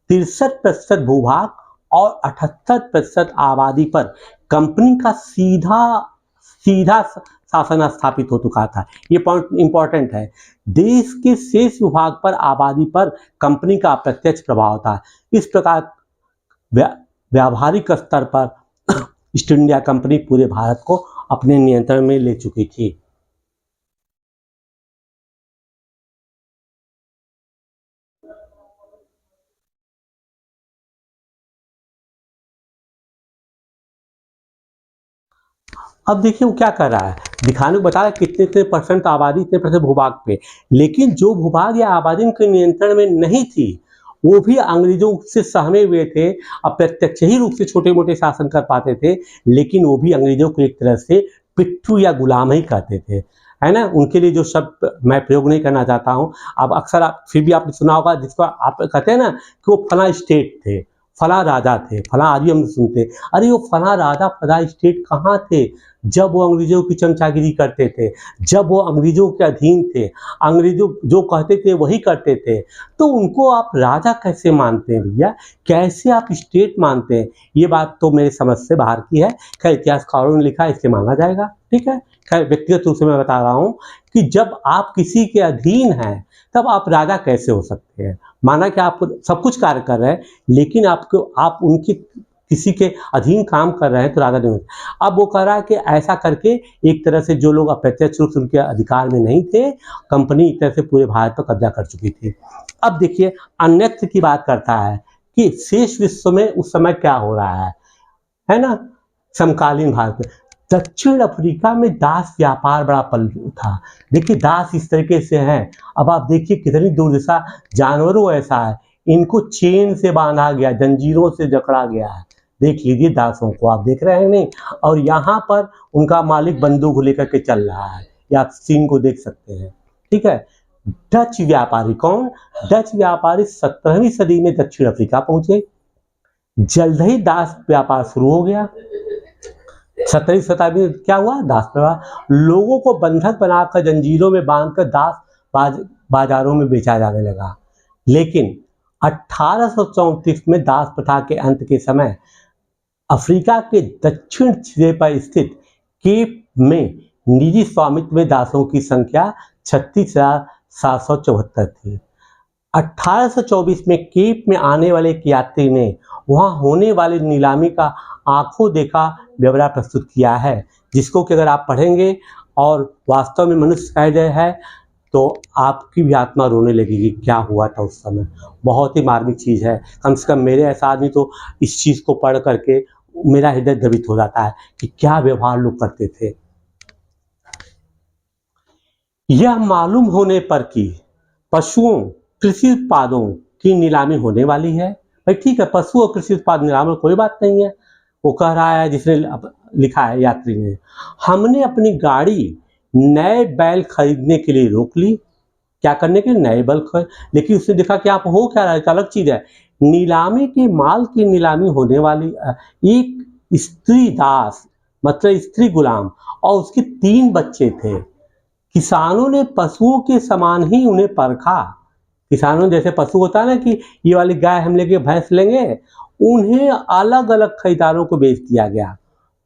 Speaker 1: 63% भूभाग और 78% आबादी पर कंपनी का सीधा सीधा शासन स्थापित हो चुका था। ये पॉइंट इंपॉर्टेंट है। देश के शेष विभाग पर, आबादी पर कंपनी का अप्रत्यक्ष प्रभाव था। इस प्रकार व्यावहारिक स्तर पर ईस्ट इंडिया कंपनी पूरे भारत को अपने नियंत्रण में ले चुकी थी। अब देखिए वो क्या कर रहा है, दिखाने को बता रहा है कितने कितने परसेंट आबादी, इतने परसेंट भूभाग पे, लेकिन जो भूभाग या आबादी उनके नियंत्रण में नहीं थी वो भी अंग्रेजों से सहमे हुए थे। अप्रत्यक्ष ही रूप से छोटे मोटे शासन कर पाते थे, लेकिन वो भी अंग्रेजों को एक तरह से पिट्ठू या गुलाम ही कहते थे, है ना। उनके लिए जो शब्द मैं प्रयोग नहीं करना चाहता हूँ। अब अक्सर आप फिर भी आपने सुना होगा जिसको आप कहते हैं ना कि वो फला स्टेट थे, फला राजा थे, फला आज भी हम सुनते। अरे वो फला राजा फला स्टेट कहाँ थे जब वो अंग्रेजों की चमचागिरी करते थे, जब वो अंग्रेजों के अधीन थे, अंग्रेजों जो कहते थे वही करते थे। तो उनको आप राजा कैसे मानते हैं भैया, कैसे आप स्टेट मानते हैं? ये बात तो मेरे समझ से बाहर की है। खैर इतिहासकारों ने लिखा है, इससे माना जाएगा, ठीक है। खैर व्यक्तिगत रूप से मैं बता रहा हूँ कि जब आप किसी के अधीन हैं तब आप राजा कैसे हो सकते हैं। माना कि आप सब कुछ कार्य कर रहे हैं, लेकिन आप उनकी किसी के अधीन काम कर रहे हैं तो राजा नहीं होते। अब वो कह रहा है कि ऐसा करके एक तरह से जो लोग अप्रत्यक्ष रूप से उनके अधिकार में नहीं थे, कंपनी एक तरह से पूरे भारत पर कब्जा कर चुकी थी। अब देखिए अन्यत्र की बात करता है कि शेष विश्व में उस समय क्या हो रहा है ना। समकालीन भारत में दक्षिण अफ्रीका में दास व्यापार बड़ा पल्लू था। देखिए दास इस तरीके से है, अब आप देखिए कितनी दुर्दशा, जानवरों ऐसा है, इनको चेन से बांधा गया, जंजीरों से जकड़ा गया है। देख लीजिए दासों को, आप देख रहे हैं नहीं, और यहाँ पर उनका मालिक बंदूक लेकर के चल रहा है, या आप सीन को देख सकते हैं, ठीक है। डच व्यापारी, कौन? डच व्यापारी 17वीं सदी में दक्षिण अफ्रीका पहुंचे। जल्द ही दास व्यापार शुरू हो गया। 17वीं शताब्दी में क्या हुआ? दास व्यापार, लोगों को बंधक बनाकर जंजीरों में बांधकर दास बाजारों में बेचा जाने लगा। लेकिन 1834 में दास प्रथा के अंत के समय अफ्रीका के दक्षिण सिरे पर स्थित केप में निजी स्वामित्व में दासों की संख्या 36,774 थी। 1824 में केप में आने वाले एक यात्री ने वहां होने वाली नीलामी का आंखों देखा ब्यौरा प्रस्तुत किया है, जिसको कि अगर आप पढ़ेंगे और वास्तव में मनुष्य कह गए है तो आपकी भी आत्मा रोने लगेगी। क्या हुआ था उस समय, बहुत ही मार्मिक चीज़ है। कम से कम मेरे ऐसा आदमी तो इस चीज़ को पढ़ करके मेरा हृदय द्रवित हो जाता है कि क्या व्यवहार लोग करते थे। यह मालूम होने पर कि पशुओं कृषि उत्पादों की नीलामी होने वाली है। भाई ठीक है, पशु और कृषि उत्पाद नीलामी कोई बात नहीं है। वो कह रहा है, जिसने लिखा है यात्री ने, हमने अपनी गाड़ी नए बैल खरीदने के लिए रोक ली। क्या करने के लिए? नए बैल खरीद। लेकिन उसने देखा कि आप हो क्या रहा है, अलग चीज है। नीलामी के माल की नीलामी होने वाली, एक स्त्री दास मतलब स्त्री गुलाम और उसके 3 बच्चे थे। किसानों ने पशुओं के समान ही उन्हें परखा। किसानों जैसे पशु होता है ना कि ये वाली गाय हम लेंगे, भैंस लेंगे, उन्हें अलग अलग खरीदारों को बेच दिया गया।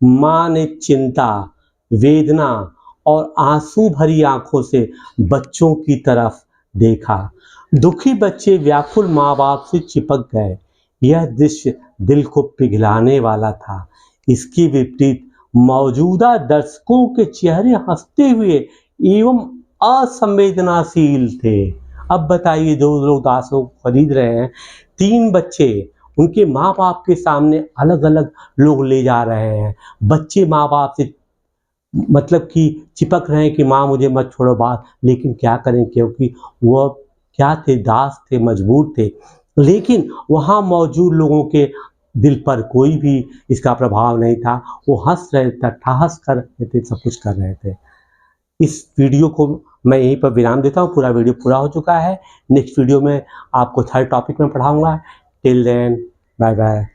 Speaker 1: माँ ने चिंता, वेदना और आंसू भरी आंखों से बच्चों की तरफ देखा। दुखी बच्चे व्याकुल माँ बाप से चिपक गए। यह दृश्य दिल को पिघलाने वाला था। इसकी विपरीत मौजूदा दर्शकों के चेहरे हंसते हुए एवं असंवेदनाशील थे। अब बताइए, जो लोग दासों को खरीद रहे हैं, 3 बच्चे उनके माँ बाप के सामने अलग अलग लोग ले जा रहे हैं। बच्चे माँ बाप से मतलब कि चिपक रहे हैं कि माँ मुझे मत छोड़ो बात, लेकिन क्या करें क्योंकि वह क्या थे, दास थे, मजबूर थे। लेकिन वहाँ मौजूद लोगों के दिल पर कोई भी इसका प्रभाव नहीं था। वो हंस रहे थे, ठहास कर रहे थे, सब कुछ कर रहे थे। इस वीडियो को मैं यहीं पर विराम देता हूँ। पूरा वीडियो पूरा हो चुका है। नेक्स्ट वीडियो में आपको थर्ड टॉपिक में पढ़ाऊँगा। Till then bye bye.